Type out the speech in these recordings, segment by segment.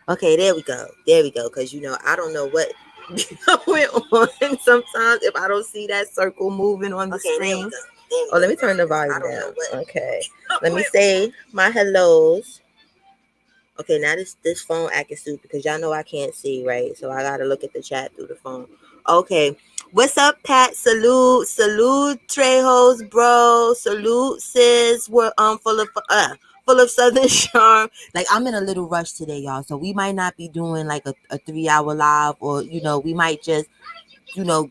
Okay, there we go. There we go. Because, I don't know what went on sometimes if I don't see that circle moving on the screen. Oh, let me turn the volume down. Okay. Let me say my hellos. Okay, now this phone acting stupid because y'all know I can't see, right? So I gotta look at the chat through the phone. Okay. What's up, Pat? Salute. Salute, Trejos, bro. Salute, sis. We're full of Southern charm. Like, I'm in a little rush today, y'all. So we might not be doing like a 3 hour live, or we might just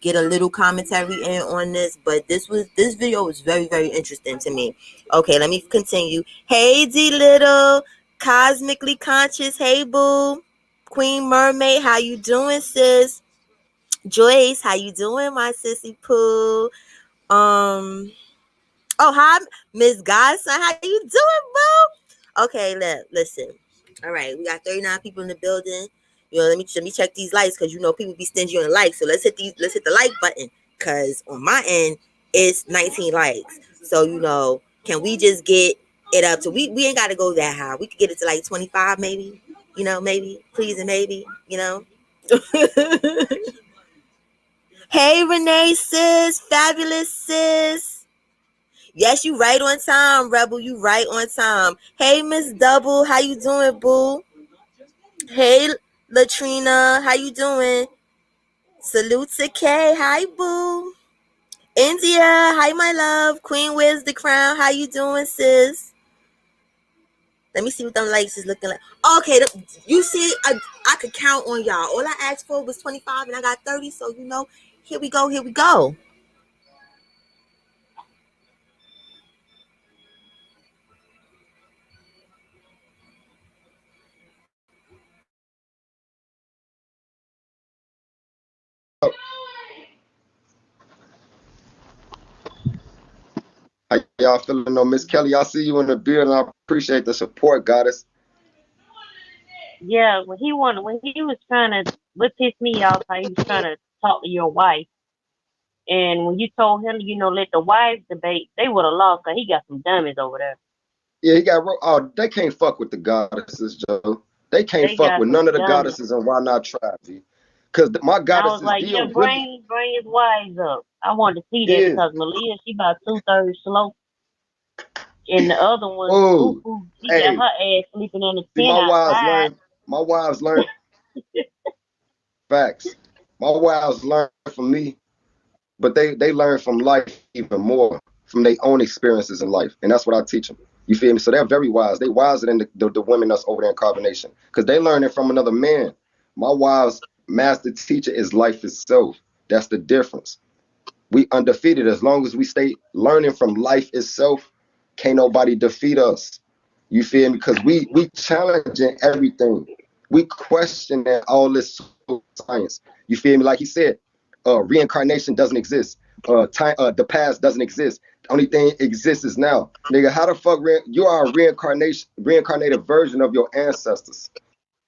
get a little commentary in on this. But this video was very, very interesting to me. Okay, let me continue. Hey, D Little, cosmically conscious. Hey, boo. Queen Mermaid, how you doing, sis? Joyce, how you doing, my sissy poo? Oh, hi, Miss Godson, how you doing, boo? Okay, listen. All right, we got 39 people in the building. Let me check these likes, because people be stingy on the likes. So let's hit the like button, because on my end it's 19 likes. So can we just get it up to, we ain't got to go that high. We could get it to like 25, maybe. Maybe, please, and maybe. Hey, Renee, sis. Fabulous, sis. Yes, you right on time, Rebel. You right on time. Hey, Miss Double. How you doing, boo? Hey, Latrina. How you doing? Salute to Kay. Hi, boo. India. Hi, my love. Queen wears the crown. How you doing, sis? Let me see what them likes is looking like. Okay, you see, I could count on y'all. All I asked for was 25, and I got 30. So, here we go. Here we go. How y'all feeling on Miss Kelly? I see you in the building. I appreciate the support, goddess. Yeah, when he was trying to what pissed me off, how he was trying to talk to your wife, and when you told him, let the wives debate, they would have lost. Cause he got some dummies over there. Yeah, he got. Oh, they can't fuck with the goddesses, Joe. They can't They fuck got with some none of the dummies. goddesses, and why not try, G? Because my And I was goddesses like, yeah, deal really. bring his wives up. I wanted to see that Yeah. because Malia, she about 2/3 slow, and the other one, Oh, Fufu, she got hey. her ass sleeping in the See, tent my wives outside. learn. My wives learn facts. My wives learn from me, but they learn from life even more, from their own experiences in life, and that's what I teach them. You feel me? So they're very wise. They wiser than the women that's over there in carbonation, because they learning from another man. My wife's master teacher is life itself. That's the difference. We undefeated as long as we stay learning from life itself. Can't nobody defeat us. You feel me? Because we challenging everything. We questioning all this science. You feel me? Like he said, reincarnation doesn't exist. The past doesn't exist. The only thing exists is now. Nigga, how the fuck you are a reincarnated version of your ancestors.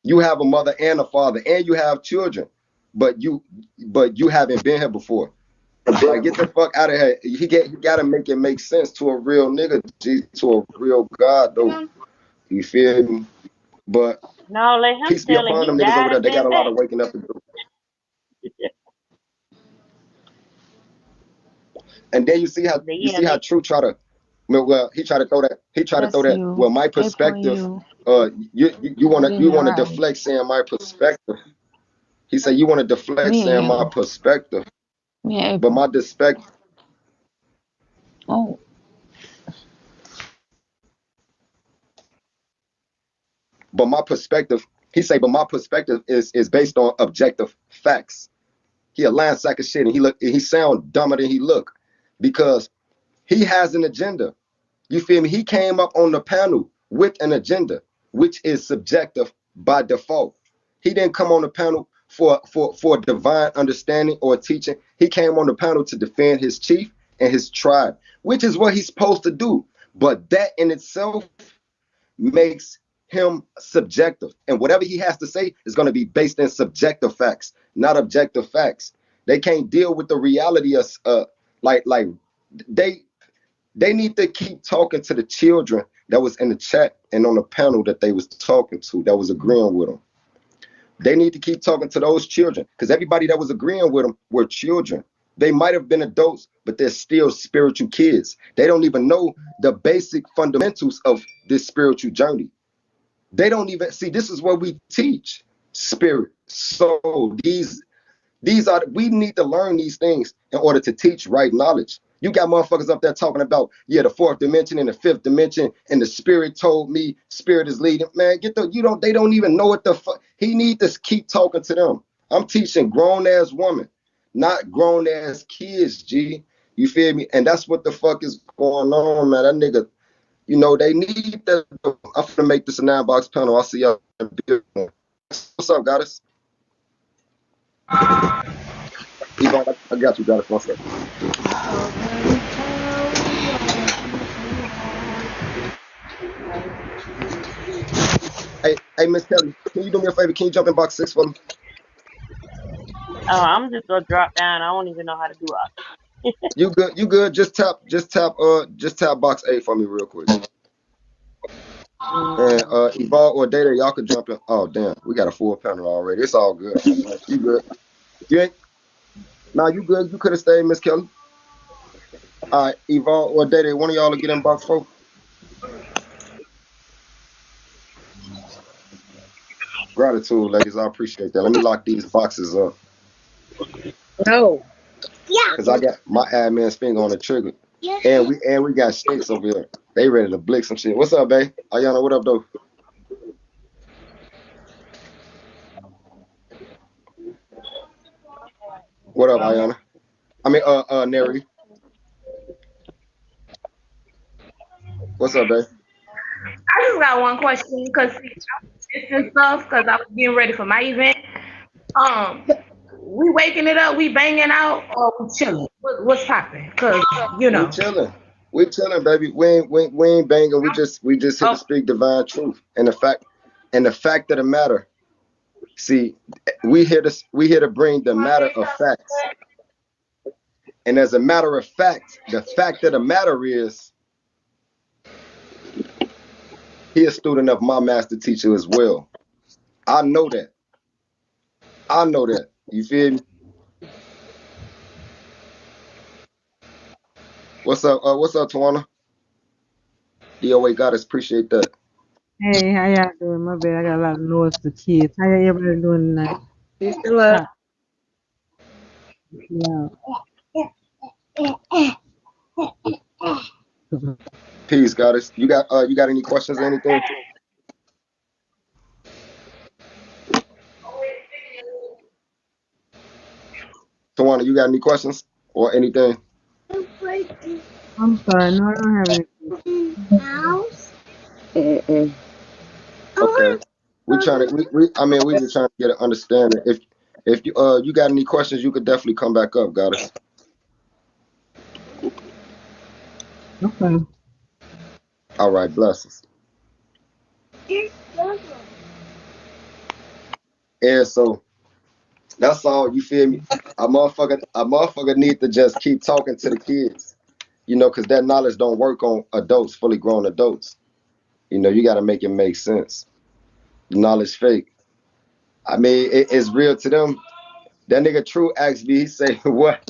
You have a mother and a father, and you have children, but you haven't been here before. Like, get the fuck out of here. He gotta make it make sense to a real nigga, to a real God though. You feel me? But No, let him peace be tell it. upon He them niggas over died there. and They got been a lot back. of waking up to do. And then But you yeah, see how they True try to, well, he tried to throw that. He tried to throw Bless that. you. Well, my Pray for perspective. you. You wanna Getting you it wanna right. deflect saying my perspective. He said you wanna deflect Me and saying my you. perspective, Me and but April. my perspective. Oh, But my perspective. He say, but my perspective is based on objective facts. He a line sack of shit, and he sound dumber than he look, because he has an agenda. You feel me? He came up on the panel with an agenda, which is subjective by default. He didn't come on the panel for divine understanding or teaching. He came on the panel to defend his chief and his tribe, which is what he's supposed to do. But that in itself makes him subjective. And whatever he has to say is going to be based in subjective facts, not objective facts. They can't deal with the reality of like they they need to keep talking to the children that was in the chat and on the panel that they was talking to, that was agreeing with them. They need to keep talking to those children because everybody that was agreeing with them were children. They might have been adults, but they're still spiritual kids. They don't even know the basic fundamentals of this spiritual journey. They don't even see, this is what we teach: spirit, soul. These are, we need to learn these things in order to teach right knowledge. You got motherfuckers up there talking about, yeah, the fourth dimension and the fifth dimension, and the spirit told me, spirit is leading. Man, they don't even know what the fuck. He need to keep talking to them. I'm teaching grown ass women, not grown ass kids, G. You feel me? And that's what the fuck is going on, man. That nigga, they need that. I'm gonna make this a 9-box panel. I'll see y'all in a bit more. What's up, goddess? Yvonne, I got you, goddess. One second. Hey, Miss Kelly, can you do me a favor? Can you jump in box 6 for me? Oh, I'm just gonna drop down. I don't even know how to do it. You good? You good? Just tap box 8 for me real quick. And Yvonne or Data, y'all could jump in. Oh damn, we got a full panel already. It's all good. You good? You ain't? Nah, you good? You could have stayed, Miss Kelly. All right, Yvonne or Data, one of y'all will get in box 4. Gratitude, ladies. I appreciate that. Let me lock these boxes up. No. Yeah. Cause I got my admin's finger on the trigger. And we got sticks over here. They ready to blick some shit. What's up, babe? Ayana, what up, though? What up, Ayana? I mean, Neri. What's up, babe? I just got one question because and stuff because I was getting ready for my event. We waking it up, we banging out, or we chilling? What's popping? Cause We chilling. We chilling, baby. We ain't banging. We just here to speak divine truth. And the fact of the matter, see, we here to bring the matter of facts. And as a matter of fact, the fact of the matter is, he a student of my master teacher as well. I know that. You feel me? What's up, Tawana? DOA Goddess, appreciate that. Hey, how y'all doing? My bad, I got a lot of noise for kids. How everybody doing tonight? Peace and love. Yeah. Peace, Goddess. You got any questions or anything? Tawana, you got any questions or anything? I'm sorry, no, I don't have any. Okay. We just trying to get an understanding. If you got any questions, you could definitely come back up, Goddess. Okay. All right, blessings. And so that's all, you feel me? A motherfucker need to just keep talking to the kids. Because that knowledge don't work on adults, fully grown adults. You gotta make it make sense. The knowledge fake. I mean, it's real to them. That nigga True asked me, he say, what?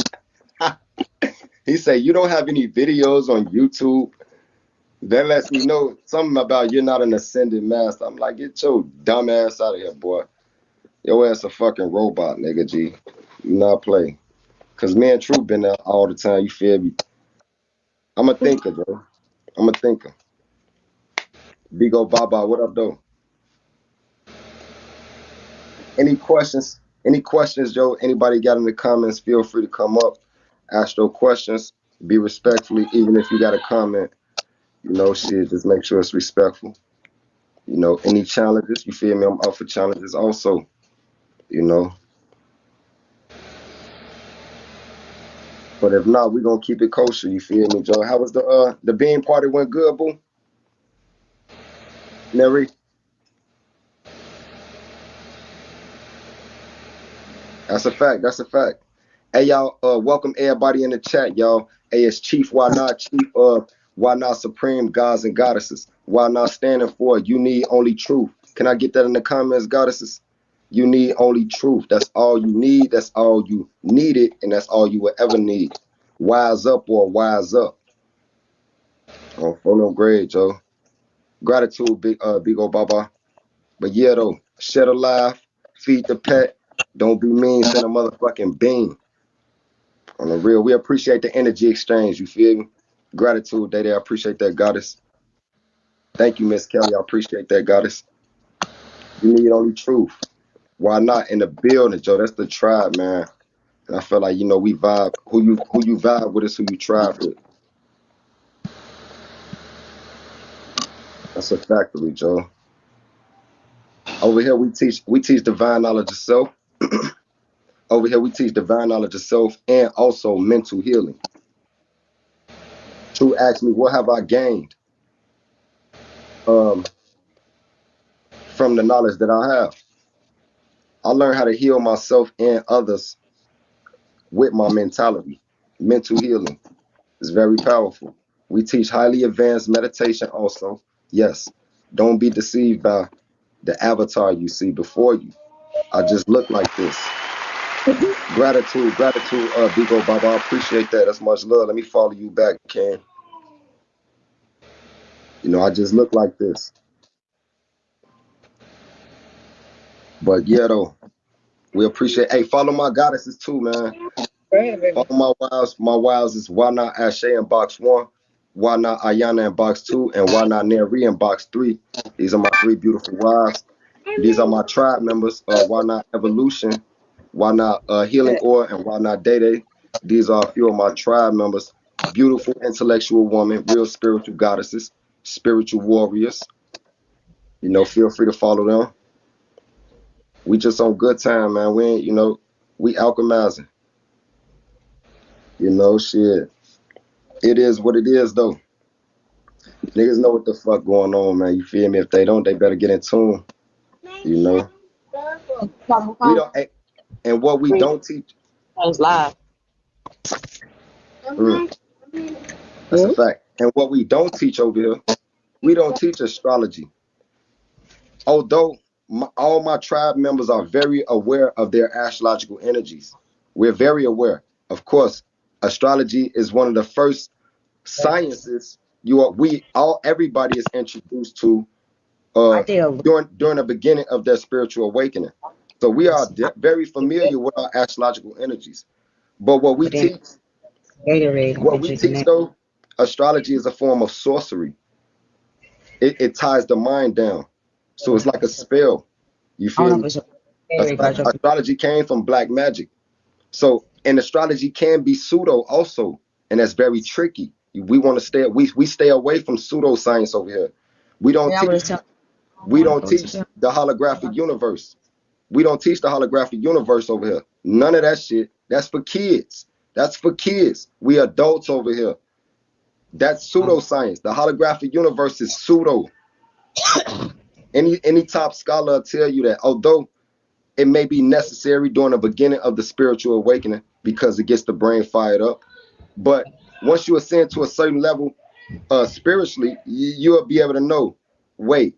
He say, you don't have any videos on YouTube? That lets me know something about you're not an ascended master. I'm like, get your dumb ass out of here, boy. Your ass a fucking robot, nigga, G. You not play. Cause me and True been there all the time, you feel me? I'm a thinker, bro. I'm a thinker. Big ol' Baba, what up, though? Any questions? Any questions, Joe? Anybody got in the comments? Feel free to come up, ask your questions. Be respectfully, even if you got a comment. Shit, just make sure it's respectful. Any challenges? You feel me? I'm up for challenges also. But if not, we're gonna keep it kosher. You feel me, Joe? How was the bean party? Went good, boo? Neri? That's a fact. That's a fact. Hey, y'all, welcome everybody in the chat, y'all. Hey, it's Chief Why Not, Chief Why Not Supreme Gods and Goddesses. Why Not standing for you need only truth. Can I get that in the comments, goddesses? You need only truth. That's all you need. That's all you needed, and that's all you will ever need. Wise up or wise up. Oh, for no grade, Joe. Gratitude, big old Baba. But yeah, though, shed a laugh, feed the pet. Don't be mean. Send a motherfucking bean. On the real, we appreciate the energy exchange. You feel me? Gratitude, Day. I appreciate that, goddess. Thank you, Miss Kelly. I appreciate that, goddess. You need only truth. Why not in the building, Joe? That's the tribe, man. And I feel like we vibe. Who you vibe with is who you tribe with. That's a factory, Joe. Over here we teach divine knowledge of self. Over here we teach divine knowledge of self and also mental healing. True asked me, what have I gained from the knowledge that I have? I learned how to heal myself and others with my mentality. Mental healing is very powerful. We teach highly advanced meditation also. Yes, don't be deceived by the avatar you see before you. I just look like this. Gratitude, Bigo Baba. I appreciate that. That's much love. Let me follow you back, Ken. I just look like this. But yeah, though, we appreciate. Hey, follow my goddesses too, man. Follow my wives is Why Not Ashe in box 1, Why Not Ayana in box 2, and Why Not Neri in box 3. These are my 3 beautiful wives. These are my tribe members. Why Not Evolution, Why Not Healing Oil, and Why Not Day Day. These are a few of my tribe members. Beautiful intellectual women, real spiritual goddesses, spiritual warriors. Feel free to follow them. We just on good time, man. We ain't, we alchemizing. Shit. It is what it is, though. Niggas know what the fuck going on, man. You feel me? If they don't, they better get in tune. We don't, and what we don't teach. It's live. That's a fact. And what we don't teach over here, we don't teach astrology. Although all my tribe members are very aware of their astrological energies. We're very aware. Of course, astrology is one of the first sciences everybody is introduced to during the beginning of their spiritual awakening. So we are very familiar with our astrological energies. But what we teach though, astrology is a form of sorcery. It ties the mind down. So it's like a spell. You feel me? Astrology came from black magic. So, and astrology can be pseudo also, and that's very tricky. We want to we stay away from pseudoscience over here. We don't teach the holographic universe. We don't teach the holographic universe over here. None of that shit. That's for kids. That's for kids. We adults over here. That's pseudoscience. The holographic universe is pseudo. Any top scholar will tell you that, although it may be necessary during the beginning of the spiritual awakening because it gets the brain fired up. But once you ascend to a certain level spiritually, you'll be able to know, wait,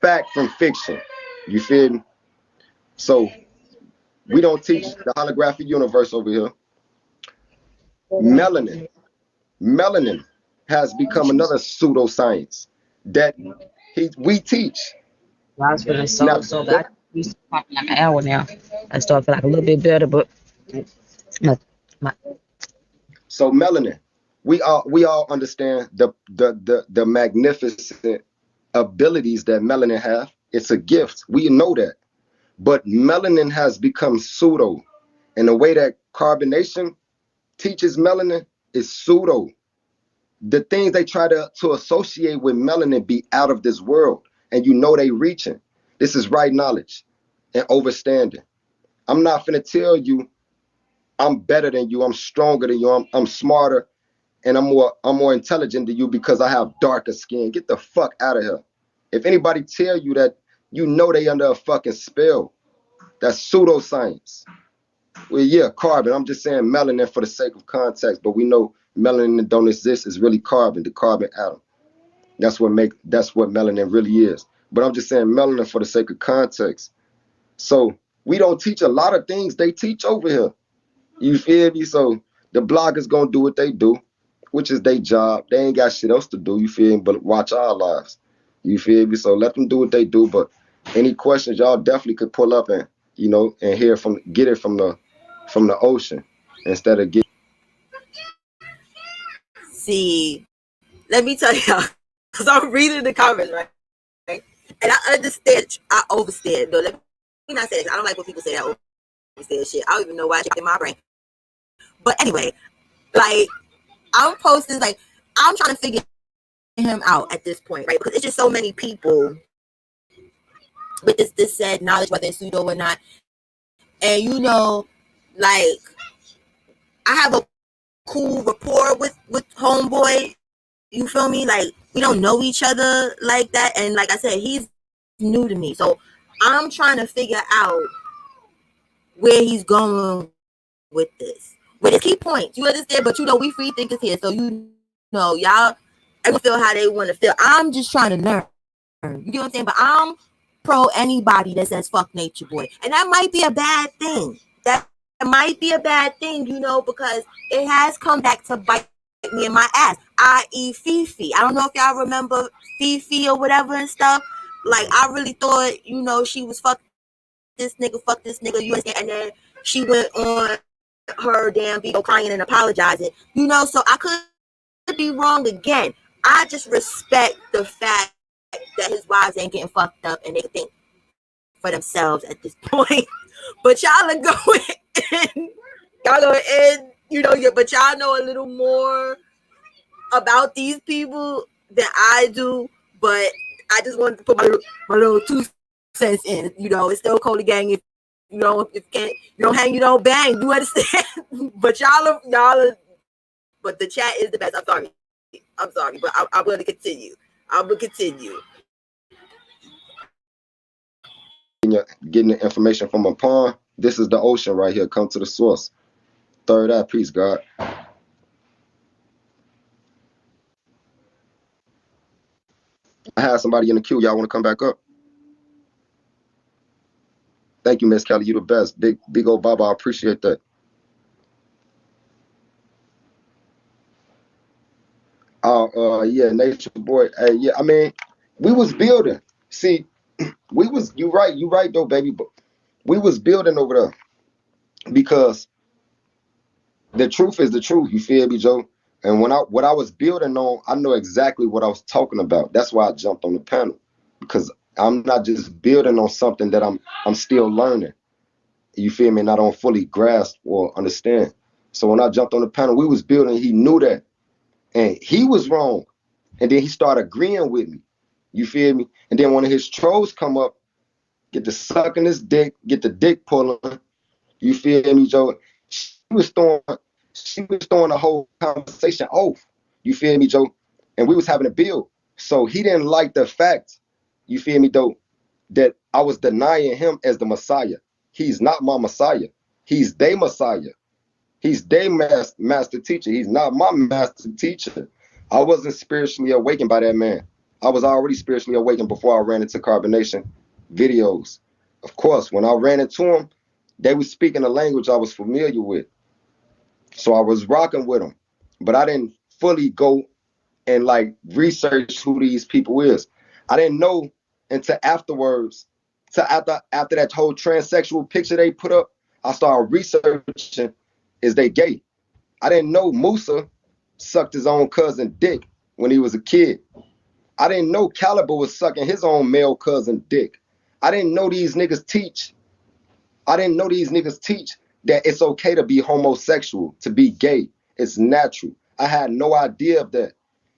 fact from fiction. You feel me? So we don't teach the holographic universe over here. Melanin has become another pseudoscience that we teach. I was feeling so bad. I used to pop like an hour now. I start feeling like a little bit better, but so melanin, we all understand the magnificent abilities that melanin have. It's a gift. We know that. But melanin has become pseudo. And the way that carbonation teaches melanin is pseudo. The things they try to associate with melanin be out of this world. And they reaching. This is right knowledge and overstanding. I'm not finna tell you I'm better than you, I'm stronger than you, I'm smarter, and I'm more intelligent than you because I have darker skin. Get the fuck out of here. If anybody tell you that, they under a fucking spell. That's pseudoscience. Well, yeah, carbon. I'm just saying melanin for the sake of context, but we know melanin don't exist. It's really carbon, the carbon atom. That's what melanin really is. but I'm just saying melanin for the sake of context. So we don't teach a lot of things they teach over here. You feel me? So the bloggers gonna do what they do, which is their job. They ain't got shit else to do, you feel me, but watch our lives. You feel me? So let them do what they do. But any questions, y'all definitely could pull up and, you know, and get it from the ocean instead of get. See, let me tell y'all, because I'm reading the comments, right? And I understand, I overstand. No, let me not say this. I don't like when people say I overstand shit. I don't even know why it's in my brain. But anyway, like, I'm posting, like, I'm trying to figure him out at this point, right? Because it's just so many people with this said knowledge, whether it's pseudo or not. And, you know, like, I have a cool rapport with homeboy. You feel me? Like, we don't know each other like that. And like I said, he's new to me. So I'm trying to figure out where he's going with this. With his key points. You understand? But you know, we free thinkers here. So you know, y'all everyone feel how they want to feel. I'm just trying to learn. You get what I'm saying? But I'm pro anybody that says fuck nature boy. And that might be a bad thing. That might be a bad thing, you know, because it has come back to bite me in my ass, i.e. Fifi. I don't know if y'all remember Fifi or whatever and stuff. Like, I really thought, you know, she was fuck this nigga, you understand? And then she went on her damn video crying and apologizing, you know, so I could be wrong again. I just respect the fact that his wives ain't getting fucked up and they think for themselves at this point. But y'all are going in, you know, but y'all know a little more about these people than I do. But I just wanted to put my little 2 cents in. You know, it's still Cody Gang. If you know, if you don't hang, you don't bang. You understand? But y'all are. But the chat is the best. I'm sorry, but I'm going to continue. Getting the information from a pond. This is the ocean right here. Come to the source. Third eye, peace, God. I have somebody in the queue. Y'all want to come back up? Thank you, Miss Kelly. You the best. Big old Baba. I appreciate that. Yeah, nature boy. Hey, yeah, I mean, we was building. See, you right though, baby. But we was building over there because the truth is the truth. You feel me, Joe? And what I was building on, I know exactly what I was talking about. That's why I jumped on the panel, because I'm not just building on something that I'm still learning. You feel me? And I don't fully grasp or understand. So when I jumped on the panel, we was building. He knew that, and he was wrong. And then he started agreeing with me. You feel me? And then one of his trolls come up, get to sucking his dick, get the dick pulling. You feel me, Joe? She was throwing the whole conversation off. You feel me, Joe? And we was having a build. So he didn't like the fact, you feel me, though, that I was denying him as the Messiah. He's not my Messiah. He's their Messiah. He's their master teacher. He's not my master teacher. I wasn't spiritually awakened by that man. I was already spiritually awakened before I ran into carbonation videos. Of course, when I ran into them, they were speaking a language I was familiar with. So I was rocking with them. But I didn't fully go and like research who these people is. I didn't know until afterwards, after that whole transsexual picture they put up, I started researching, is they gay? I didn't know Musa sucked his own cousin dick when he was a kid. I didn't know Caliber was sucking his own male cousin dick. I didn't know these niggas teach that it's okay to be homosexual, to be gay. It's natural. I had no idea of that.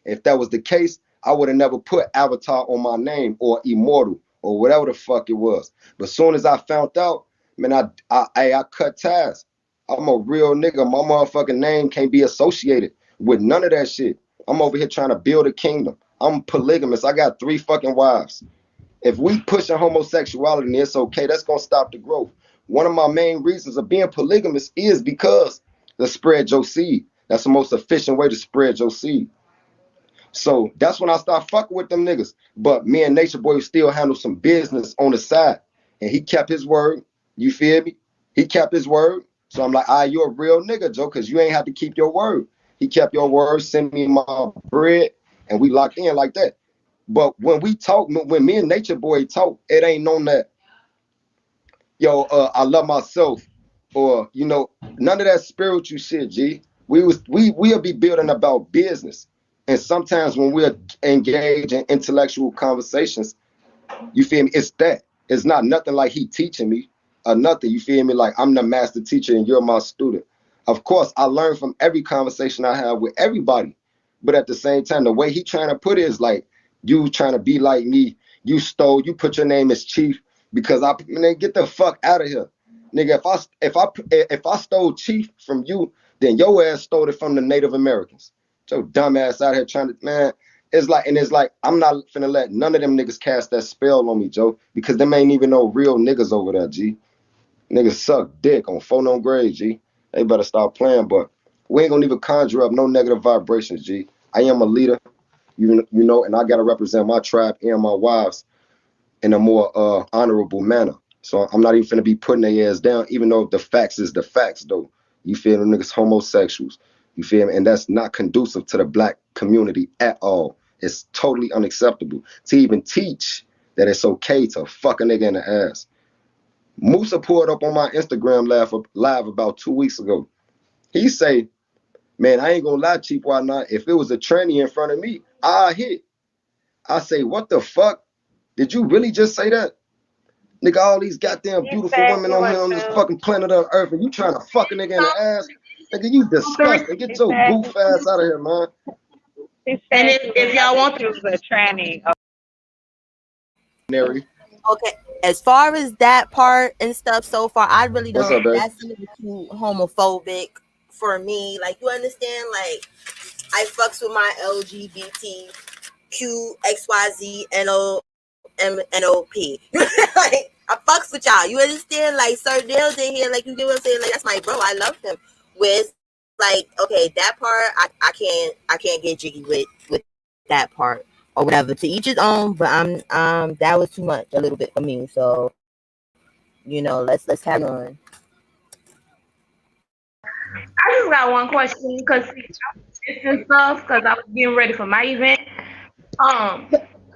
If that was the case, I would have never put Avatar on my name or Immortal or whatever the fuck it was. But as soon as I found out, man, I cut ties. I'm a real nigga. My motherfucking name can't be associated with none of that shit. I'm over here trying to build a kingdom. I'm polygamous. I got 3 fucking wives. If we pushing homosexuality and it's okay, that's gonna stop the growth. One of my main reasons of being polygamous is because to spread your seed. That's the most efficient way to spread your seed. So that's when I start fucking with them niggas. But me and Nature Boy still handle some business on the side. And he kept his word. You feel me? He kept his word. So I'm like, you're a real nigga, Joe, because you ain't have to keep your word. He kept your word, sent me my bread, and we locked in like that. But when we talk, when me and Nature Boy talk, it ain't on that, I love myself, or none of that spiritual shit, G. We'll be building about business. And sometimes when we're engaged in intellectual conversations, you feel me? It's that. It's not nothing like he teaching me or nothing. You feel me? Like I'm the master teacher and you're my student. Of course, I learn from every conversation I have with everybody. But at the same time, the way he trying to put it is like, you trying to be like me. You put your name as Chief because get the fuck out of here. Nigga, if I stole Chief from you, then your ass stole it from the Native Americans. Your dumb ass out here trying to, man. It's like I'm not finna let none of them niggas cast that spell on me, Joe, because them ain't even no real niggas over there, G. Niggas suck dick on phone on grade, G. They better stop playing, but we ain't gonna even conjure up no negative vibrations, G. I am a leader, and I gotta represent my tribe and my wives in a more honorable manner. So I'm not even finna be putting their ass down, even though the facts is the facts, though. You feel me? Niggas homosexuals. You feel me? And that's not conducive to the black community at all. It's totally unacceptable to even teach that it's okay to fuck a nigga in the ass. Musa pulled up on my Instagram live about 2 weeks ago. He say, man, I ain't gonna lie, Chief, why not? If it was a tranny in front of me, I hit. I say, what the fuck? Did you really just say that? Nigga, all these goddamn beautiful women on here on this fucking planet of Earth, and you trying to fuck a nigga in the ass? Nigga, you disgusting. Get your goof ass out of here, man. And if y'all want to, a tranny. Okay, as far as that part and stuff so far, I really What's don't. up, babe? That's a little too homophobic for me. Like, you understand? Like, I fucks with my LGBTQ XYZ NOP. Like, I fucks with y'all. You understand? Like, Sir Dale's in here. Like, you get what I'm saying? Like, that's my bro. I love him. With like, okay, that part I can't get jiggy with that part or whatever. To each his own. But that was too much a little bit for me. So let's have on. I just got one question because this and stuff because I was getting ready for my event.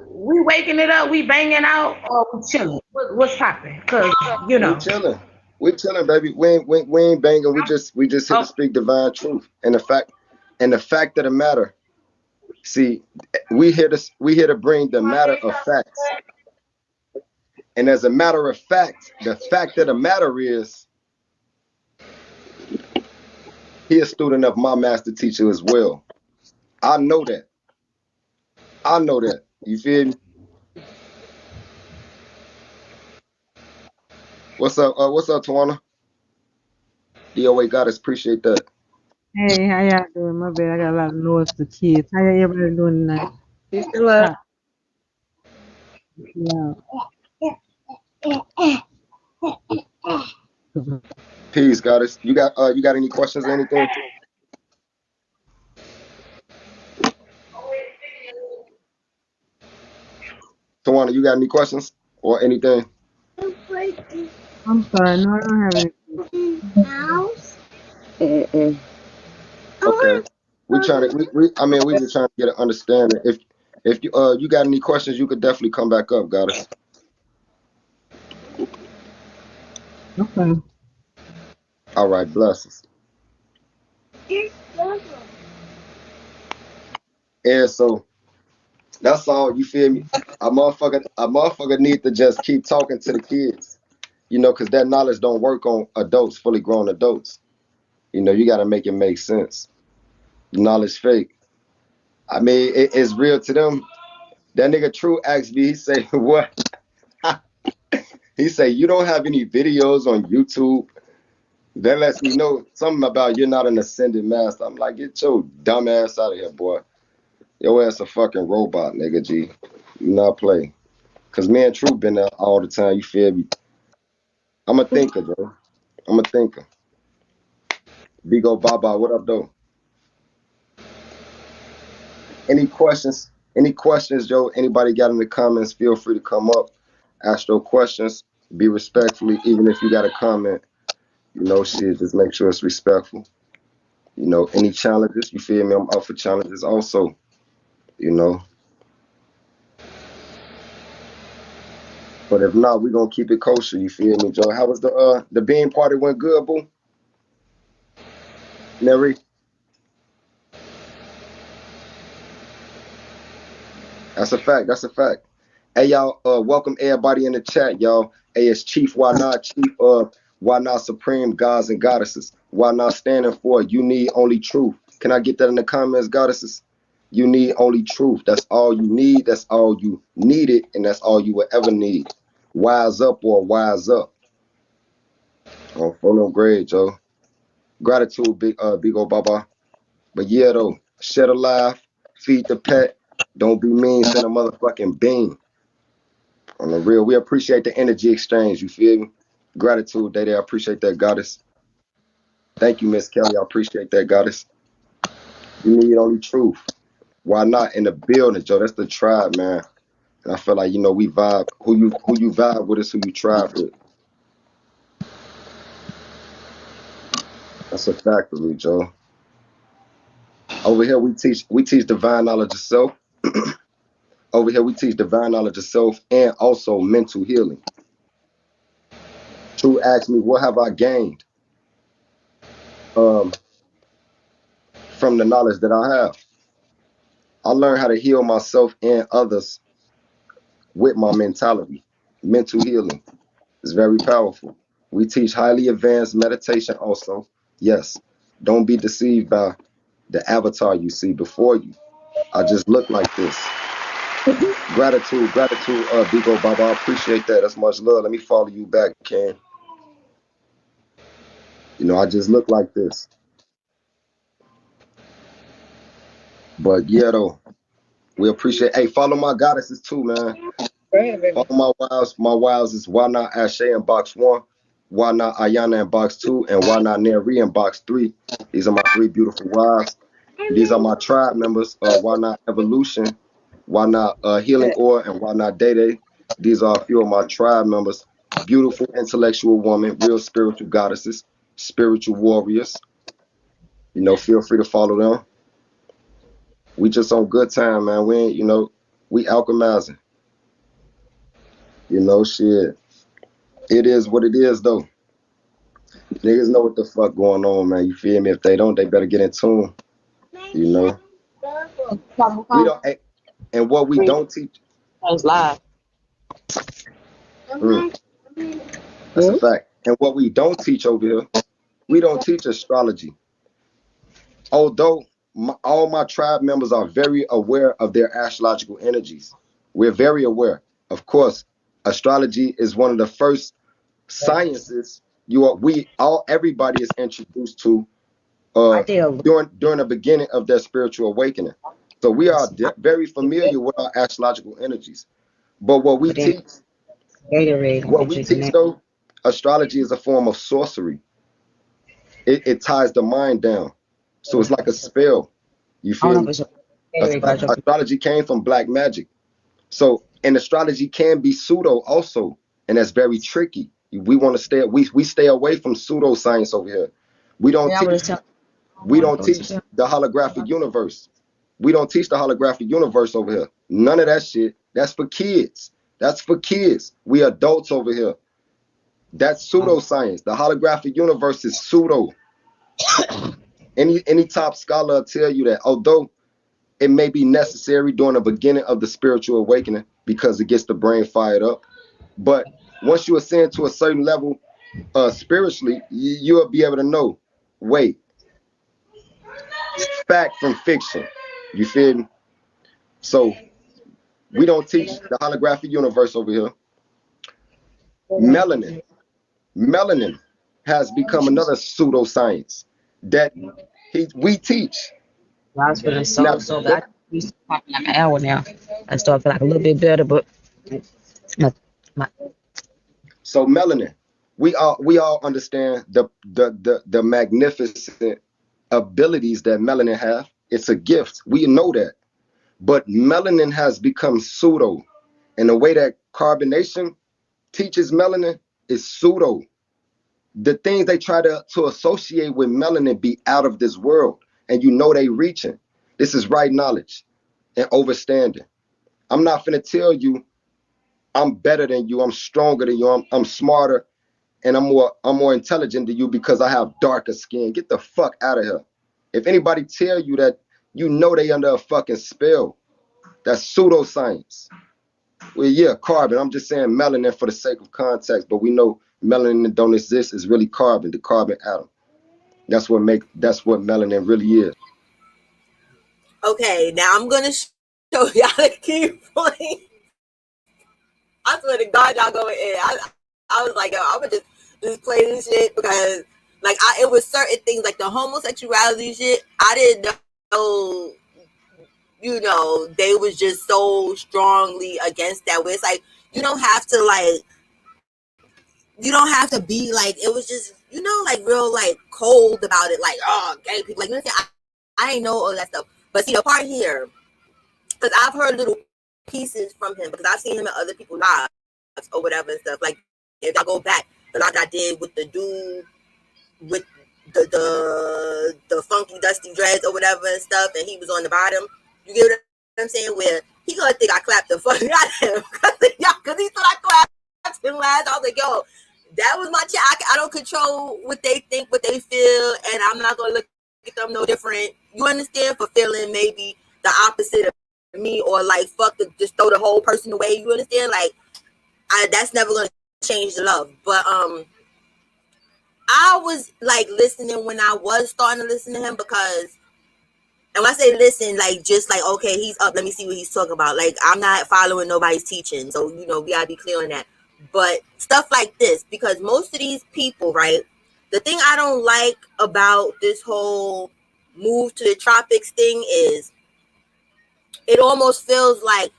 We waking it up, we banging out, or we chilling? What's popping? Because We chilling. We chilling, baby. We ain't banging. We just here to speak divine truth. And the fact of the matter, see, we here to bring the matter of facts. And as a matter of fact, the fact of the matter is, he a student of my master teacher as well. I know that. You feel me? What's up, Tawana? DOA goddess, appreciate that. Hey, how y'all doing? My bad, I got a lot of noise for kids. How everybody doing tonight? You still up? Yeah. Peace, goddess. You got any questions or anything? Tawana, you got any questions or anything? I'm sorry, no, I don't have any. Okay. We trying to we just trying to get an understanding. If you got any questions, you could definitely come back up, goddess. Okay. All right, blessings. And so that's all, you feel me? A motherfucker need to just keep talking to the kids. Because that knowledge don't work on adults, fully grown adults. You gotta make it make sense. The knowledge fake. I mean, it's real to them. That nigga True asked me, he say, what? He say, you don't have any videos on YouTube? That lets me know something about you're not an ascended master. I'm like, get your dumb ass out of here, boy. Your ass a fucking robot, nigga, G. You not play. Cause me and True been there all the time, you feel me? I'm a thinker, bro. I'm a thinker. Big ol' Baba, what up, though? Any questions? Any questions, Joe? Anybody got in the comments? Feel free to come up, ask your questions. Be respectfully, even if you got a comment. Shit, just make sure it's respectful. Any challenges? You feel me? I'm up for challenges also. You know. But if not, we gonna keep it kosher. You feel me, Joe? How was the bean party? Went good, boo? Neri? That's a fact. That's a fact. Hey y'all, welcome everybody in the chat, y'all. Hey, it's Chief Why Not, Chief Why Not Supreme Gods and Goddesses. Why Not standing for you need only truth. Can I get that in the comments, goddesses? You need only truth. That's all you need. That's all you needed, and that's all you will ever need. Wise up or wise up. Oh, for no grade, Joe. Gratitude, big old Baba. But yeah, though, shed a laugh, feed the pet. Don't be mean, send a motherfucking bean. On the real, we appreciate the energy exchange. You feel me? Gratitude, Day. I appreciate that, goddess. Thank you, Miss Kelly. I appreciate that, goddess. You need only truth. Why not in the building, Joe? That's the tribe, man. And I feel like we vibe. Who you vibe with is who you tribe with. That's a factory, Joe. Over here we teach divine knowledge of self. Over here we teach divine knowledge of self and also mental healing. True asked me, what have I gained from the knowledge that I have? I learned how to heal myself and others with my mentality. Mental healing is very powerful. We teach highly advanced meditation also. Yes, don't be deceived by the avatar you see before you. I just look like this. Gratitude, Bigo Baba. I appreciate that. That's much love. Let me follow you back, Ken. I just look like this. But yeah, though, we appreciate. Hey, follow my goddesses too, man. Follow my wives. My wives is Why Not Ashe in box 1, Why Not Ayana in box 2, and Why Not Neri in box 3. These are my 3 beautiful wives. These are my tribe members. Why Not Evolution, Why Not Healing Or, and Why Not Day Day. These are a few of my tribe members. Beautiful intellectual women, real spiritual goddesses, spiritual warriors. Feel free to follow them. We just on good time, man. We ain't, we alchemizing. Shit. It is what it is, though. Niggas know what the fuck going on, man. You feel me? If they don't, they better get in tune. We don't, and what we don't teach. It's live. That's a fact. And what we don't teach over here, we don't teach astrology. Although all my tribe members are very aware of their astrological energies. We're very aware. Of course, astrology is one of the first sciences everybody is introduced to during the beginning of their spiritual awakening. So we are very familiar with our astrological energies. But what we teach though, astrology is a form of sorcery. It ties the mind down. So it's like a spell. You feel me? Astrology came from black magic. So, and astrology can be pseudo also, and that's very tricky. We want to stay away from pseudoscience over here. We don't teach the holographic universe. We don't teach the holographic universe over here. None of that shit. That's for kids. That's for kids. We adults over here. That's pseudoscience. The holographic universe is pseudo. Any top scholar will tell you that, although it may be necessary during the beginning of the spiritual awakening because it gets the brain fired up. But once you ascend to a certain level spiritually, you'll be able to know, wait, fact from fiction. You feel me? So we don't teach the holographic universe over here. Melanin has become another pseudoscience that we teach. I was feeling so bad. I used to pop like an hour now. I start feeling like a little bit better, but my So melanin, we all understand the magnificent abilities that melanin have. It's a gift. We know that. But melanin has become pseudo. And the way that carbonation teaches melanin is pseudo. The things they try to associate with melanin be out of this world. And you know they reaching. This is right knowledge and overstanding. I'm not finna tell you I'm better than you, I'm stronger than you, I'm smarter, and I'm more intelligent than you because I have darker skin. Get the fuck out of here. If anybody tell you that, you know they under a fucking spell. That's pseudoscience. Well, yeah, carbon. I'm just saying melanin for the sake of context, but we know melanin don't exist. It's really carbon, the carbon atom. That's what melanin really is. Okay, now I'm gonna show y'all the key point. I swear to God, y'all going in. I was like, yo, I'm gonna just play this shit because, like, it was certain things like the homosexuality shit. I didn't know, they was just so strongly against that. Where it's like you don't have to be like, it was just like real like cold about it, like, oh, gay people, like, I ain't know all that stuff. But see the part here, because I've heard little pieces from him because I've seen him at other people's lives or whatever and stuff. Like if I go back, the lot I did with the dude with the funky dusty dreads or whatever and stuff, and he was on the bottom. You get what I'm saying? Where he gonna think I clapped the fuck out of him because he thought I clapped him last. I was like, yo, that was my chat. I don't control what they think, what they feel, and I'm not gonna look at them no different. You understand? For feeling maybe the opposite of me, or like fuck just throw the whole person away. You understand? Like that's never gonna change the love. But I was like listening when I was starting to listen to him because, and when I say listen, like just like, okay, he's up, let me see what he's talking about. Like I'm not following nobody's teaching, so we gotta be clear on that. But stuff like this, because most of these people, right? The thing I don't like about this whole move to the tropics thing is it almost feels like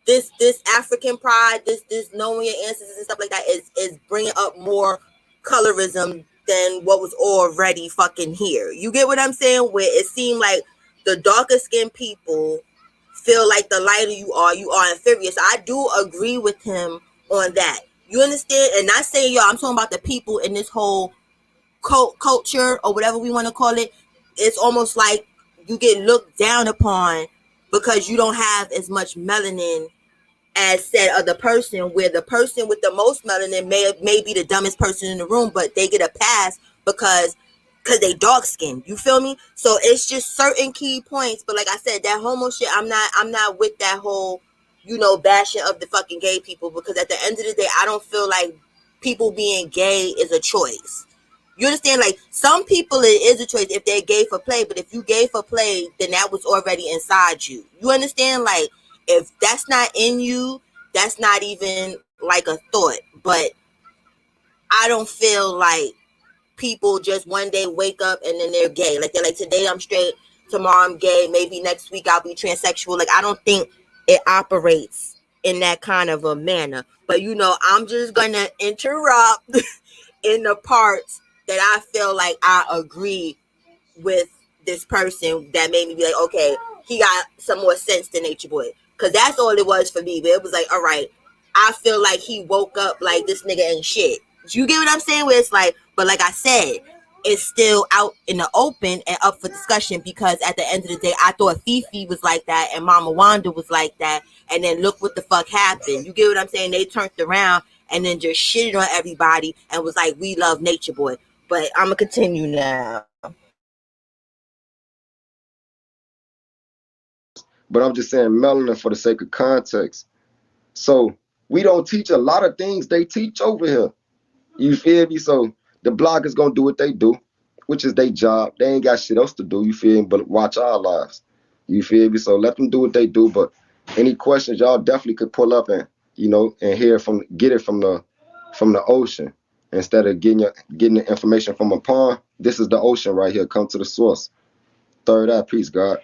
this African pride, this knowing your ancestors and stuff like that is bringing up more colorism than what was already fucking here. You get what I'm saying? Where it seemed like the darker skinned people feel like the lighter you are inferior. So I do agree with him on that. You understand? And not saying y'all, I'm talking about the people in this whole culture or whatever we want to call it. It's almost like you get looked down upon because you don't have as much melanin as said other person, where the person with the most melanin may be the dumbest person in the room, but they get a pass because they dark skinned. You feel me? So it's just certain key points. But like I said, that homo shit, I'm not with that whole, bashing of the fucking gay people, because at the end of the day, I don't feel like people being gay is a choice. You understand? Like some people, it is a choice if they're gay for play, but if you gay for play, then that was already inside you. You understand? Like if that's not in you, that's not even like a thought. But I don't feel like people just one day wake up and then they're gay. Like they're like, today I'm straight, tomorrow I'm gay, maybe next week I'll be transsexual. Like I don't think it operates in that kind of a manner. But I'm just gonna interrupt in the parts that I feel like I agree with this person that made me be like, okay, he got some more sense than Nature Boy. Because that's all it was for me. But it was like, all right, I feel like he woke up like this nigga ain't shit. You get what I'm saying? Where it's like, but like I said, it's still out in the open and up for discussion, because at the end of the day, I thought Fifi was like that and Mama Wanda was like that. And then look what the fuck happened. You get what I'm saying? They turned around and then just shitted on everybody and was like, we love Nature Boy. But I'm going to continue now. But I'm just saying melanin for the sake of context. So we don't teach a lot of things they teach over here. You feel me? So the bloggers gonna do what they do, which is their job. They ain't got shit else to do, you feel me, but watch our lives. You feel me? So let them do what they do. But any questions, y'all definitely could pull up and and get it from the ocean. Instead of getting the information from a pond. This is the ocean right here. Come to the source. Third eye, peace, God.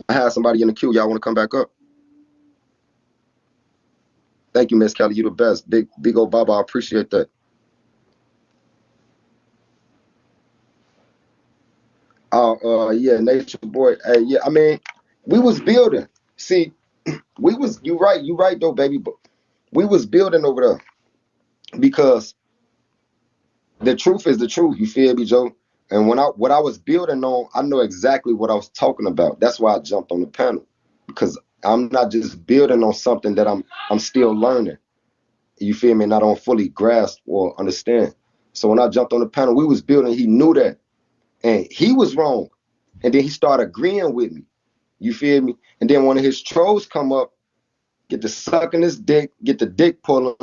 I have somebody in the queue. Y'all want to come back up? Thank you, Miss Kelly. You the best. Big old Baba. I appreciate that. Yeah, Nature Boy. Yeah, I mean, we was building. See, you right though, baby. But we was building over there because the truth is the truth. You feel me, Joe? And what I was building on, I know exactly what I was talking about. That's why I jumped on the panel because I'm not just building on something that I'm still learning. You feel me? And I don't fully grasp or understand. So when I jumped on the panel, we was building. He knew that, and he was wrong. And then he started agreeing with me. You feel me? And then one of his trolls come up, get the sucking his dick, get the dick pulling.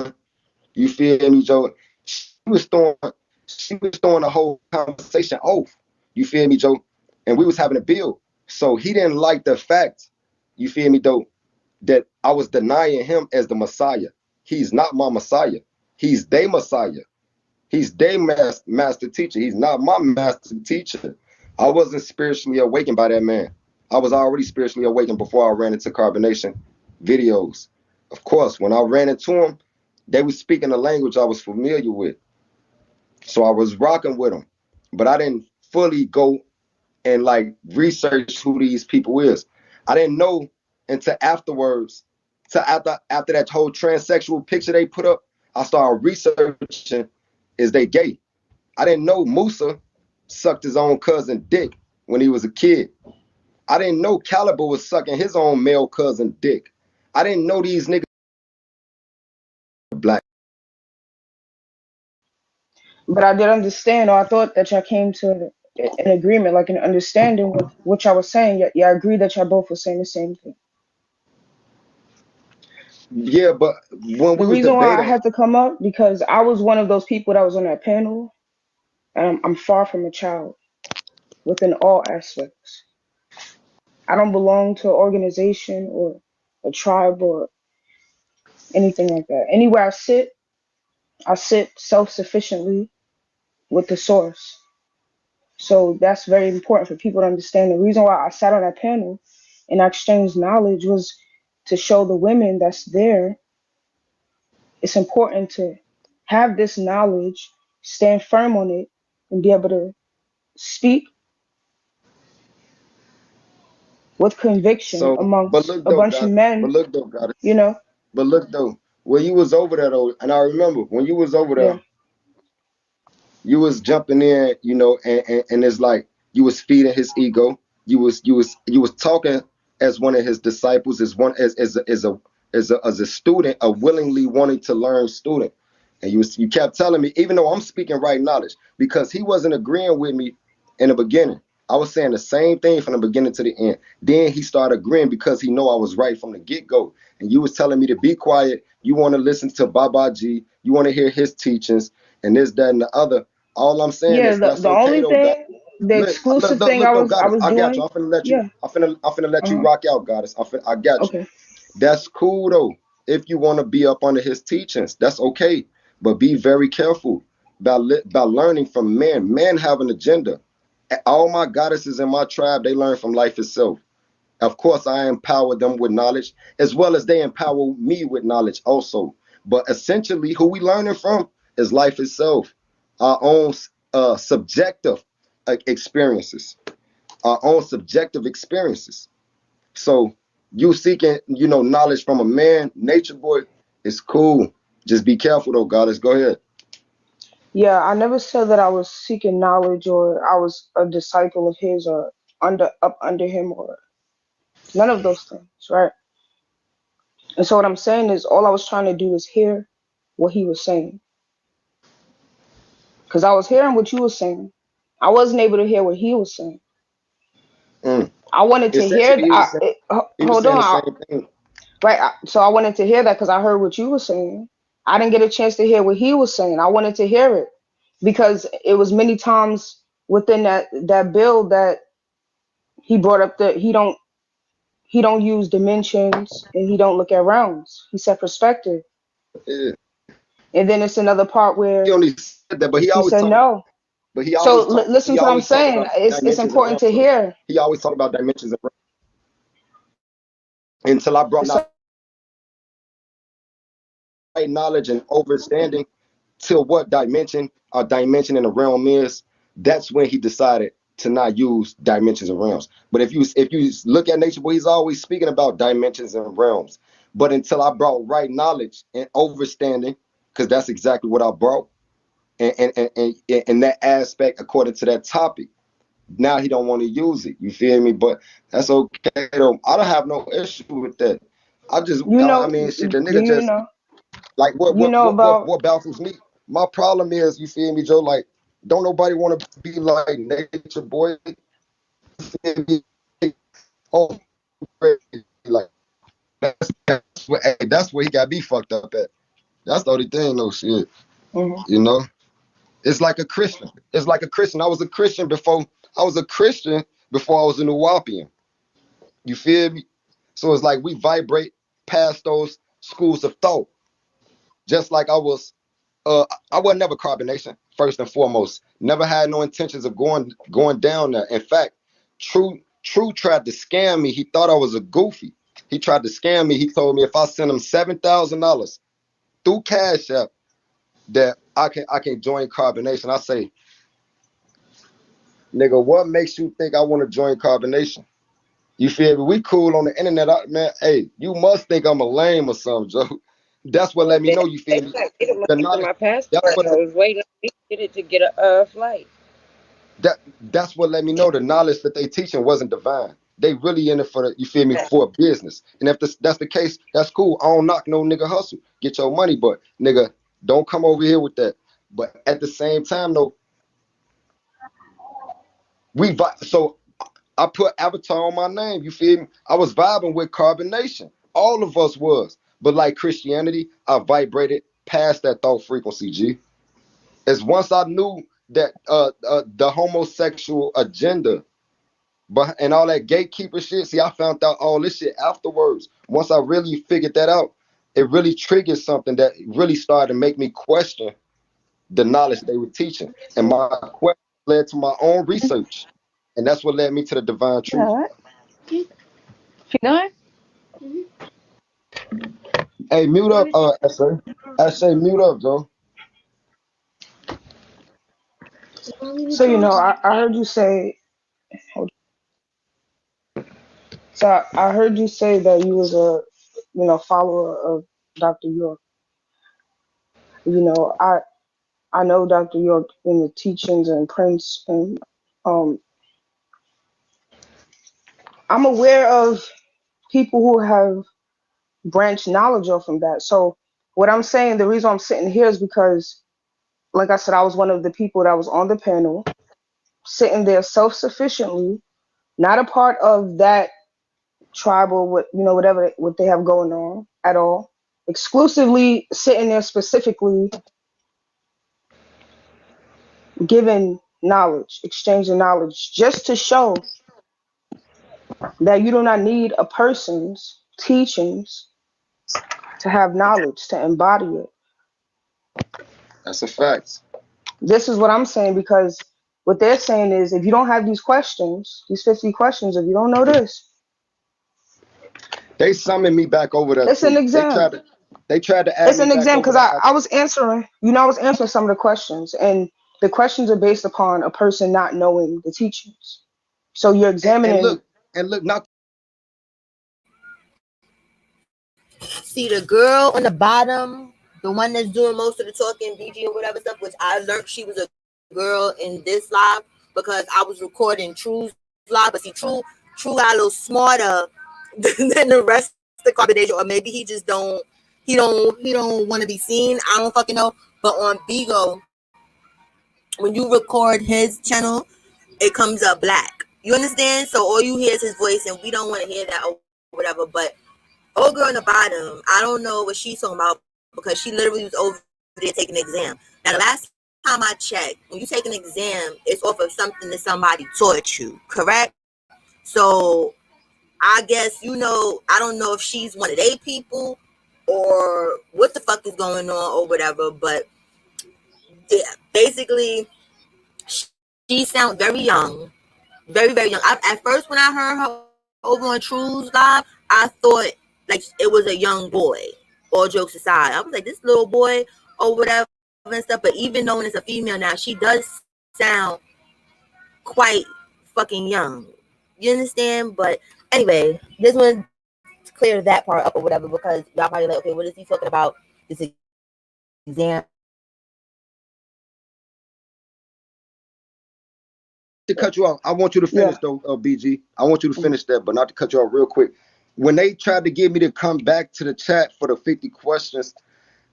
You feel me, Joe? She was throwing the whole conversation off. You feel me, Joe? And we was having a build. So he didn't like the fact, you feel me, though, that I was denying him as the Messiah. He's not my Messiah. He's their Messiah. He's their master teacher. He's not my master teacher. I wasn't spiritually awakened by that man. I was already spiritually awakened before I ran into carbonation videos. Of course, when I ran into them, they were speaking a language I was familiar with. So I was rocking with them. But I didn't fully go and like research who these people is. I didn't know until afterwards, to after that whole transsexual picture they put up, I started researching, is they gay? I didn't know Musa sucked his own cousin dick when he was a kid. I didn't know Caliber was sucking his own male cousin dick. I didn't know these niggas were black. But I did understand, or I thought that y'all came to an agreement, like an understanding with what y'all was saying. Yeah, I agree that y'all both were saying the same thing. Yeah, but when The we was reason why I debating, had to come up because I was one of those people that was on that panel, and I'm far from a child within all aspects. I don't belong to an organization or a tribe or anything like that. Anywhere I sit self-sufficiently with the source. So that's very important for people to understand. The reason why I sat on that panel and I exchanged knowledge was to show the women that's there it's important to have this knowledge, stand firm on it, and be able to speak with conviction so but amongst look a though, bunch of God, but men, look though, God, you know? but look though, when you was over there though, and I remember when you was over Yeah. there, you was jumping in, and it's like you was feeding his ego. You was talking as one of his disciples, as a student, a willingly wanting to learn student. And you kept telling me, even though I'm speaking right knowledge, because he wasn't agreeing with me in the beginning. I was saying the same thing from the beginning to the end. Then he started agreeing because he know I was right from the get-go. And you was telling me to be quiet. You want to listen to Baba G. You want to hear his teachings and this, that, and the other. All I'm saying Yeah, is the, that's the okay only though, God. thing, the Look, look, exclusive look, thing look though, I Goddess. was I got you. doing, I'm finna let you. yeah. I'm finna let you Uh-huh. rock out, Goddess. I got you. Okay. That's cool though. If you want to be up under his teachings, that's okay. But be very careful by learning from men. Men have an agenda. All my goddesses in my tribe, they learn from life itself. Of course, I empower them with knowledge as well as they empower me with knowledge also. But essentially, who we learning from is life itself, our own subjective experiences, our own subjective experiences. So you seeking, knowledge from a man, nature boy, is cool. Just be careful though, goddess. Go ahead. Yeah, I never said that I was seeking knowledge or I was a disciple of his or under him or none of those things, right? And so what I'm saying is all I was trying to do is hear what he was saying. Because I was hearing what you were saying. I wasn't able to hear what he was saying. Mm. I wanted to hear. Essentially, he was Hold saying on, the same thing. right? So I wanted to hear that because I heard what you were saying. I didn't get a chance to hear what he was saying. I wanted to hear it because it was many times within that bill that he brought up that he don't use dimensions and he don't look at rounds. He said perspective, Yeah. and then it's another part He where only said that, but he he always said talk. no. But he So always talk. listen He to what I'm always talk saying. about It's dimensions and important to realms, though. hear. He always talk about dimensions and realms. Until I brought So right knowledge and understanding to what dimension a dimension in the realm is. That's when he decided to not use dimensions and realms. But if you look at Nature Boy, he's always speaking about dimensions and realms. But until I brought right knowledge and understanding, because that's exactly what I brought, and that aspect according to that topic, now he don't want to use it. You feel me? But that's okay though. I don't have no issue with that. You I know, mean, shit. The do nigga you just know? like You know about what baffles me. My problem is, you feel me, Joe? Like, don't nobody want to be like Nature Boy. Oh, like that's where he got me fucked up at. That's the only thing, no shit. mhm. You know, it's like a Christian. It's like a Christian. I was a Christian before I was a Nuwapian. You feel me? So it's like we vibrate past those schools of thought. Just like I was never carbonation, first and foremost. Never had no intentions of going down there. In fact, True tried to scam me. He thought I was a goofy. He tried to scam me. He told me if I send him $7,000 through Cash App, that I can join carbonation. I say, nigga, what makes you think I want to join carbonation? You feel me? We cool on the internet, man. Hey, you must think I'm a lame or something, Joe. That's what let me know. You feel me? They didn't The look at knowledge. my That's passport. what I was waiting on me to get it to get a flight. that's what let me know the knowledge that they teaching wasn't divine. They really in it for the, you feel me, for a business. And if that's the case, that's cool. I don't knock no nigga hustle. Get your money, but nigga, don't come over here with that. But at the same time, though, so I put Avatar on my name. You feel me? I was vibing with Carbonation. All of us was. But like Christianity, I vibrated past that thought frequency, G. It's once I knew that the homosexual agenda, but and all that gatekeeper shit. See, I found out all this shit afterwards. Once I really figured that out, it really triggered something that really started to make me question the knowledge they were teaching. And my question led to my own research. And that's what led me to the divine truth. Yeah. She done? Hey, mute up, SA. SA, mute up, Joe. So I heard you say. So I heard you say that you was a follower of Dr. York. You know, I know Dr. York in the teachings and Prince, and um, I'm aware of people who have branched knowledge off from that. So what I'm saying, the reason I'm sitting here is because, like I said, I was one of the people that was on the panel, sitting there self-sufficiently, not a part of that tribal, whatever what they have going on at all, exclusively sitting there specifically giving knowledge, exchanging knowledge, just to show that you do not need a person's teachings to have knowledge, to embody it. That's a fact. This is what I'm saying, because what they're saying is if you don't have these questions, these 50 questions, if you don't know this, They summoned me back over there it's an too. exam. They tried to add It's me an back exam over because there. I was answering, I was answering some of the questions, and the questions are based upon a person not knowing the teachings. So you're And examining. look, not See the girl on the bottom, the one that's doing most of the talking, BG or whatever stuff, which I learned she was a girl in this live because I was recording True's live. But see, True got a little smarter than the rest of the combination, or maybe he don't want to be seen. I don't fucking know. But on Bigo, when you record his channel, it comes up black. You understand? So all you hear is his voice, and we don't want to hear that or whatever. But old girl on the bottom, I don't know what she's talking about because she literally was over there taking an exam. Now, the last time I checked, when you take an exam, it's off of something that somebody taught you, correct? So I guess, I don't know if she's one of they people or what the fuck is going on or whatever, but yeah, basically, she sounds very young, very, very young. At first, when I heard her over on True's live, I thought like it was a young boy. All jokes aside, I was like, this little boy or whatever and stuff. But even knowing it's a female now, she does sound quite fucking young. You understand? But anyway, this one clear that part up or whatever, because y'all probably like, okay, what is he talking about? This exam. To cut you off, I want you to finish Yeah. though, BG. I want you to finish that, but not to cut you off real quick. When they tried to get me to come back to the chat for the 50 questions,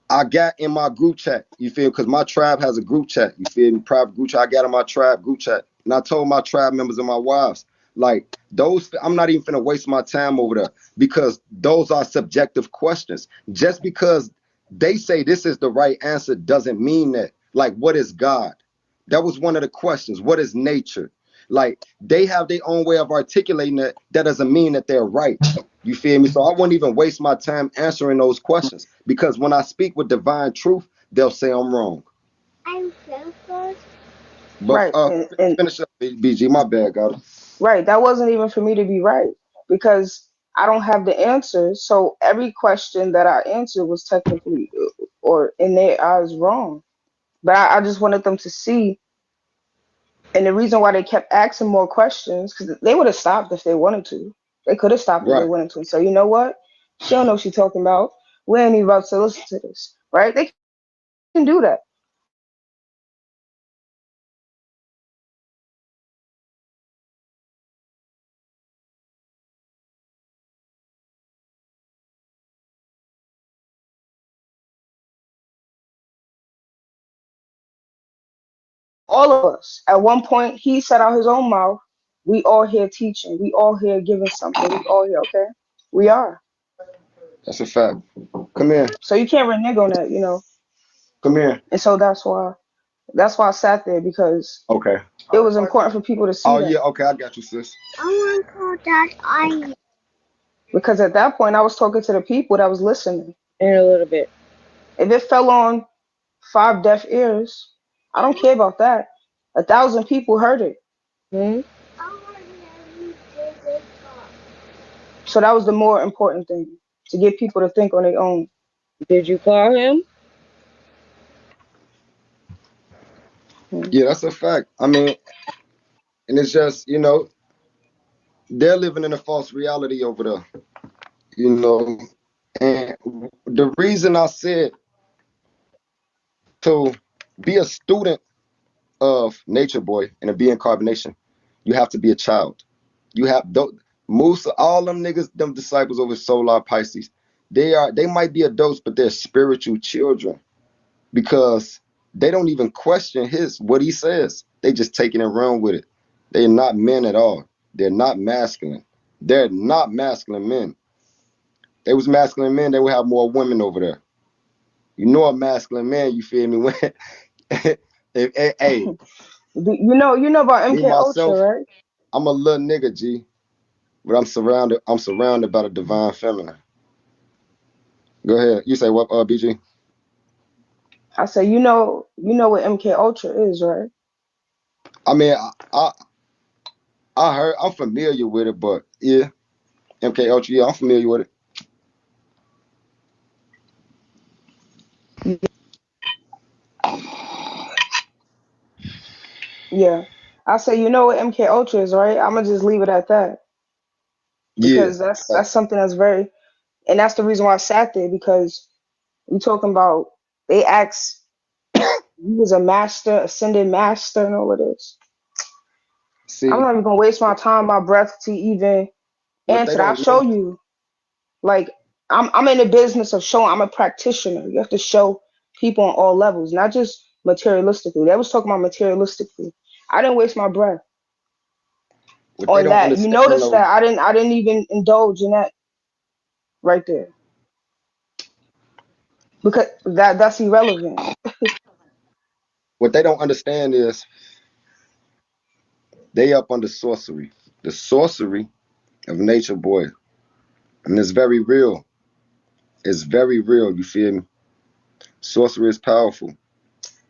I got in my group chat, you feel, because my tribe has a group chat, you feel me, private group chat. I got in my tribe group chat, and I told my tribe members and my wives, like, those, I'm not even finna waste my time over there, because those are subjective questions. Just because they say this is the right answer doesn't mean that. Like, what is God? That was one of the questions. What is nature? Like, they have their own way of articulating that. That doesn't mean that they're right. You feel me? So I won't even waste my time answering those questions, because when I speak with divine truth, they'll say I'm wrong. I'm so close. But Right. And finish up, BG. My bad, God. right, that wasn't even for me to be right because I don't have the answers. So every question that I answered was technically or in their eyes wrong. But I just wanted them to see. And the reason why they kept asking more questions, because they would have stopped if they wanted to. They could have stopped if they Right. wanted to. So you know what? She don't know what she's talking about. We ain't even about to listen to this, right? They can do that. All of us. At one point, he said out his own mouth, "We all here teaching. We all here giving something. We all here, okay? We are." That's a fact. Come here. So you can't renege on that, you know. Come here. And so that's why I sat there because Okay. it was important for people to see Oh, that. yeah. Okay. I got you, sis. I want to call that I. Because at that point, I was talking to the people that was listening. In a little bit. If it fell on 5 deaf ears, I don't care about that. 1,000 people heard it. Hmm? So that was the more important thing, to get people to think on their own. Did you call him? Hmm. Yeah, that's a fact. I mean, and it's just, they're living in a false reality over there, you know. And the reason I said to be a student of Nature Boy and to be in carbonation, you have to be a child. You have Musa, all them niggas, them disciples over Solar Pisces. They might be adults, but they're spiritual children because they don't even question what he says. They just taking it run with it. They're not men at all. They're not masculine. They're not masculine men. They was masculine men, they would have more women over there. You know a masculine man, you feel me? When hey, You know about me MK Ultra, myself, right? I'm a little nigga, G, but I'm surrounded by the divine feminine. Go ahead. You say what, BG? I said, you know what MK Ultra is, right? I mean, I heard, I'm familiar with it, but yeah, MK Ultra, yeah, I'm familiar with it. Yeah. I say, you know what MK Ultra is, right? I'm gonna just leave it at that Yeah, because that's something that's very, and that's the reason why I sat there because we talking about they asked he was a master, ascended master, and all of this. I'm see, not even gonna waste my time, my breath to even what they answer that. I'll don't show know, you. Like I'm in the business of showing. I'm a practitioner. You have to show people on all levels, not just materialistically. They was talking about materialistically. I didn't waste my breath what they on don't that. You understand notice though, that I didn't even indulge in that right there because that's irrelevant. what they don't understand is they up under sorcery. The sorcery of Nature Boy. And it's very real. It's very real, you feel me? Sorcery is powerful.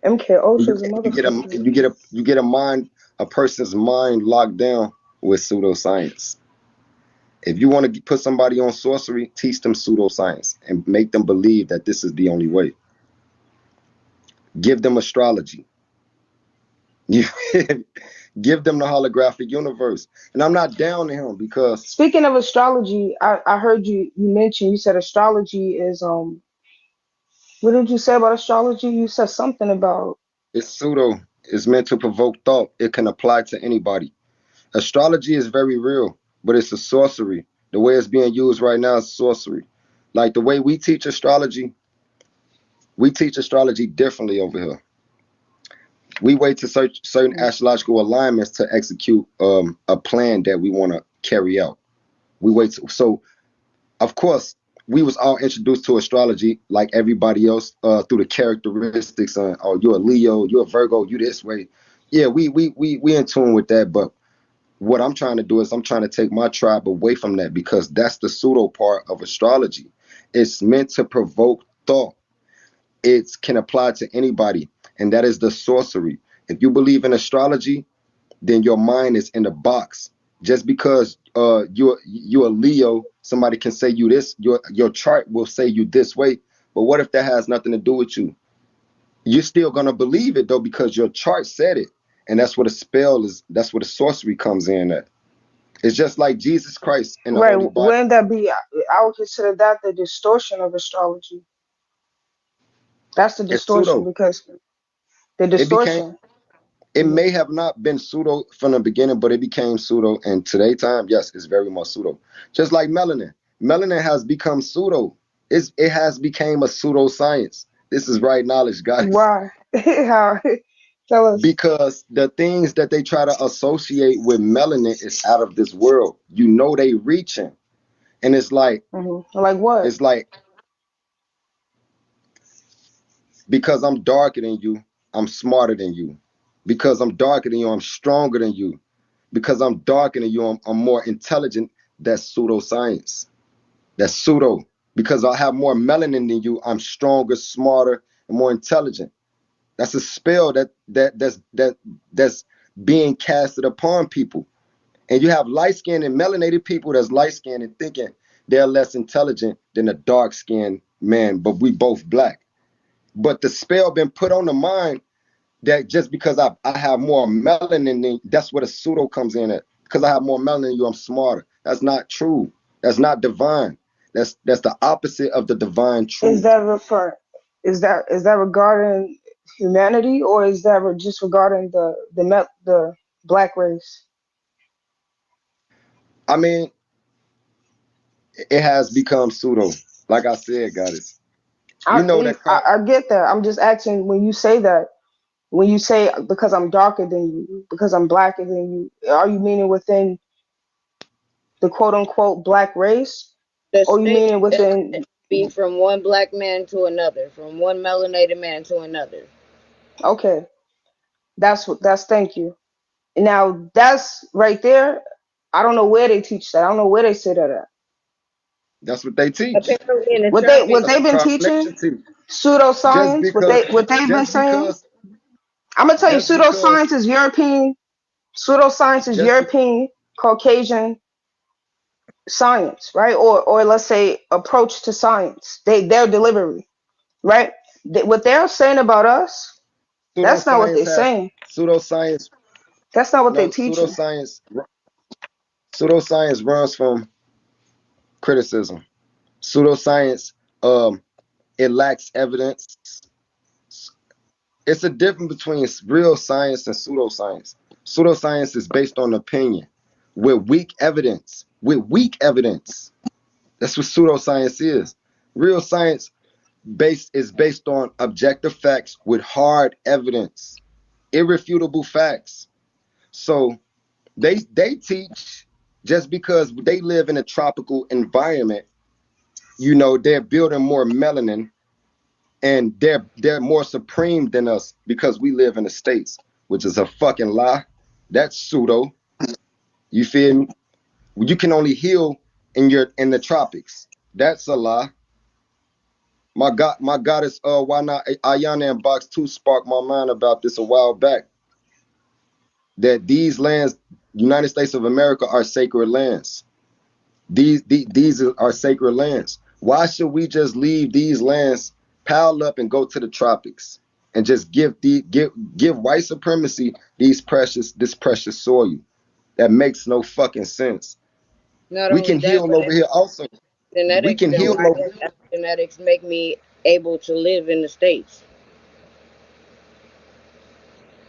MK Ultra You, is a you get a motherfucker. a person's mind locked down with pseudoscience. If you want to put somebody on sorcery, teach them pseudoscience and make them believe that this is the only way. Give them astrology. You give them the holographic universe. And I'm not down to him because Speaking of astrology, I heard you mention, you said astrology is what did you say about astrology? You said something about it's pseudo. It's meant to provoke thought. It can apply to anybody. Astrology is very real, but it's a sorcery. The way it's being used right now is sorcery. Like the way we teach astrology differently over here. We wait to search certain astrological alignments to execute a plan that we want to carry out. We wait so of course we was all introduced to astrology like everybody else through the characteristics. Oh, you're a Leo, you're a Virgo, you this way. Yeah, we in tune with that, but what I'm trying to do is I'm trying to take my tribe away from that because that's the pseudo part of astrology. It's meant to provoke thought. It can apply to anybody, and that is the sorcery. If you believe in astrology, then your mind is in the box. Just because you're a Leo, somebody can say you this, your chart will say you this way. But what if that has nothing to do with you? You're still gonna believe it though because your chart said it, and that's what a spell is. That's what a sorcery comes in at. It's just like Jesus Christ in the right. Holy Bible. Wouldn't that be? I would consider that the distortion of astrology. That's the It's distortion pseudo. because the It became. distortion. It Mhm. may have not been pseudo from the beginning, but it became pseudo. And today time, yes, it's very much pseudo. Just like melanin. Melanin has become pseudo. It has become a pseudoscience. This is right knowledge, guys. Why? How? Tell us. Because the things that they try to associate with melanin is out of this world. You know they reaching. And Like what? it's like because I'm darker than you, I'm smarter than you. Because I'm darker than you, I'm stronger than you. Because I'm darker than you, I'm more intelligent. That's pseudoscience. That's pseudo. Because I have more melanin than you, I'm stronger, smarter, and more intelligent. That's a spell that's being casted upon people. And you have light skinned and melanated people that's light skinned and thinking they're less intelligent than a dark skinned man, but we both black. But the spell been put on the mind that just because I have more melanin than that's where the pseudo comes in at. Because I have more melanin than you, I'm smarter. That's not true. That's not divine. That's the opposite of the divine Is truth. that refer? Is that regarding humanity or is that just regarding the black race? I mean, it has become pseudo. Like I said, goddess. You know that I get that. I'm just asking when you say that. When you say because I'm darker than you, because I'm blacker than you, are you meaning within the quote unquote black race, The or you statement meaning that within? be from one black man to another, from one melanated man to another. Okay, that's thank you. Now that's right there. I don't know where they teach that. I don't know where they say that at. that's what they teach. Apparently in the What tropics. they've been teaching, Carnation teach. Just pseudoscience. because What they've been just saying. because I'm gonna tell you, just because pseudoscience is European. Pseudoscience is just be, European, Caucasian science, right? Or let's say approach to science. Their delivery, right? What they're saying about us, that's not what pseudoscience they're has saying. pseudoscience. That's not what they're No, teaching. pseudoscience runs from criticism. Pseudoscience, it lacks evidence. It's a difference between real science and pseudoscience. Pseudoscience is based on opinion with weak evidence. With weak evidence. That's what pseudoscience is. Real science is based on objective facts with hard evidence, irrefutable facts. So they teach just because they live in a tropical environment, they're building more melanin and they're more supreme than us because we live in the states, which is a fucking lie. That's pseudo. You feel me? You can only heal in the tropics. That's a lie. My goddess, why not Ayana in box two sparked my mind about this a while back. That these lands, United States of America, are sacred lands. These are sacred lands. Why should we just leave these lands, pile up, and go to the tropics and just give white supremacy this precious soil. That makes no fucking sense. Not We only can that, heal but over here also. We genetics can and heal my over here. genetics make me able to live in the States.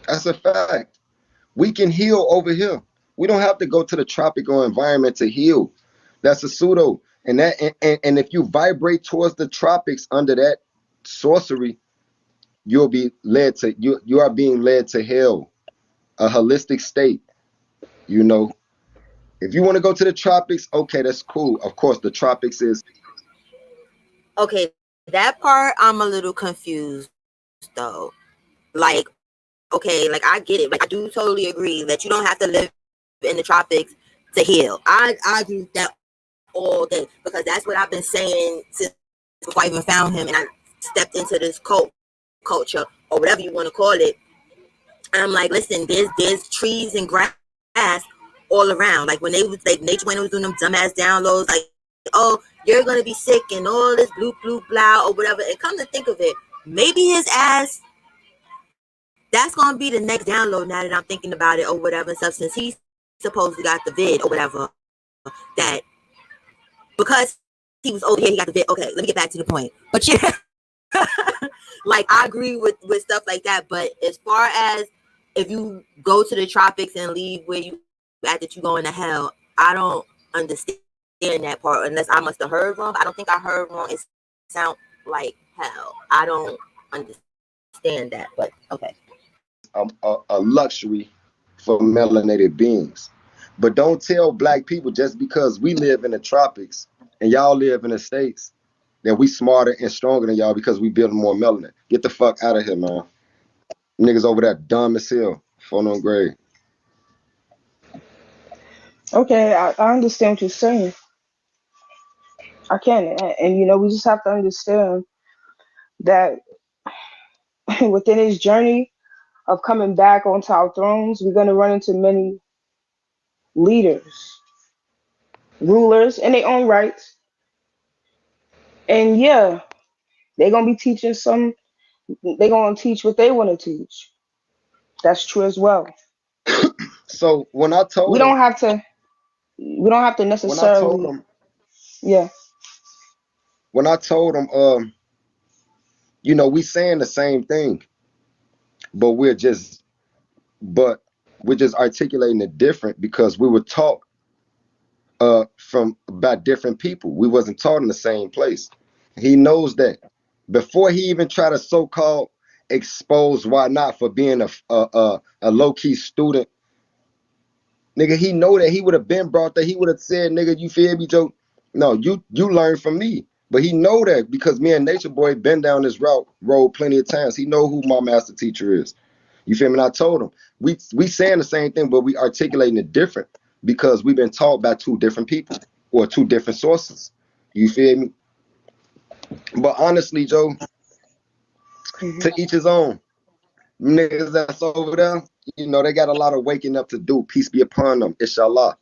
That's a fact. We can heal over here. We don't have to go to the tropical environment to heal. That's a pseudo. And if you vibrate towards the tropics under that sorcery, you'll be led to you are being led to hell, a holistic state. You know, if you want to go to the tropics, okay, that's cool. Of course, the tropics is Okay, that part I'm a little confused though. Like, okay, like I get it. Like I do totally agree that you don't have to live in the tropics to heal. I agree with that all day because that's what I've been saying since before I even found him and I stepped into this culture or whatever you want to call it. And I'm like, listen, there's trees and grass all around. Like when they was like nature when it was doing them dumbass downloads, like, oh, you're gonna be sick and all this blue blah or whatever. And come to think of it, maybe his ass that's gonna be the next download now that I'm thinking about it or whatever and stuff since he supposedly got the vid or whatever that because he was over here he got the vid. Okay, let me get back to the point. But yeah, like I agree with stuff like that. But as far as if you go to the tropics and leave where you at that you going to hell, I don't understand that part unless I must have heard wrong. I don't think I heard wrong. It sound like hell. I don't understand that, but okay. a luxury for melanated beings. But don't tell black people just because we live in the tropics and y'all live in the states that we smarter and stronger than y'all because we build more melanin. Get the fuck out of here, man. Niggas over there dumb as hell. Phone on grade. Okay, I understand what you're saying. I can, and you know, we just have to understand that within his journey of coming back onto our thrones, we're gonna run into many leaders, rulers in their own rights, and yeah, they're gonna be teaching some. They're gonna teach what they want to teach. That's true as well. So when I We told him, don't have to. We don't have to when I told necessarily. him, Yeah. when I told him, we saying the same thing, but but we're just articulating it different because we were taught from by different people. We wasn't taught in the same place. He knows that. Before he even tried to so-called expose why not for being a low-key student, nigga, he know that he would have been brought that he would have said, nigga, you feel me, Joe? No, you learn from me. But he know that because me and Nature Boy been down this road plenty of times. He know who my master teacher is. You feel me? And I told him we saying the same thing, but we articulating it different because we've been taught by two different people or two different sources. You feel me? But honestly, Joe, Hmm. to each his own. Niggas that's over there, they got a lot of waking up to do. Peace be upon them, inshallah.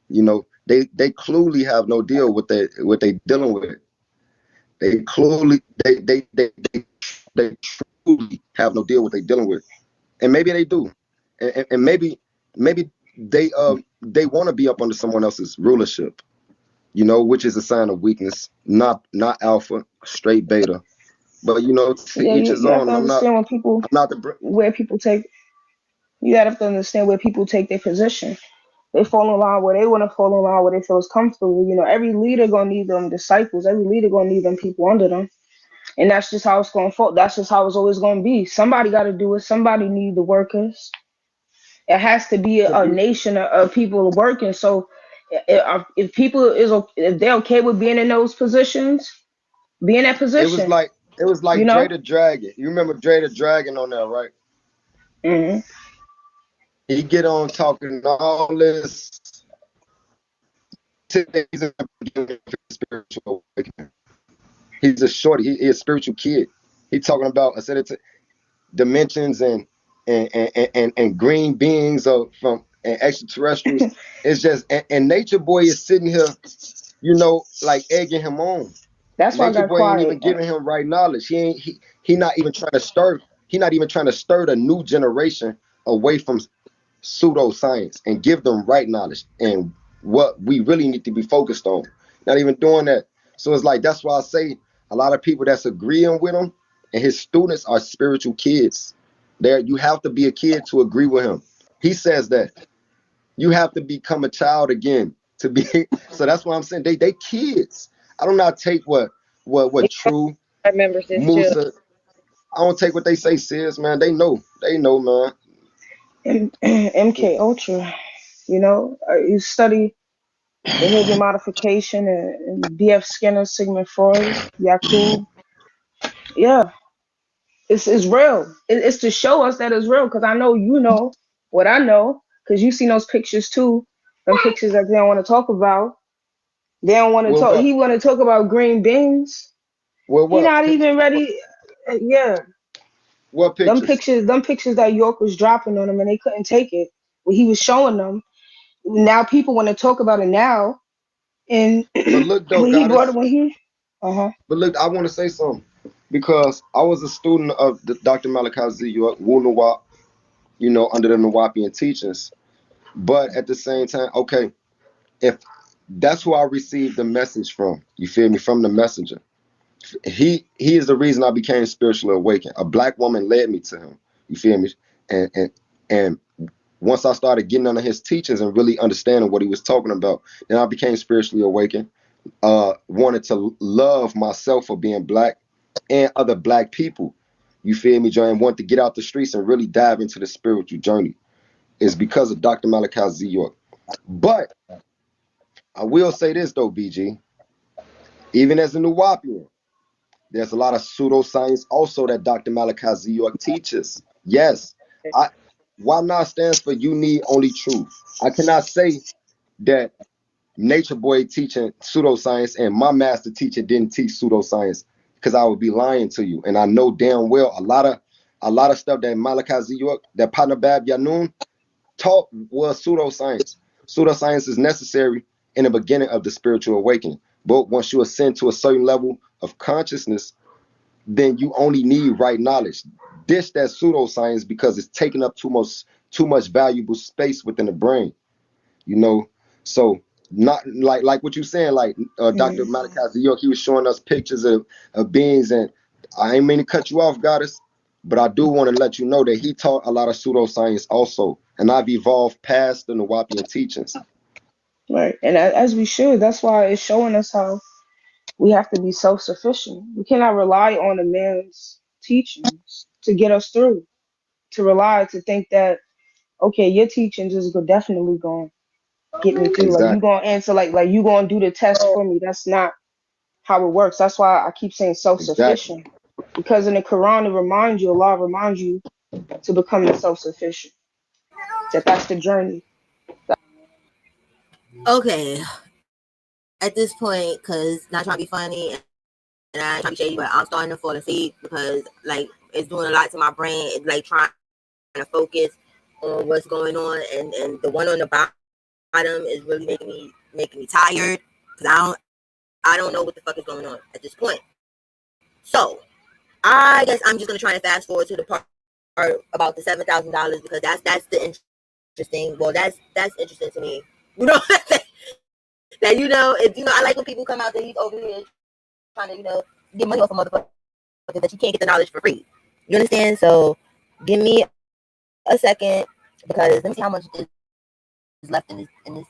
They clearly have no deal with what they dealing with. They clearly they truly have no deal with what they dealing with, and maybe they do, and maybe they want to be up under someone else's rulership, which is a sign of weakness, not alpha, straight beta. But to Yeah, each you, his you have to own. I'm not understand when people I'm not the where people take. You have to understand where people take their position. They fall in line where they want to fall in line where they feel is comfortable. You know, every leader gonna need them disciples. Every leader gonna need them people under them, and that's just how it's gonna fall. That's just how it's always gonna be. Somebody got to do it. Somebody need the workers. It has to be to a be. nation of people working. So if people if they're okay with being in those positions, be in that It was position. like it was You like Dre know. the Dragon. You remember Dre the Dragon on there, right? Hmm. He get on talking all this. He's a spiritual awakening. He's a shorty. He's a spiritual kid. He talking about dimensions and green beings from and extraterrestrials. It's just and Nature Boy is sitting here, like egging him on. That's why I Nature got Boy ain't quiet. even giving him right knowledge. He not even trying to stir. He's not even trying to stir the new generation away from pseudoscience and give them right knowledge and what we really need to be focused on. Not even doing that. So it's like that's why I say a lot of people that's agreeing with him and his students are spiritual kids. There, you have to be a kid to agree with him. He says that you have to become a child again to be. So that's why I'm saying they kids. I do not take what True I remember this too. Musa. I don't take what they say serious, man. They know, man. MK Ultra, you study behavior modification and BF Skinner, Sigmund Freud, Yakub. Yeah, it's real. It's to show us that it's real because I know you know what I know because you seen those pictures too. Them pictures that they don't want to talk about. They don't want to Well, talk. what? He want to talk about green beans. Well, He what not even pictures? ready. Yeah, What them pictures? pictures, them pictures that York was dropping on them and they couldn't take it. When he was showing them, now people want to talk about it now. And But look, though, when he brought it, goddess. when he, uh-huh. But look, I want to say something because I was a student of Dr. Malachi Z. York, Wu Nawab, under the Nawapian teachings. But at the same time, okay, if that's who I received the message from, you feel me, from the messenger. He is the reason I became spiritually awakened. A black woman led me to him. You feel me? And once I started getting under his teachings and really understanding what he was talking about, then I became spiritually awakened. Wanted to love myself for being black and other black people. You feel me, John? Want to get out the streets and really dive into the spiritual journey. It's because of Dr. Malachi Z. York. But I will say this though, BG. Even as a Nuwapian, there's a lot of pseudoscience also that Dr. Malachi Z. York teaches. Yes, I. Why not stands for you need only truth. I cannot say that Nature Boy teaching pseudoscience and my master teacher didn't teach pseudoscience because I would be lying to you. And I know damn well a lot of stuff that Malachi Z. York, that Partner Bab Yanun taught was pseudoscience. Pseudoscience is necessary in the beginning of the spiritual awakening. But once you ascend to a certain level of consciousness, then you only need right knowledge. Dish that pseudoscience because it's taking up too much valuable space within the brain. you know. So not like what you saying, like Dr. Mhm. Malachi York, he was showing us pictures of beings, and I ain't mean to cut you off, goddess, but I do want to let you know that he taught a lot of pseudoscience also, and I've evolved past the Nawapian teachings. Right, and as we should. That's why it's showing us how we have to be self-sufficient. We cannot rely on a man's teachings to get us through. To rely to think that okay, your teachings is definitely going to get me through. Like you Exactly, going to answer, like you going to do the test for me. That's not how it works. That's why I keep saying exactly. self-sufficient. Because in the Quran, it reminds you, Allah reminds you to become the self-sufficient. That's the journey. Okay, at this point, because not trying to be funny and I ain't trying to be shady, but I'm starting to fall asleep because like it's doing a lot to my brain. It's like trying to focus on what's going on, and the one on the bottom is really making me tired because I don't know what the fuck is going on at this point. So I guess I'm just gonna try and fast forward to the part about the $7,000 because that's the interesting. Well, that's interesting to me. You know that if I like when people come out that he's over here trying to get money off a motherfucker that you can't get the knowledge for free. You understand? So give me a second because let me see how much is left in this.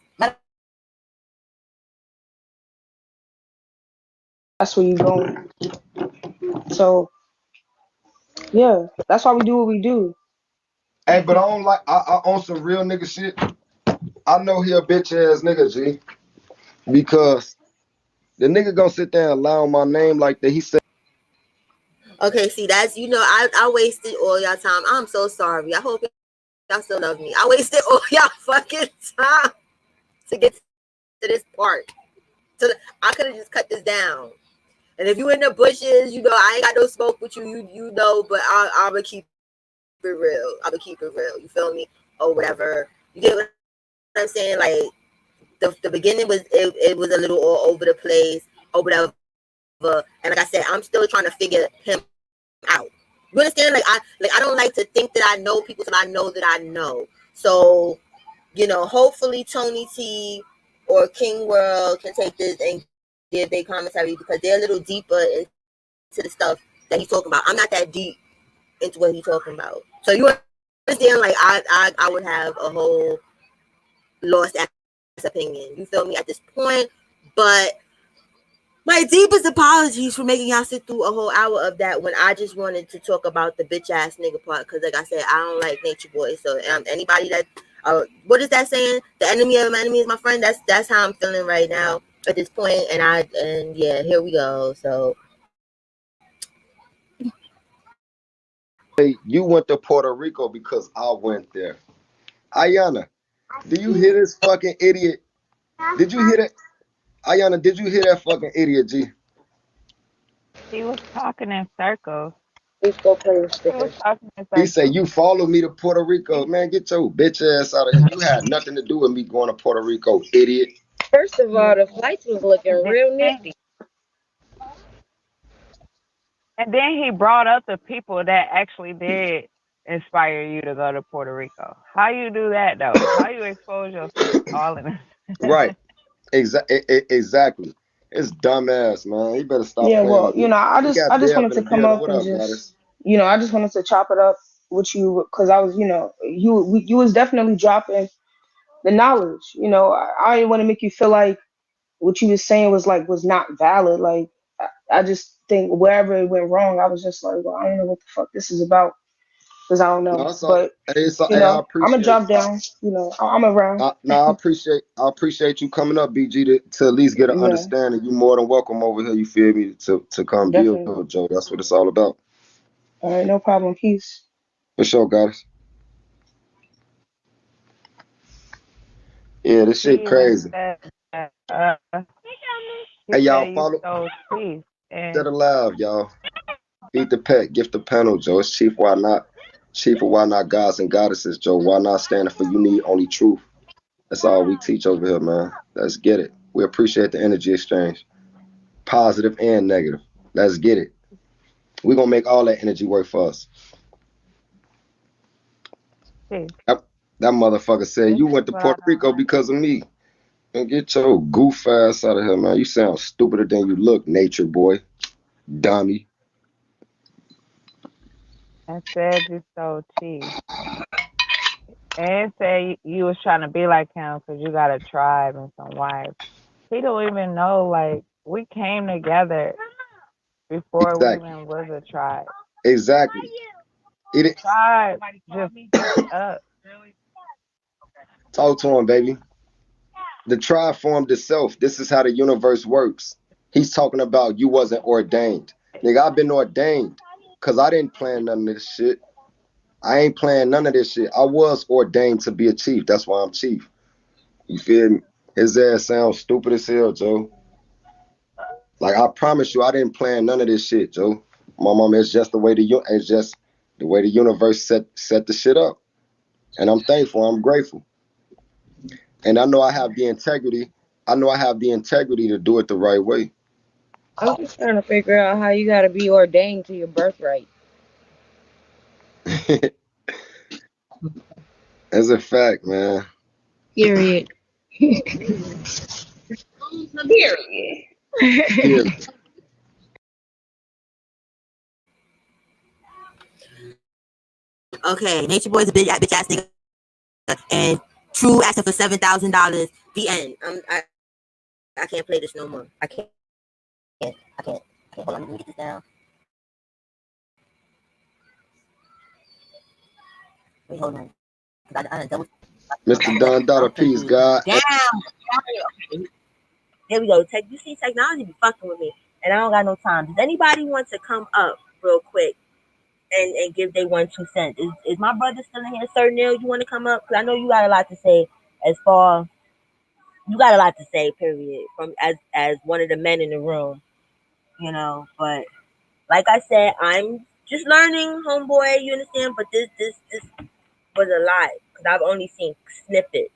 That's where you're going. So yeah, that's why we do what we do. Hey, but I don't like I on some real nigga shit. I know he a bitch ass nigga, G, because the nigga gonna sit there and lie on my name like that. He said. Okay, see that's I wasted all y'all time. I'm so sorry. I hope y'all still love me. I wasted all y'all fucking time to get to this part. So I could have just cut this down. And if you in the bushes, I ain't got no smoke with you. But I'm gonna keep it real. I'm gonna keep it real. You feel me? Or whatever. You get what I'm saying? Like the beginning it was a little all over the place or whatever. And like I said, I'm still trying to figure him out. You understand? Like I don't like to think that I know people till I know that I know. So, you know, hopefully Tony T or King World can take this and give their commentary because they're a little deeper into the stuff that he's talking about. I'm not that deep into what he's talking about. So you understand? Like I would have a whole lost ass opinion. You feel me at this point? But my deepest apologies for making y'all sit through a whole hour of that when I just wanted to talk about the bitch ass nigga part. Because, like I said, I don't like Nature Boy. So, anybody that, what is that saying? The enemy of my enemy is my friend. That's how I'm feeling right now at this point. And yeah, here we go. So, Hey, you went to Puerto Rico because I went there. Ayana, do you hear this fucking idiot? Did you hear that? Ayana, did you hear that fucking idiot, G? He was talking in circles. Please go play with He was stickers. talking in He said, circles. you followed me to Puerto Rico. Man, get your bitch ass out of here. You had nothing to do with me going to Puerto Rico, idiot. First of all, the flights was looking And real then, nifty. and then he brought up the people that actually did inspire you to go to Puerto Rico. How you do that though? How you expose yourself all in this? Right. Exactly. It's dumbass, man. He better stop Yeah, playing well, with me. We I got just Bev wanted in to the come building. up What and up, just, goddess? I just wanted to chop it up with you because I was, you was definitely dropping the knowledge. I didn't want to make you feel like what you was saying was not valid. Like, I just think wherever it went wrong, I was just like, well, I don't know what the fuck this is about because I don't No, know. it's all. But Hey, I I'm gonna appreciate. drop down. I'm around. No, I appreciate you coming up, BG, to at least get an Yeah, understanding. You more than welcome over here. You feel me? To come build, definitely. Joe. That's what it's all about. All right, no problem. Peace. For sure, guys. Yeah, this He shit even crazy. said that he Hey, y'all, said you follow. stole teeth. Set And alive, y'all. Feed the pet. Gift the panel, Joe. It's Chief. Why not? Chief of why not gods and goddesses, Joe. Why not standing for you need only truth. That's all we teach over here, man. Let's get it. We appreciate the energy exchange, positive and negative. Let's get it. We're gonna make all that energy work for us. teeth. That, that motherfucker said This you is went to what I Puerto Rico don't because of me. And get your goof ass out of here, man. You sound stupider than you look, nature boy. Dummy. like. I said you stole teeth. And say you was trying to be like him because you got a tribe and some wives. He don't even know, like, we came together before we Exactly. even was a tribe. Exactly. It Tribe just picked up. talk to him, baby. The tribe formed itself. This is how the universe works. He's talking about you wasn't ordained. Nigga, I've been ordained. Cause I didn't plan none of this shit. I ain't playing none of this shit. I was ordained to be a chief. That's why I'm chief. You feel me? His ass sounds stupid as hell, Joe. Like I promise you, I didn't plan none of this shit, Joe. My mom, it's just the way the universe set the shit up. And I'm thankful. I'm grateful. And I know I have the integrity. I know I have the integrity to do it the right way. I'm just trying to figure out how you gotta be ordained to your birthright. As a fact, man. Period. Period. Period. okay, Nature Boy's a bitch ass nigga, and True asking for $7,000. The end. I can't play this no more. I can't. Hold on, let me get this down. Wait, hold on. I done double. Mr. Don I'm Dollar Peace, confused. God. Damn. There we go. You see, technology be fucking with me, and I don't got no time. Does anybody want to come up real quick and give they 1 2 cents? Is my brother still in here, Sir Neil? You want to come up? Cause I know you got a lot to say. As far you got a lot to say, period. From as one of the men in the room, But like I said, I'm just learning, homeboy. You understand? But this was a lot because I've only seen snippets.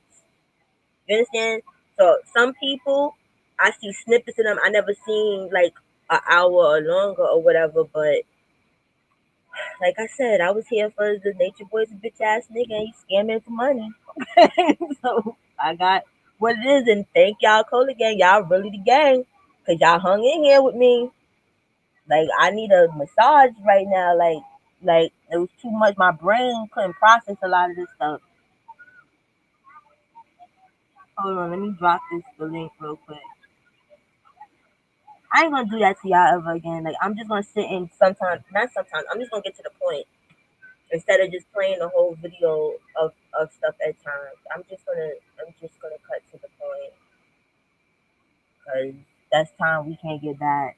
You understand? So some people, I see snippets of them. I never seen like an hour or longer or whatever. But Like I said, I was here for the Nature Boy's a bitch ass nigga and he scamming for money. So I got what it is, and thank y'all, Cola Gang. Y'all really the gang. Cause y'all hung in here with me. Like I need a massage right now. Like it was too much. My brain couldn't process a lot of this stuff. Hold on, let me drop this the link real quick. I ain't gonna do that to y'all ever again. Like I'm just gonna sit and sometimes, not sometimes. I'm just gonna get to the point instead of just playing the whole video of stuff at times. I'm just gonna cut to the point because that's time we can't get back.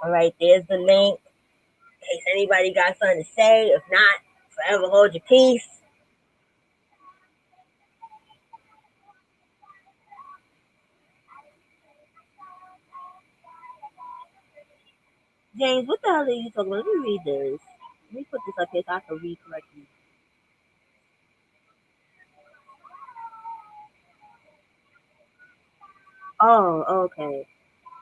All right, there's the link. In case anybody got something to say. If not, forever hold your peace. James, what the hell are you talking about? Let me read this. Let me put this up here so I can read correctly. Oh, okay.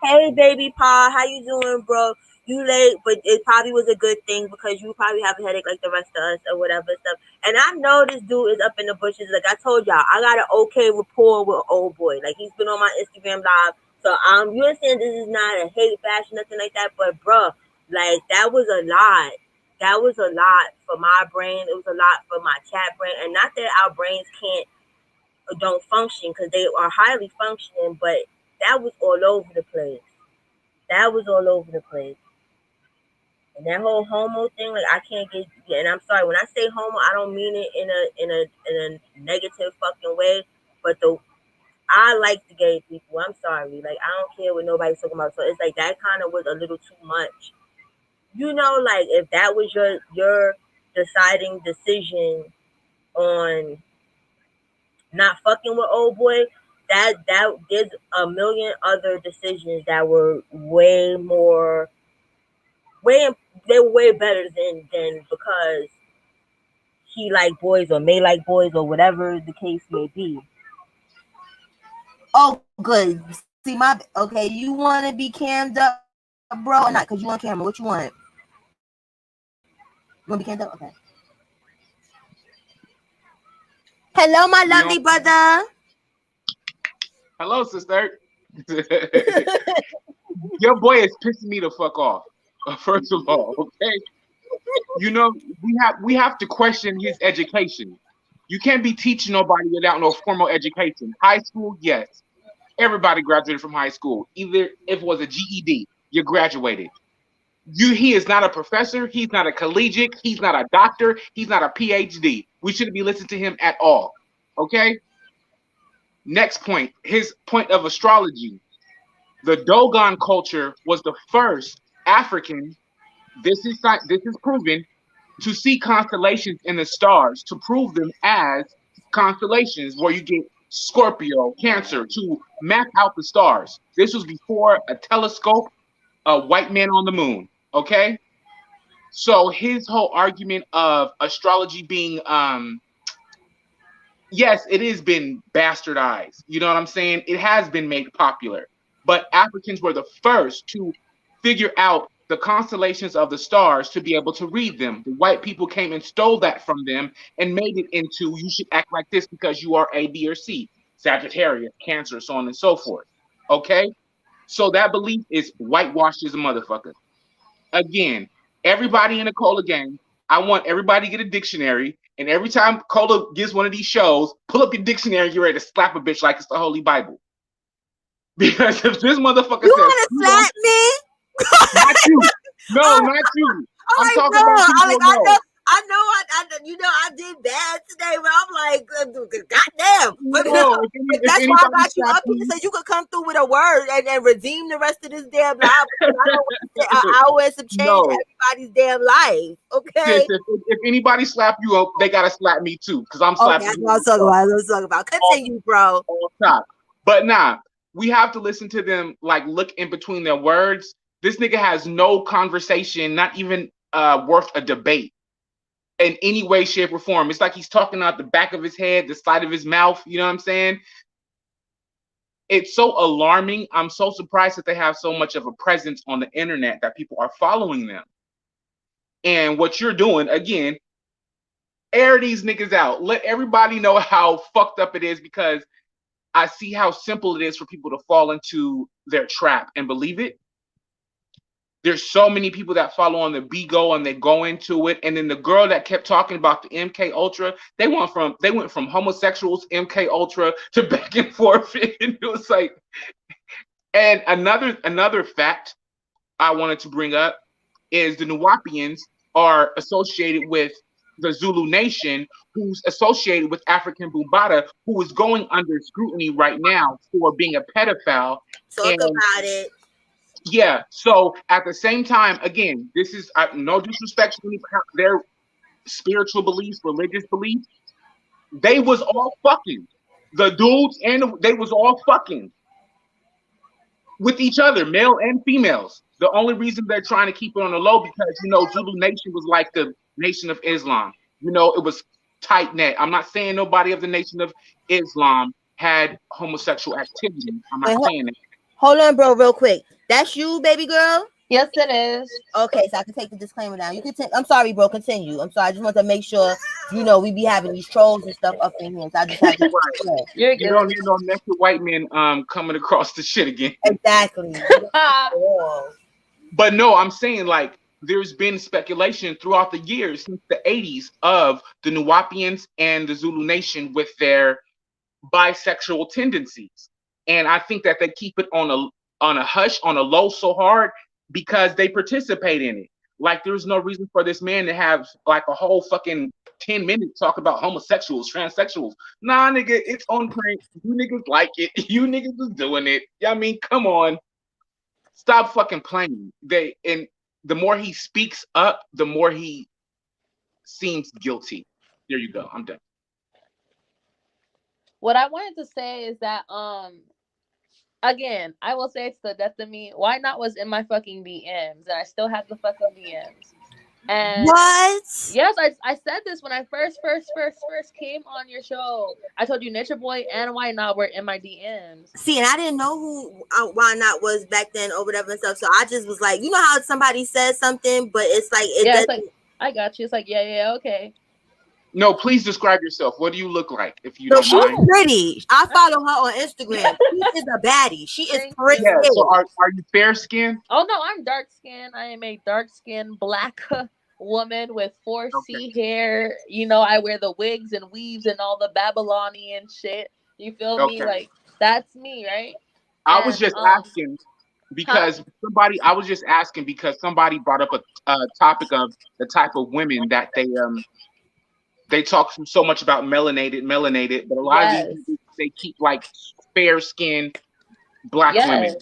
Hey, baby Pa, how you doing, bro? You late, but it probably was a good thing because you probably have a headache like the rest of us or whatever stuff. And I know this dude is up in the bushes. Like I told y'all, I got an okay rapport with old boy. Like he's been on my Instagram live. So you understand this is not a hate bash, nothing like that. But bro, like that was a lot. That was a lot for my brain. It was a lot for my chat brain. And not that our brains can't or don't function because they are highly functioning, but that was all over the place. That was all over the place. And that whole homo thing, like I can't get. Yeah, and I'm sorry when I say homo, I don't mean it in a negative fucking way. But I like the gay people. I'm sorry, like I don't care what nobody's talking about. So it's like that kind of was a little too much. You know, like if that was your deciding decision on not fucking with old boy, that there's a million other decisions that were way more way they were way better than because he like boys or may like boys or whatever the case may be. Oh, good. See my okay. You want to be cammed up, bro, or not? Cause you on camera. What you want? You want to be cammed up? Okay. Hello, my lovely You know, brother. hello, sister. Your boy is pissing me the fuck off. First of all, okay. You know, we have to question his education. You can't be teaching nobody without no formal education. High school, yes. Everybody graduated from high school. Either if it was a GED, you graduated. He is not a professor, he's not a collegiate, he's not a doctor, he's not a PhD. We shouldn't be listening to him at all. Okay? Next point, his point of astrology. The Dogon culture was the first African, this is proven, to see constellations in the stars to prove them as constellations where you get Scorpio, Cancer to map out the stars. This was before a telescope, a white man on the moon. Okay? So his whole argument of astrology being yes, it has been bastardized. You know what I'm saying? It has been made popular. But Africans were the first to figure out the constellations of the stars to be able to read them. The white people came and stole that from them and made it into you should act like this because you are A, B, or C, Sagittarius, Cancer, so on and so forth. Okay? So that belief is whitewashed as a motherfucker. Again, everybody in the Cola gang, I want everybody to get a dictionary. And every time Cola gives one of these shows, pull up your dictionary and get ready to slap a bitch like it's the Holy Bible. Because if this motherfucker You says, want to slap me? not you. No, Oh, not you. I'm I talking know. about people I know. know. I did bad today, but I'm like, goddamn. No, But if that's why I anybody got you slaps up here you, so you could come through with a word and redeem the rest of this damn life. Because I don't want to say an hour and some change no. everybody's damn life. Sis, Okay. if anybody slap you up, they gotta slap me too. Because I'm Okay, slapping that's you what I'm talking about. That's what I'm talking about. Continue, bro. on top. But nah, we have to listen to them like look in between their words This nigga has no conversation, not even worth a debate in any way, shape, or form. It's like he's talking out the back of his head, the side of his mouth. You know what I'm saying? It's so alarming. I'm so surprised that they have so much of a presence on the internet that people are following them. And what you're doing, again, air these niggas out. Let everybody know how fucked up it is, because I see how simple it is for people to fall into their trap and believe it. There's so many people that follow on the Bigo and they go into it. And then the girl that kept talking about the MK Ultra, they went from homosexuals, MK Ultra, to back and forth. And it was like, and another fact I wanted to bring up is the Nuwapians are associated with the Zulu Nation, who's associated with African Bumbata, who is going under scrutiny right now for being a pedophile. Talk about it. Yeah, so at the same time, again, this is no disrespect to their spiritual beliefs, religious beliefs. They was all fucking. The dudes and they was all fucking with each other, male and females. The only reason they're trying to keep it on the low because, Zulu Nation was like the Nation of Islam. It was tight net. I'm not saying nobody of the Nation of Islam had homosexual activity. I'm not saying that. Hold on, bro, real quick. That's you, baby girl? Yes, it is. Okay, so I can take the disclaimer down. You can I'm sorry, bro. Continue. I'm sorry. I just want to make sure, we be having these trolls and stuff up in here. So I just have to. You're good. You don't need no naked white men coming across the shit again. Exactly. But no, I'm saying, like, there's been speculation throughout the years since the 80s of the Nuwapians and the Zulu Nation with their bisexual tendencies. And I think that they keep it on a hush, on a low so hard because they participate in it. Like, there's no reason for this man to have like a whole fucking 10 minutes talk about homosexuals, transsexuals. Nah, nigga, it's on print. You niggas like it. You niggas is doing it. I mean, come on. Stop fucking playing. And the more he speaks up, the more he seems guilty. There you go. I'm done. What I wanted to say is that again, I will say it's the death of me. Why Not was in my fucking DMs, and I still have the fucking DMs. And what? Yes, I said this when I first came on your show. I told you Nature Boy and Why Not were in my DMs. See, and I didn't know who Why Not was back then or whatever and stuff. So I just was like, how somebody says something, but it's like it's like, I got you. It's like, yeah, okay. No, please describe yourself. What do you look like, if you don't she's mind? She's pretty. I follow her on Instagram. She is a baddie. She is pretty. Yeah, so are you fair skinned? Oh no, I'm dark skinned. I am a dark skinned black woman with 4C hair. I wear the wigs and weaves and all the Babylonian shit. You feel me? Like, that's me, right? I was just asking because somebody brought up a topic of the type of women that they talk so much about melanated, but a lot of these they keep like fair skinned black women.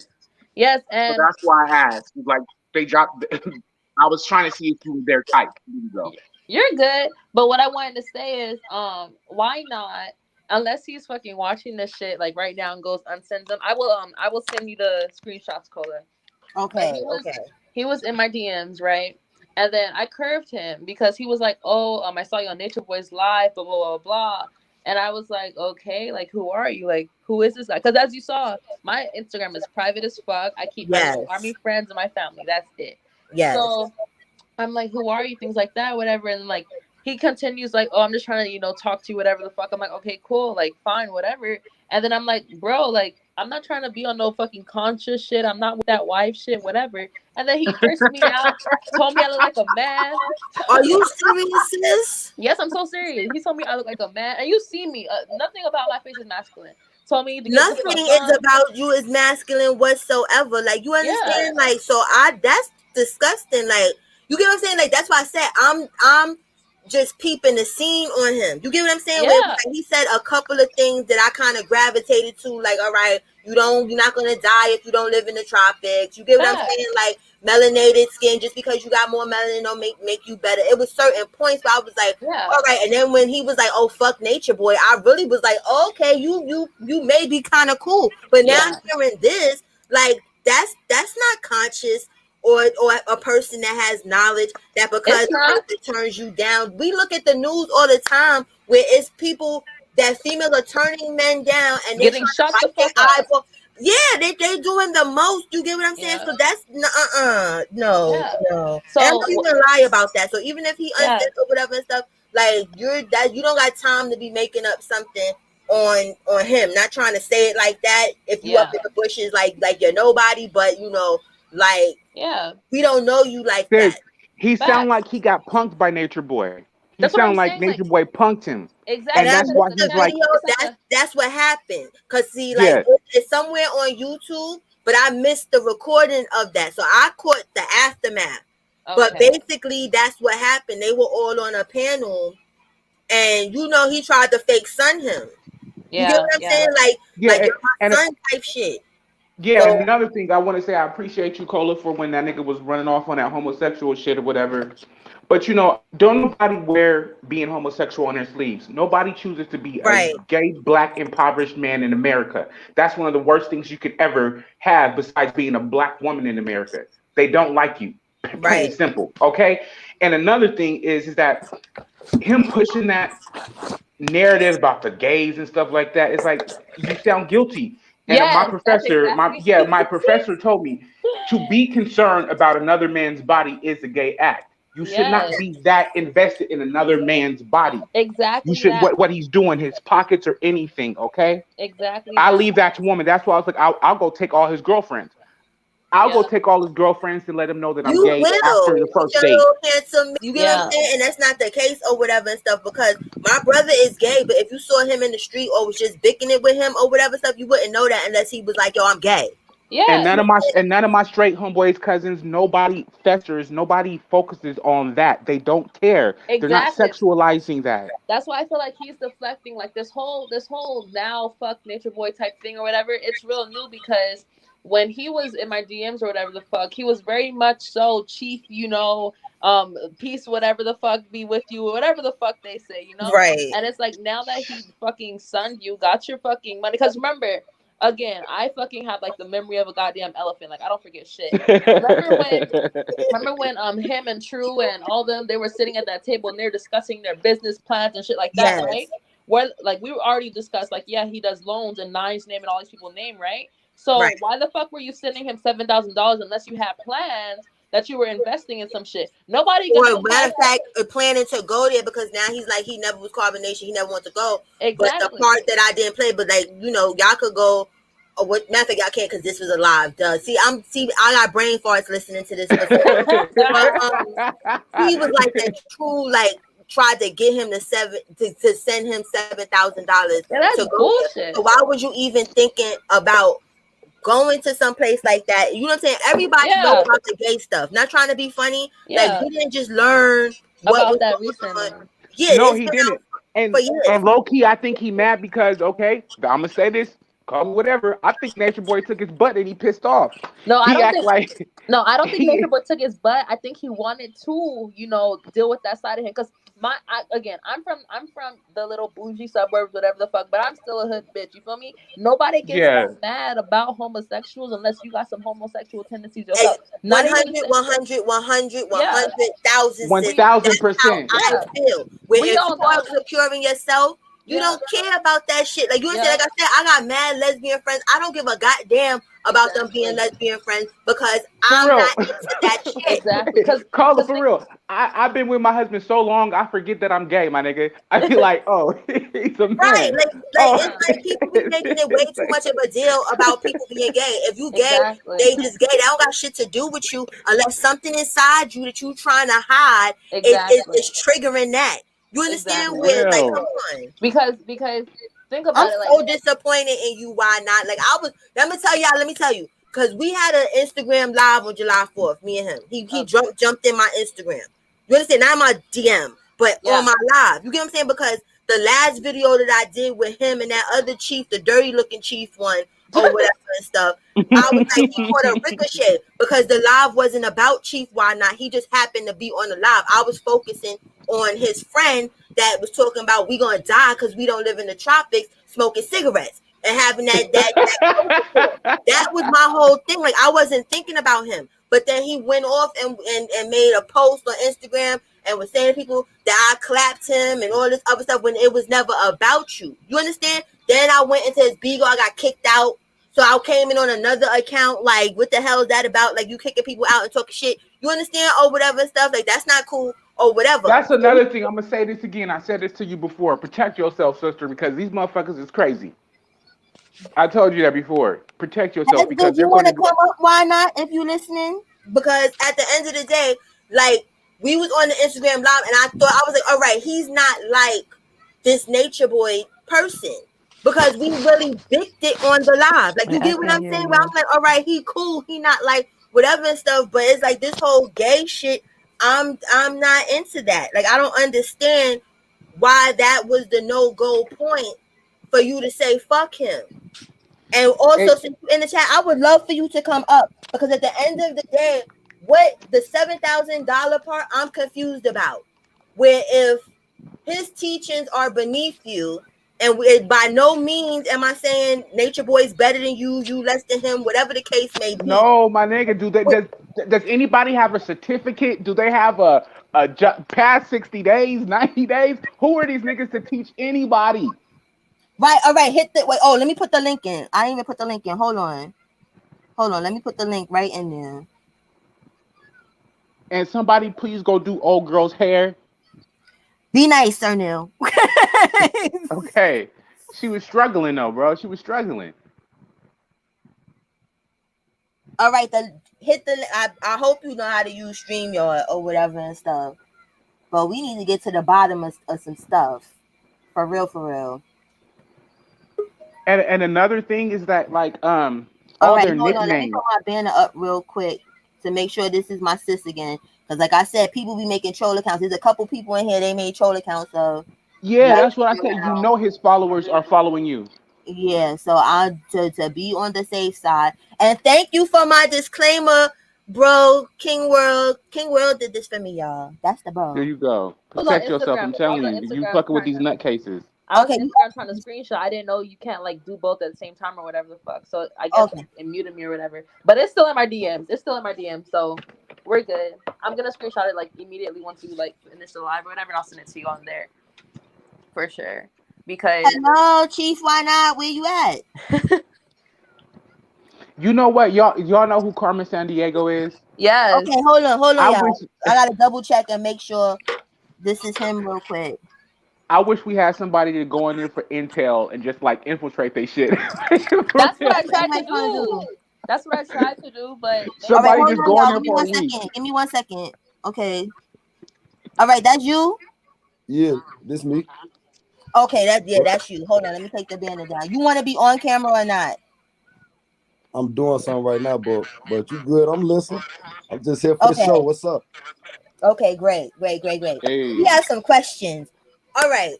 Yes, and so that's why I asked. Like, they dropped. I was trying to see if you were their type. You're good, but what I wanted to say is, Why Not? Unless he's fucking watching this shit like right now and goes unsends them, I will send you the screenshots, Cola. Okay, He was in my DMs, right? And then I curved him because he was like, I saw you on Nature Boy's live, blah, blah, blah, blah. And I was like, okay, like, who are you? Like, who is this guy? Because as you saw, my Instagram is private as fuck. I keep my army friends and my family. That's it. Yes. So I'm like, who are you? Things like that, whatever. And like, he continues like, I'm just trying to, talk to you, whatever the fuck. I'm like, okay, cool. Like, fine, whatever. And then I'm like, bro, like, I'm not trying to be on no fucking conscious shit. I'm not with that wife shit, whatever. And then he cursed me out, told me I look like a man. Are you serious, sis? Yes, I'm so serious. He told me I look like a man. And you see me. Nothing about my face is masculine. Told me nothing is about you is masculine whatsoever. Like, you understand? Yeah. Like, so that's disgusting. Like, you get what I'm saying? Like, that's why I said I'm just peeping the scene on him. You get what I'm saying? Yeah. Like, he said a couple of things that I kind of gravitated to. Like, all right, you're not gonna die if you don't live in the tropics. You get what I'm saying? Like, melanated skin, just because you got more melanin don't make you better. It was certain points, but I was like, all right. And then when he was like, oh, fuck Nature Boy, I really was like, okay, you may be kind of cool. But now I'm hearing this, like, that's not conscious or a person that has knowledge, that because It's a not. person turns you down. We look at the news all the time where it's people that females are turning men down and they're Getting trying to shot the bite their fuck up. eyeball. Yeah, they doing the most. You get what I'm saying? Yeah. So that's no. Yeah. And So I'm not even gonna lie about that. So even if he yeah, unsaid or whatever and stuff, like you don't got time to be making up something on him. Not trying to say it like that. If you up yeah, in the bushes like you're nobody, but like yeah. we don't know you like Sis, that. he sound Facts. like he got punked by Nature Boy. He That's what I'm sound like saying. Like Nature Boy punked him, And exactly and I that's because why missed the the he's chat. like, video. It's like a That's what happened. Cause see, like yeah. it's somewhere on YouTube, but I missed the recording of that. So I caught the aftermath. But okay. basically, that's what happened. They were all on a panel, and he tried to fake son him. You get Yeah, what I'm yeah, saying? Like Yeah, you're and my son type shit. yeah, So another thing I want to say, I appreciate you, Cola, for when that nigga was running off on that homosexual shit or whatever. But don't nobody wear being homosexual on their sleeves. Nobody chooses to be a right, gay, black, impoverished man in America. That's one of the worst things you could ever have besides being a black woman in America. They don't like you, plain right, and simple. Okay. And another thing is that him pushing that narrative about the gays and stuff like that, it's like you sound guilty. And my yes. That's professor, exactly. my professor told me to be concerned about another man's body is a gay act. You should not Yes, be that invested in another man's body. You exactly should that. what he's doing, his pockets or anything. Okay, Exactly I that. leave that to woman. That's why I was like, I'll go take all his girlfriends. I'll go Yeah, take all his girlfriends and let him know that I'm you gay after will the with first your date. little handsome. You get what I'm yeah, saying? And that's not the case or whatever and stuff. Because my brother is gay, but if you saw him in the street or was just bicking it with him or whatever stuff, you wouldn't know that unless he was like, "Yo, I'm gay." yeah. And none of my straight homeboys cousins, nobody festers, nobody focuses on that. They don't care. They're not Exactly. sexualizing that. That's why I feel like he's deflecting like this whole now fuck nature boy type thing or whatever. It's real new because when he was in my DMs or whatever the fuck, he was very much so chief, peace, whatever the fuck be with you, whatever the fuck they say, you know? Right. And it's like now that he fucking sunned you, got your fucking money. Because remember, again, I fucking have like the memory of a goddamn elephant. Like I don't forget shit. Remember when him and True and all them they were sitting at that table and they're discussing their business plans and shit like that, right? Yes. Where like we already discussed like yeah he does loans and Nine's name and all these people's name, right? Right. So why the fuck were you sending him $7,000 unless you had plans that you were investing in some shit? Nobody gonna Or go matter past of that. fact, planning to go there because now he's like he never was carbonation. He never wants to go. But the Exactly. part that I didn't play, but y'all could go. Or what matter of fact, y'all can't because this was a live. Duh. See, I got brain farts listening to this. But he was like that true like tried to get him to send him $7,000 Yeah, to that's go there. bullshit. So why was you even thinking about going to some place like that? You know what I'm saying? Everybody know Yeah, about the gay stuff. Not trying to be funny. Like yeah. you didn't just learn what About was that going recently. on. Yeah, No, it's he been didn't. out for And years. low key, I think he mad because okay, I'm gonna say this, call me whatever. I think Nature Boy took his butt and he pissed off. No, I He don't act think. like No, I don't think Nature he Boy took his butt. I think he wanted to, deal with that side of him. Because I'm from the little bougie suburbs, whatever the fuck. But I'm still a hood bitch. You feel me? Nobody gets yeah. that mad about homosexuals unless you got some homosexual tendencies Hey, yourself. Not even 100, 100, 100, yeah, 100,000 One sis. we thousand That's how percent. I yeah feel. Where we if you all are know secure in yourself, you yeah don't care about that shit. Like you understand, yeah like I said, I got mad lesbian friends. I don't give a goddamn about them being exactly lesbian friends because For I'm real. not into that shit. exactly Carla, because for real. I've been with my husband so long, I forget that I'm gay, my nigga. I feel like, oh, he's a Right, man. like Oh, it's like people be making it way too much of a deal about people being gay. If you gay, exactly they just gay. They don't got shit to do with you unless something inside you that you trying to hide exactly is triggering that. You understand? exactly Where like, real. come on. because think I'm about it like so disappointed in you. Why not? Like I was. Let me tell you. Because we had an Instagram live on July 4th. Me and him. He okay jumped in my Instagram. You understand? Not my DM, but on yeah my live. You get what I'm saying? Because the last video that I did with him and that other chief, the dirty looking chief one, or whatever and stuff, I was like, he caught a ricochet because the live wasn't about Chief Why Not. He just happened to be on the live. I was focusing on his friend that was talking about we gonna die because we don't live in the tropics smoking cigarettes. and having that was my whole thing. Like I wasn't thinking about him, but then he went off and made a post on Instagram and was saying to people that I clapped him and all this other stuff when it was never about you. You understand? Then I went into his Beagle. I got kicked out. So I came in on another account. Like, what the hell is that about? Like, you kicking people out and talking shit. You understand? Or whatever stuff. Like, that's not cool or whatever. That's another thing. I'm going to say this again. I said this to you before. Protect yourself, sister, because these motherfuckers is crazy. I told you that before. Protect yourself because you want to come up? Why not? If you listening, because at the end of the day, like we was on the Instagram live, and I was like, all right, he's not like this nature boy person because we really bigged it on the live. Like you get what I'm saying? Where I'm like, all right, he cool, he not like whatever and stuff, but it's like this whole gay shit. I'm not into that. Like I don't understand why that was the no-go point for you to say fuck him. And also, since you're in the chat, I would love for you to come up because at the end of the day, what the $7,000 part, I'm confused about. Where if his teachings are beneath you, and by no means am I saying Nature Boy's better than you, you less than him, whatever the case may be. No, my nigga, does anybody have a certificate? Do they have a past 60 days, 90 days? Who are these niggas to teach anybody? Right, all right, let me put the link in. I didn't even put the link in. Hold on, let me put the link right in there. And somebody please go do old girl's hair. Be nice, Sir Neil. Okay. She was struggling though, bro. She was struggling. All right, I hope you know how to use StreamYard or whatever and stuff. But we need to get to the bottom of some stuff. For real. And another thing is that like all right, their nicknames. Let me put my banner up real quick to make sure this is my sis again. Because like I said, people be making troll accounts. There's a couple people in here, they made troll accounts of. Yeah, that's what I said. You know his followers are following you. Yeah, so to be on the safe side. And thank you for my disclaimer, bro. King World did this for me, y'all. That's the bro. There you go. Protect yourself. I'm telling you. You fucking with these nutcases. I was Instagram trying to screenshot. I didn't know you can't like do both at the same time or whatever the fuck. So I guess it muted me or whatever. But it's still in my DMs. So we're good. I'm gonna screenshot it like immediately once you like finish the live or whatever, and I'll send it to you on there for sure. Because hello, Chief. Why not? Where you at? You know what, y'all know who Carmen Sandiego is? Yes. Okay, hold on, y'all. I gotta double check and make sure this is him real quick. I wish we had somebody to go in there for intel and just like infiltrate their shit. That's what I tried to do. But somebody just go in there for a week. Give me 1 second. Okay. All right, that's you? Yeah, this me. Okay, that's you. Hold on, let me take the banner down. You want to be on camera or not? I'm doing something right now, but you good? I'm listening. I'm just here for the show. What's up? Okay, great. Hey. We have some questions. All right.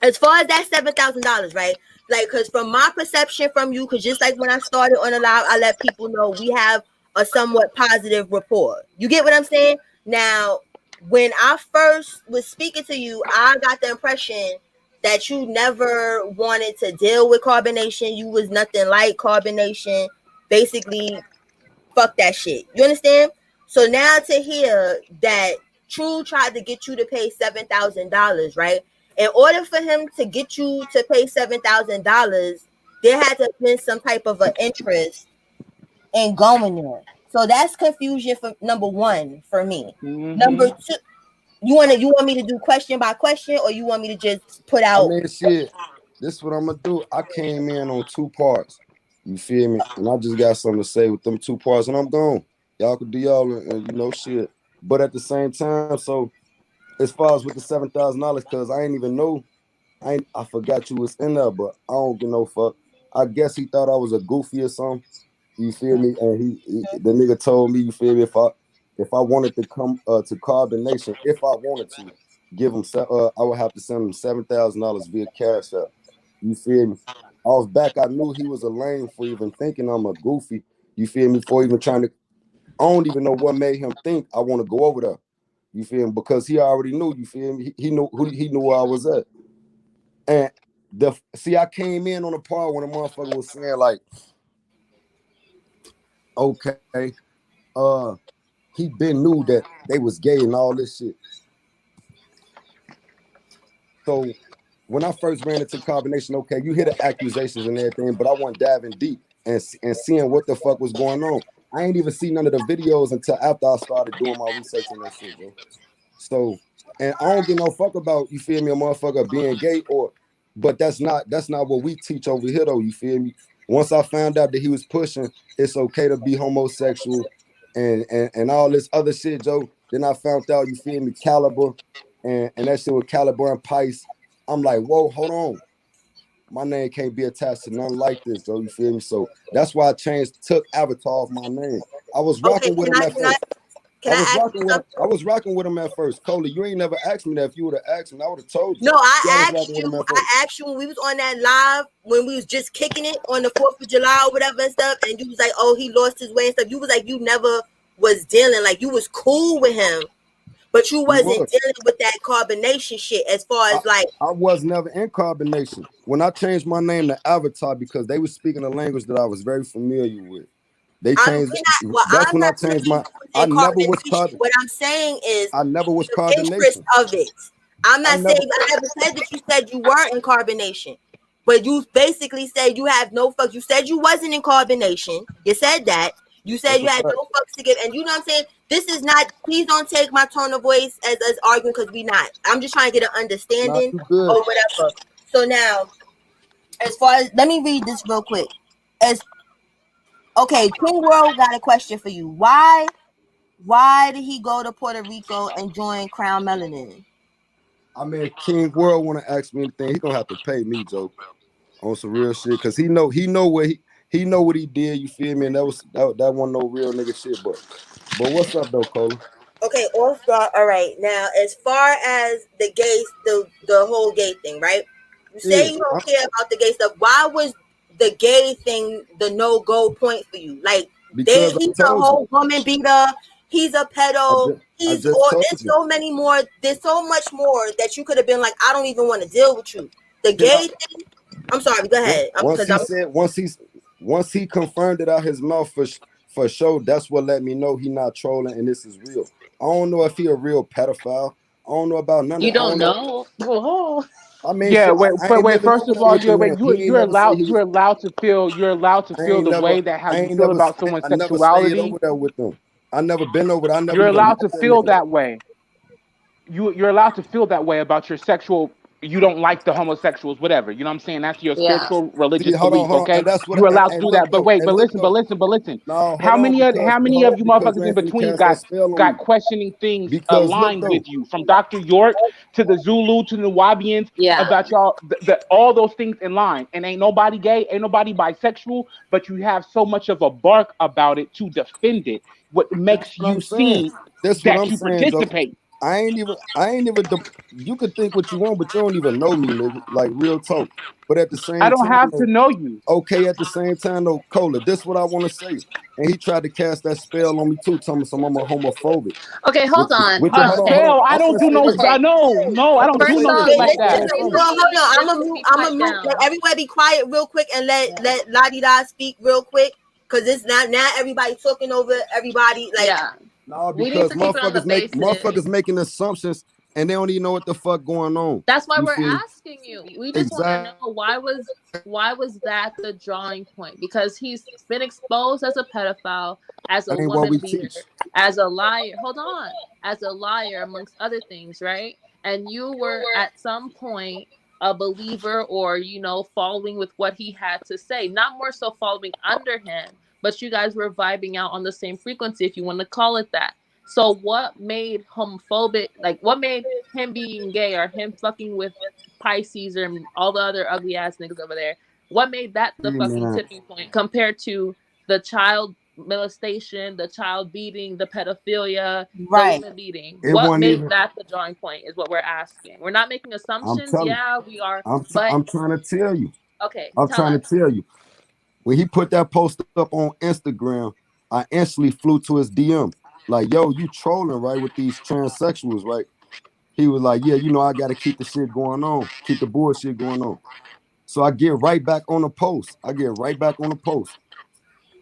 As far as that $7,000, right? Like, because from my perception from you, because just like when I started on the live, I let people know we have a somewhat positive rapport. You get what I'm saying? Now, when I first was speaking to you, I got the impression that you never wanted to deal with carbonation. You was nothing like carbonation. Basically, fuck that shit. You understand? So now to hear that True tried to get you to pay $7,000, right? In order for him to get you to pay $7,000, there had to have been some type of an interest in going there. So that's confusion for number one for me. Mm-hmm. Number two, you want me to do question by question, or you want me to just put out? I mean, shit. This is what I'm gonna do. I came in on 2 parts. You feel me? And I just got something to say with them 2 parts, and I'm gone. Y'all could do y'all, and shit. But at the same time, so as far as with the $7,000, because I ain't even know. I forgot you was in there, but I don't give no fuck. I guess he thought I was a goofy or something. You feel me? And the nigga told me, you feel me, if I wanted to come to Carbonation, if I wanted to give him, I would have to send him $7,000 via Cash App. You feel me? Off back, I knew he was a lame for even thinking I'm a goofy. You feel me? For even trying to, I don't even know what made him think I want to go over there. You feel me? Because he already knew. You feel me? He knew where I was at. And I came in on the part when the motherfucker was saying like, okay, he been knew that they was gay and all this shit. So when I first ran into combination, okay, you hear the accusations and everything, but I wasn't diving deep and seeing what the fuck was going on. I ain't even seen none of the videos until after I started doing my research on that shit, bro. So, and I don't give no fuck about, you feel me, a motherfucker being gay but that's not what we teach over here though, you feel me? Once I found out that he was pushing, it's okay to be homosexual and all this other shit, Joe. Then I found out, you feel me, Caliber and that shit with Caliber and Pice. I'm like, whoa, hold on. My name can't be attached to nothing like this, Joe. You feel me? So that's why I took Avatar off my name. I was rocking with him at first. I was rocking with him at first. Coley, you ain't never asked me that. If you would have asked me, I would have told you. No, I asked you when we was on that live, when we was just kicking it on the 4th of July or whatever and stuff, and you was like, oh, he lost his way and stuff. You was like, you never was dealing, like you was cool with him, but you wasn't dealing with that carbonation shit as far as like. I was never in carbonation. When I changed my name to Avatar because they were speaking a language that I was very familiar with. They changed. That's when I changed my. I never was carbonation. What I'm saying is, I never was carbonation. Interest of it. I'm not saying I never said that you said you were in carbonation, but you basically said you have no fucks. You said you wasn't in carbonation. You said that. You said you had no fucks to give, and you know what I'm saying. This is not. Please don't take my tone of voice as arguing because we not. I'm just trying to get an understanding or whatever. So now, as far as let me read this real quick. Okay, King World got a question for you. Why did he go to Puerto Rico and join Crown Melanin? I mean, King World want to ask me anything, he gonna have to pay me, Joe, on some real shit, because he know what he know what he did. You feel me? And that wasn't no real nigga shit. But what's up though, Cola? Okay, all right. Now, as far as the gay, the whole gay thing, right? You say you don't care about the gay stuff. Why was the gay thing the no-go point for you? Like, he's a whole woman beater. He's a pedo. There's so many more. There's so much more that you could have been like, I don't even want to deal with you. The gay thing. I'm sorry. Go ahead. Once he confirmed it out his mouth for sure, that's what let me know he not trolling and this is real. I don't know if he a real pedophile. I don't know about none of that. You don't know. I mean, yeah. Wait. First of all, you're allowed to feel the way that how you feel about someone's sexuality. I never stayed over there with them. I never been over there. You're allowed to feel that way. You're allowed to feel that way about your sexual. You don't like the homosexuals, whatever. You know what I'm saying? That's your spiritual, religious belief, okay? You're allowed to do that. But wait, but listen. No, how many of you motherfuckers in between got questioning things aligned with you? From Dr. York to the Zulu to the Wabians about y'all, all those things in line. And ain't nobody gay, ain't nobody bisexual, but you have so much of a bark about it to defend it. What makes you see that you participate. I ain't even. You could think what you want, but you don't even know me, nigga. Like real talk. But at the same time, I don't have to know you. Okay, at the same time, though, Cola, this is what I want to say. And he tried to cast that spell on me too, telling me I'm a homophobic. Okay, hold on. Spell? I don't do no. No, I don't do no shit like that. Hold on. I'm gonna move. Everybody be quiet real quick and let Lottie Da speak real quick, because it's now everybody talking over everybody. Like, no, because motherfuckers making assumptions and they don't even know what the fuck going on. That's why we're asking you. We just want to know why was that the drawing point? Because he's been exposed as a pedophile, as a woman beater, as a liar. Hold on, as a liar amongst other things, right? And you were at some point a believer, or following with what he had to say, not more so following under him. But you guys were vibing out on the same frequency, if you want to call it that. So what made homophobic, like what made him being gay or him fucking with Pisces or all the other ugly ass niggas over there? What made that the fucking tipping point compared to the child molestation, the child beating, the pedophilia, the woman beating? What made that the drawing point is what we're asking. We're not making assumptions. We are. I'm trying to tell you. Okay. I'm trying to tell you. When he put that post up on Instagram, I instantly flew to his DM. Like, yo, you trolling, right, with these transsexuals, right? He was like, yeah, I got to keep the shit going on, keep the bullshit going on. So I get right back on the post. I get right back on the post.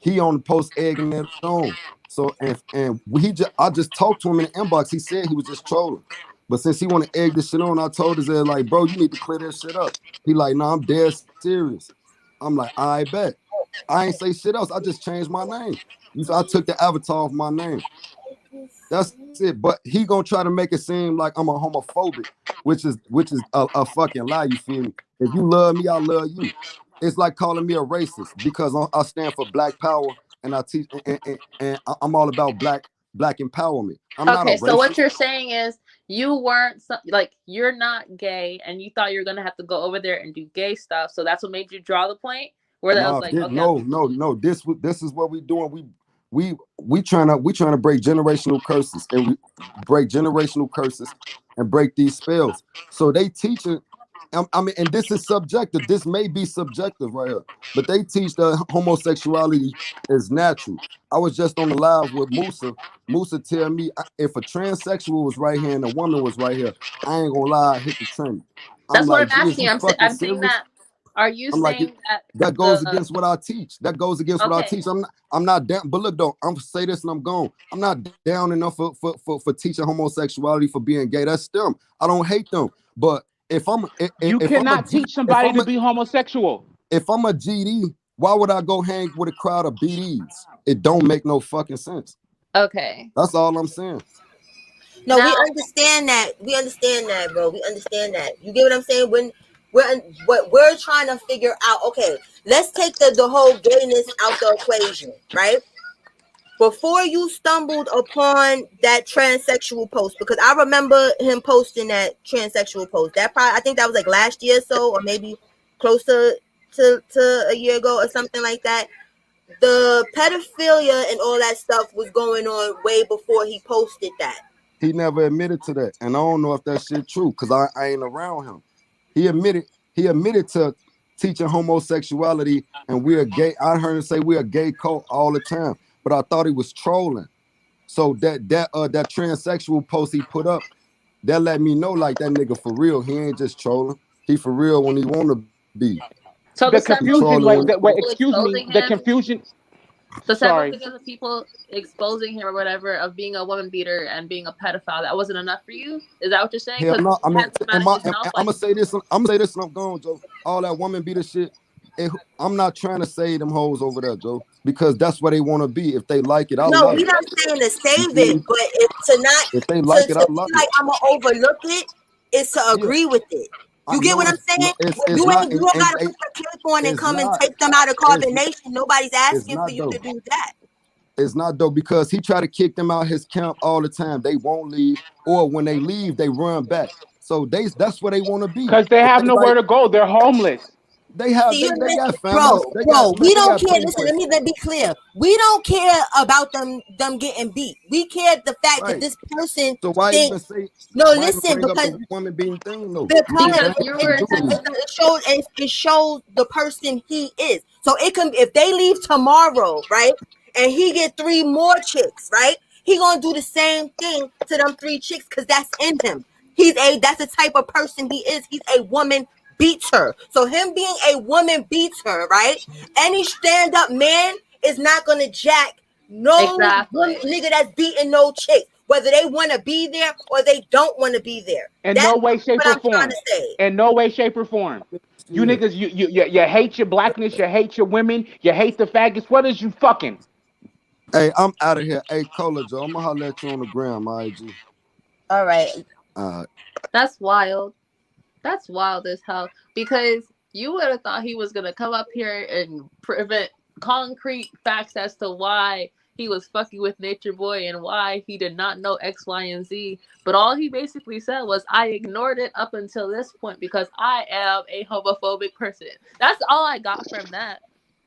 He on the post egging it on. So I just talked to him in the inbox. He said he was just trolling. But since he want to egg this shit on, I told his ass like, bro, you need to clear this shit up. He like, nah, I'm dead serious. I'm like, I bet. I ain't say shit else. I just changed my name. I took the avatar of my name. That's it. But he gonna try to make it seem like I'm a homophobic, which is a fucking lie. You feel me? If you love me, I love you. It's like calling me a racist because I stand for Black Power and I teach and I'm all about black empowerment. I'm not a Okay, so what racist. you're saying is you weren't like you're not gay, and you thought you were gonna have to go over there and do gay stuff. So that's what made you draw the point where that was No, like, okay, no. This is what we doing. We trying to break generational curses and break generational curses and break these spells. So they teaching. I mean, and this is subjective. This may be subjective right here, but they teach that homosexuality is natural. I was just on the live with Musa. Musa tell me if a transsexual was right here and a woman was right here, I ain't gonna lie, I hit the train. I'm that's what like, I'm G, is asking. you fucking I'm saying serious? that. Are you I'm like, saying that that goes the against what I teach. That goes against what I okay? teach. I'm not down. But look though, I'm say this and I'm gone. I'm not down enough for teaching homosexuality for being gay. That's them. I don't hate them. But You cannot teach somebody to be homosexual. if I'm a GD, why would I go hang with a crowd of BDs? It don't make no fucking sense. Okay. That's all I'm saying. No, Now, we understand that. We understand that, bro. We understand that. You get what I'm saying? When what we're trying to figure out, okay, let's take the whole gayness out the equation, right? Before you stumbled upon that transsexual post, because I remember him posting that transsexual post. That probably I think that was like last year or so, or maybe close to a year ago or something like that. The pedophilia and all that stuff was going on way before he posted that. He never admitted to that, and I don't know if that shit true because I ain't around him. He admitted to teaching homosexuality, and we're gay. I heard him say we're a gay cult all the time, but I thought he was trolling. So that transsexual post he put up, that let me know like that nigga for real. He ain't just trolling. He for real when he want to be. so The the He several trolling confusion, when videos wait, of wait, people excuse me. exposing The him, confusion. the several Sorry. videos of people exposing him or whatever of being a woman beater and being a pedophile, that wasn't enough for you? Is that what you're saying? hell Because no. I he mean, had to come out and of his mouth I'm like, gonna say this. And I'm gone, Joe. All that woman beater shit. I'm not trying to save them hoes over there, Joe, because that's where they want to be. If they like it, I No, love we're it. not saying to You save feel it, me? but it's to not If they to like it, I be love it. like I'm gonna overlook it. Is to Yeah, agree with it. I You get what know I'm saying? it's You not, ain't you don't and gotta put the clip on and it's come and not, take them out of it's carbonation. Nobody's it's asking for not you to though. do that. It's not though because he try to kick them out his camp all the time. They won't leave, or when they leave, they run back. So that's where they want to be. Because they If have they like, nowhere to go. They're homeless. they See, you're they got missing, families, bro, they got bro. man, We they don't got care. plenty Listen, let places. me be clear. We don't care about them getting beat. We care the fact that Right. this person So why even thinks. say No, why even listen, bring up because the woman being thing though? You see what I'm because saying? because you Nothing were to do with me. it shows the person he is. So it can if they leave tomorrow, right, and he get 3 more chicks, right, he gonna do the same thing to them 3 chicks because that's in him. That's the type of person he is. He's a woman beater. So him being a woman beater, right? Any stand up man is not gonna jack no exactly. nigga that's beating no chicks, whether they want to be there or they don't want to be there. In That's no way, shape, what or I'm trying form. to say. In no way, shape, or form. You Shit. niggas, you hate your blackness, you hate your women, you hate the faggots. What is you fucking? Hey, I'm out of here. Hey, Cola Joe, I'm gonna holler at you on the ground, my IG. All right. That's wild. That's wild as hell. Because you would have thought he was gonna come up here and prevent concrete facts as to why he was fucking with Nature Boy and why he did not know X, Y, and Z. But all he basically said was, I ignored it up until this point because I am a homophobic person. That's all I got from that.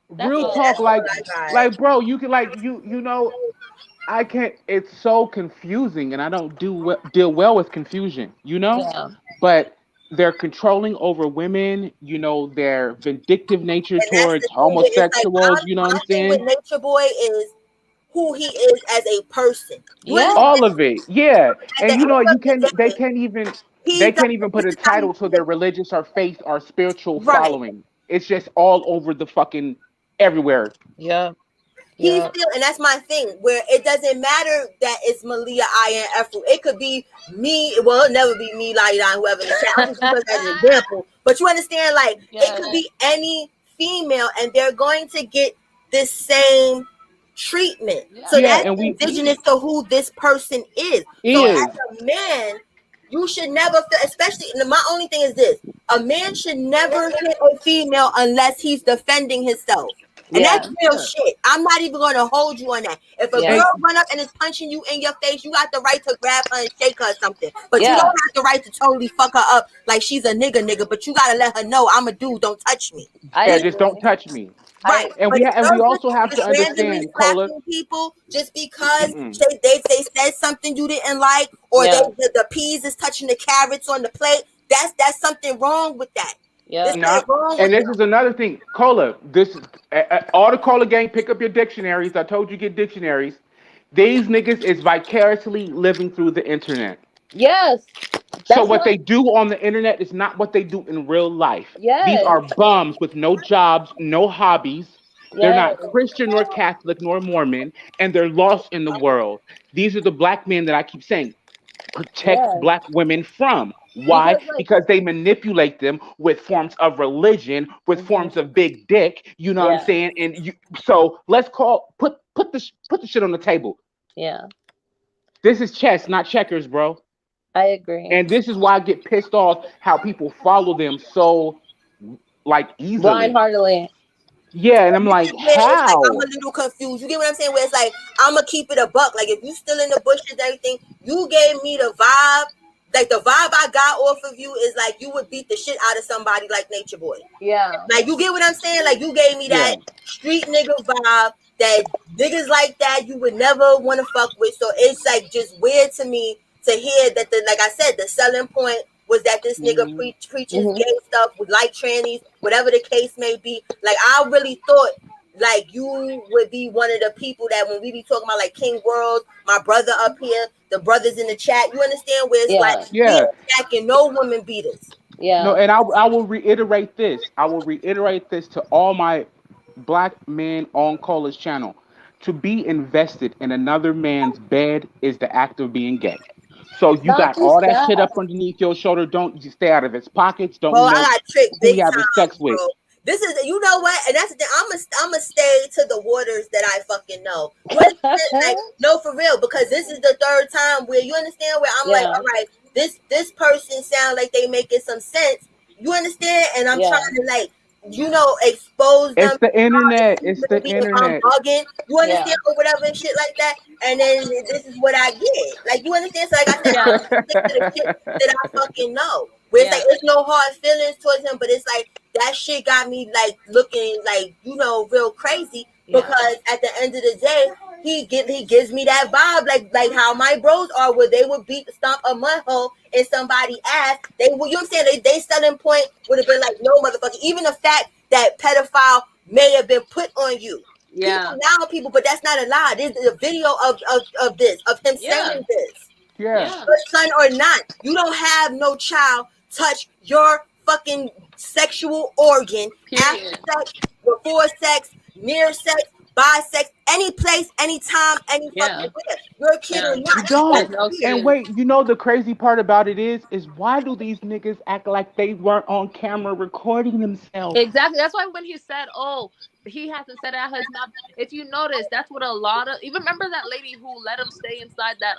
That's Real Yeah, all. talk, that's what I got. like, bro, you can like you know. I can't. It's so confusing, and I don't deal well with confusion. Yeah. But they're controlling over women. Their vindictive nature And that's towards the thing with it's like homosexuals. You know what my I'm thing with saying? Nature Boy is who he is as a person. You Yeah. understand? All of it, yeah. At the And end you of the can. They day, can't even. They he's can't even this put a is how he title to their religious or faith or spiritual right. following. It's just all over the fucking everywhere. Yeah. He's still, and that's my thing, where it doesn't matter that it's Malia, I, and Efru. It could be me. Well, it'll never be me, Laida, whoever in the chat. I'm just using as an example. But you understand, like, it could be any female, and they're going to get this same treatment. So that's indigenous to who this person is. So as a man, you should never feel, especially, my only thing is this: a man should never hit a female unless he's defending himself. And that's real shit. I'm not even going to hold you on that. If a girl run up and is punching you in your face, you got the right to grab her and shake her or something. But you don't have the right to totally fuck her up like she's a nigga. But you got to let her know, I'm a dude, don't touch me. Just don't touch me. Right. And we also have to understand, Cola. People just because they said something you didn't like, or the peas is touching the carrots on the plate. That's something wrong with that. Yeah. And this is another thing, Cola. This all the Cola gang, pick up your dictionaries. I told you get dictionaries. These niggas is vicariously living through the internet. Yes. So what they do on the internet is not what they do in real life. Yes. These are bums with no jobs, no hobbies. They're not Christian nor Catholic nor Mormon, and they're lost in the world. These are the black men that I keep saying protect black women from. Why? Because they manipulate them with forms of religion, with forms of big dick. You know what I'm saying? And so let's put the shit on the table. Yeah. This is chess, not checkers, bro. I agree. And this is why I get pissed off how people follow them so like easily. Blind-heartedly. Yeah, and I'm like, how? I'm a little confused. You get what I'm saying? Where it's like, I'm gonna keep it a buck. Like, if you still in the bushes and everything, you gave me the vibe. Like, the vibe I got off of you is like you would beat the shit out of somebody like Nature Boy. Yeah. Like, you get what I'm saying? Like, you gave me that street nigga vibe, that niggas like that you would never want to fuck with. So it's like just weird to me to hear that like I said, the selling point was that this nigga preaches gay stuff with like trannies, whatever the case may be. Like, I really thought like you would be one of the people that when we be talking about like King World, my brother up here, the brothers in the chat, you understand where it's like attacking no women beaters. Yeah. No, and I will reiterate this. I will reiterate this to all my black men on Cola's channel. To be invested in another man's bed is the act of being gay. So you got all that shit up underneath your shoulder. Don't you stay out of his pockets. Don't I got tricked who big you having time, sex with. bro. This is, you know what, and that's the thing. I'm gonna stay to the waters that I fucking know. Like, no, for real, because this is the third time where you understand where I'm like, all right, this person sound like they making some sense. You understand, and I'm trying to like, expose them. It's the internet. It's the internet. Bugging, you understand, or whatever and shit like that. And then this is what I get. Like, you understand? So like I said, I'm stick to the shit that I fucking know. Where it's like, it's no hard feelings towards him, but it's like that shit got me like looking like, real crazy, because at the end of the day, he gives me that vibe like how my bros are, where they would stomp a mud hole in somebody's ass. They would, you know what I'm saying? They selling point would have been like, no motherfucker. Even the fact that pedophile may have been put on you. People, but that's not a lie. There's a video of him saying this. Yeah. Your son or not, you don't have no child touch your fucking sexual organ after sex, before sex, near sex, by sex, any place, anytime, any fucking where. You're a kid or not. You don't. And wait, the crazy part about it is why do these niggas act like they weren't on camera recording themselves? Exactly. That's why when he said, "Oh, he hasn't said it out his mouth," if you notice, that's what a lot of. Even remember that lady who let him stay inside that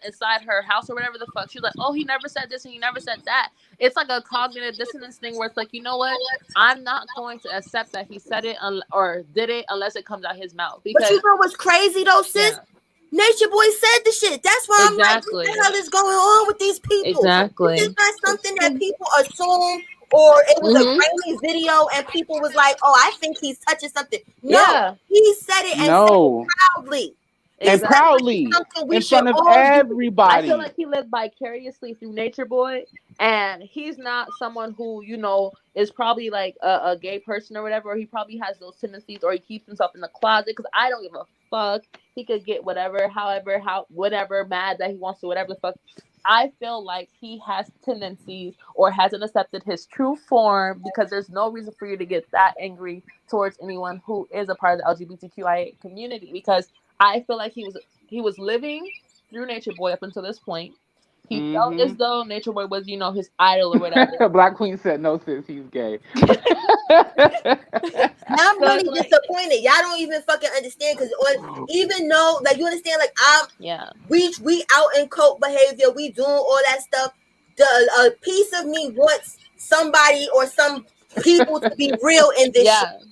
inside her house or whatever the fuck. She was like, "Oh, he never said this and he never said that." It's like a cognitive dissonance thing where it's like, you know what? I'm not going to accept that he said it or did it unless it comes out his mouth. Because, but you know what's crazy though, sis? Yeah. Nature Boy said the shit. That's why I'm like, what the hell is going on with these people? Exactly. It's not something that people assume, or it was a grainy video and people was like, oh, I think he's touching something. No, he said it and said it proudly. And proudly in front of everybody. I feel like he lived vicariously through Nature Boy, and he's not someone who is probably like a gay person or whatever, or he probably has those tendencies, or he keeps himself in the closet, because I don't give a fuck. He could get whatever, whatever mad that he wants to, whatever the fuck. I feel like he has tendencies or hasn't accepted his true form, because there's no reason for you to get that angry towards anyone who is a part of the LGBTQIA community, because I feel like he was living through Nature Boy up until this point. He felt as though Nature Boy was, his idol or whatever. Black Queen said no, sis, he's gay. Now I'm really disappointed. Y'all don't even fucking understand, because even though, like, you understand, like, we out in cult behavior, we doing all that stuff. A piece of me wants somebody or some people to be real in this shit.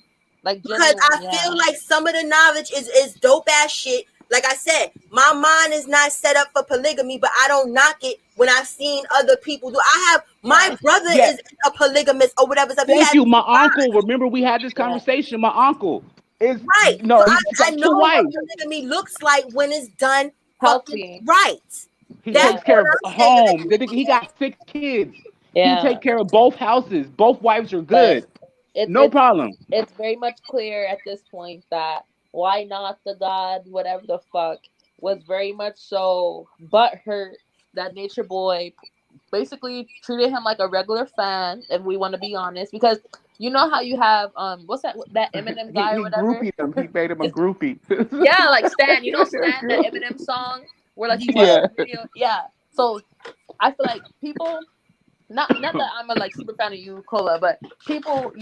Like, because I feel like some of the knowledge is dope ass shit. Like I said, my mind is not set up for polygamy, but I don't knock it when I've seen other people do. I have my brother is a polygamist or whatever. So Thank you, my uncle. Remember, we had this conversation. My uncle is right. No, so I know what polygamy looks like when it's done healthy. Right. He takes care of a home. He got 6 kids. Yeah. He take care of both houses. Both wives are good. No problem. It's very much clear at this point that why not the God, whatever the fuck, was very much so butthurt that Nature Boy basically treated him like a regular fan, if we want to be honest, because you know how you have what's that Eminem guy or whatever? He groupied him. He made him a groupie. Yeah, like Stan. You know Stan, that Eminem song where like he watched the video. Yeah. So I feel like people, not that I'm a like super fan of you, Cola, but people,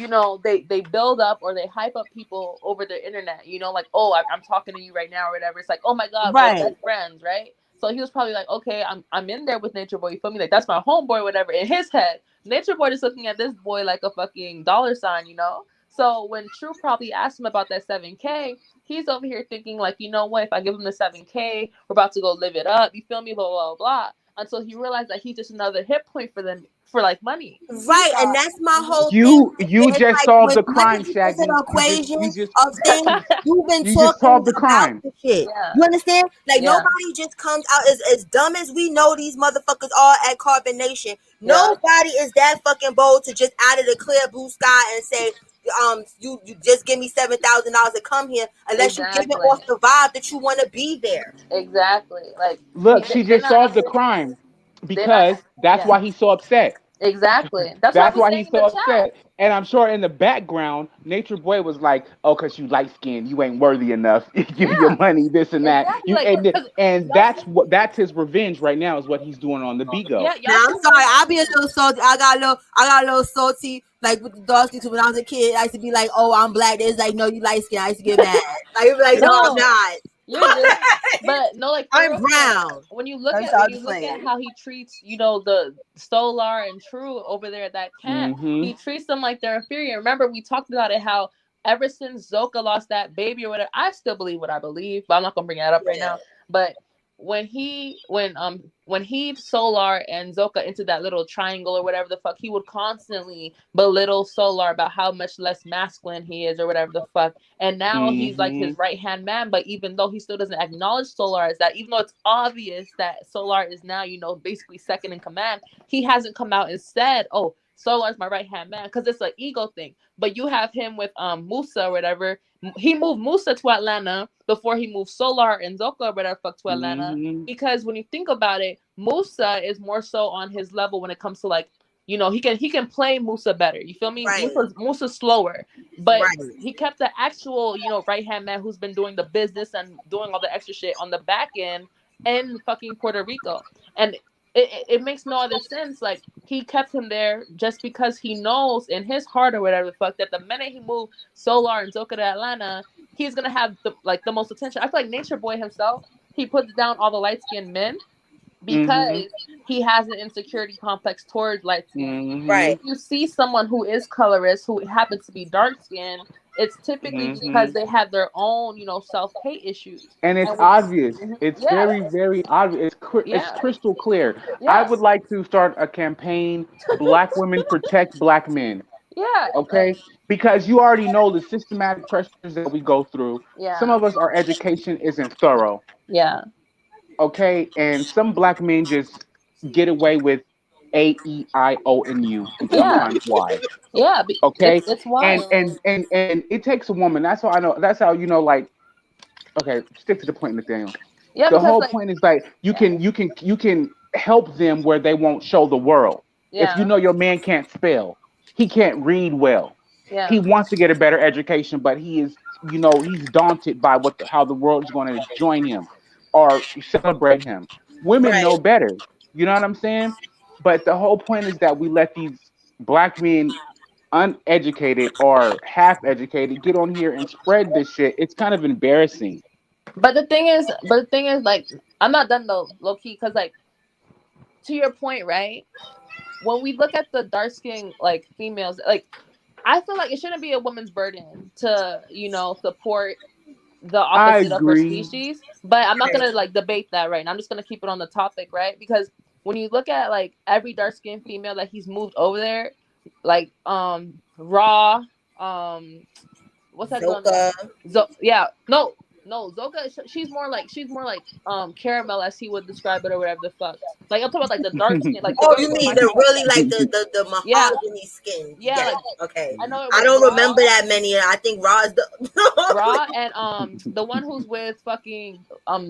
they build up or they hype up people over the internet. Like, oh, I'm talking to you right now or whatever. It's like, oh my God, we're best friends, right? So he was probably like, okay, I'm in there with Nature Boy. You feel me? Like, that's my homeboy, whatever. In his head, Nature Boy is looking at this boy like a fucking dollar sign, So when True probably asked him about that 7K, he's over here thinking like, you know what? If I give him the 7K, we're about to go live it up. You feel me? Blah blah blah. Until he realized that he's just another hit point for them for like money. Right, and that's my whole thing. You it's just like solved the crime, Shaggy. Equation of things. You've been you talking just solved the about crime. the shit. You understand? Like nobody just comes out as dumb as we know these motherfuckers are at Carbon Nation. Nobody is that fucking bold to just out of the clear blue sky and say, you just give me $7,000 to come here, unless you give it off the vibe that you want to be there. Exactly. Like, look, she just solved the crime because that's why he's so upset. Exactly. That's why he's so upset. And I'm sure in the background, Nature Boy was like, "Oh, cause you light skinned, you ain't worthy enough. Give me your money, this and that." And that's his revenge right now. Is what he's doing on the Bigo. Yeah, now I'm sorry, I'll be a little salty. I got a little salty, like with the dog too. When I was a kid, I used to be like, "Oh, I'm black." It's like, "No, you light skinned." I used to get mad. Like, no, I'm not. You're good. But no, like, I'm brown. When you look at how he treats, the Solar and True over there at that camp, he treats them like they're inferior. Remember, we talked about it, how ever since Zoka lost that baby or whatever, I still believe what I believe, but I'm not gonna bring that up right now. But when he Solar and Zoka into that little triangle or whatever the fuck, he would constantly belittle Solar about how much less masculine he is or whatever the fuck. And now he's like his right hand man, but even though he still doesn't acknowledge Solar as that, even though it's obvious that Solar is now, basically second in command, he hasn't come out and said, "Oh, Solar is my right hand man," because it's an ego thing. But you have him with Musa or whatever. He moved Musa to Atlanta before he moved Solar and Zoka or whatever fuck to Atlanta. Because when you think about it, Musa is more so on his level when it comes to like, he can play Musa better. You feel me? Right. Musa's slower, but he kept the actual, right hand man who's been doing the business and doing all the extra shit on the back end in fucking Puerto Rico. And it makes no other sense. Like, he kept him there just because he knows in his heart or whatever the fuck that the minute he moved Solar and Zoka to Atlanta, he's gonna have the most attention. I feel like Nature Boy himself, he puts down all the light-skinned men because he has an insecurity complex towards light skin. Right. If you see someone who is colorist who happens to be dark skinned, it's typically because they have their own, self-hate issues. And it's obvious. It's very, very obvious. It's crystal clear. I would like to start a campaign, Black Women Protect Black Men. Yeah. Okay? Because you already know the systematic pressures that we go through. Yeah. Some of us, our education isn't thorough. Yeah. Okay? And some Black men just get away with AEIONU and sometimes Y. Yeah. Okay. It's wild. And it takes a woman. That's how I know. That's how like. Okay, stick to the point, Nathaniel. Yeah. The whole point is like you can help them where they won't show the world. If you know your man can't spell, he can't read well. He wants to get a better education, but he is, he's daunted by how the world is going to join him or celebrate him. Women Right. know better. You know what I'm saying? But the whole point is that we let these black men, uneducated or half educated, get on here and spread this shit. It's kind of embarrassing. But the thing is, like, I'm not done though, low key, because like, to your point, right? When we look at the dark skin like females, like, I feel like it shouldn't be a woman's burden to, support the I opposite of her agree. species. But I'm not gonna like debate that right now. I'm just gonna keep it on the topic, right? Because when you look at like every dark skinned female that he's moved over there, like Raw, what's that girl name? Zoka. Yeah, no, Zoka. She's more like caramel, as he would describe it, or whatever the fuck. Like, I'm talking about like the dark skin, like the Oh, girls you with mean light the skin. really like the Yeah, mahogany skin? yeah, Yeah. like Okay. I know it I was don't Raw, remember that many. I think Raw is the. Raw, and the one who's with fucking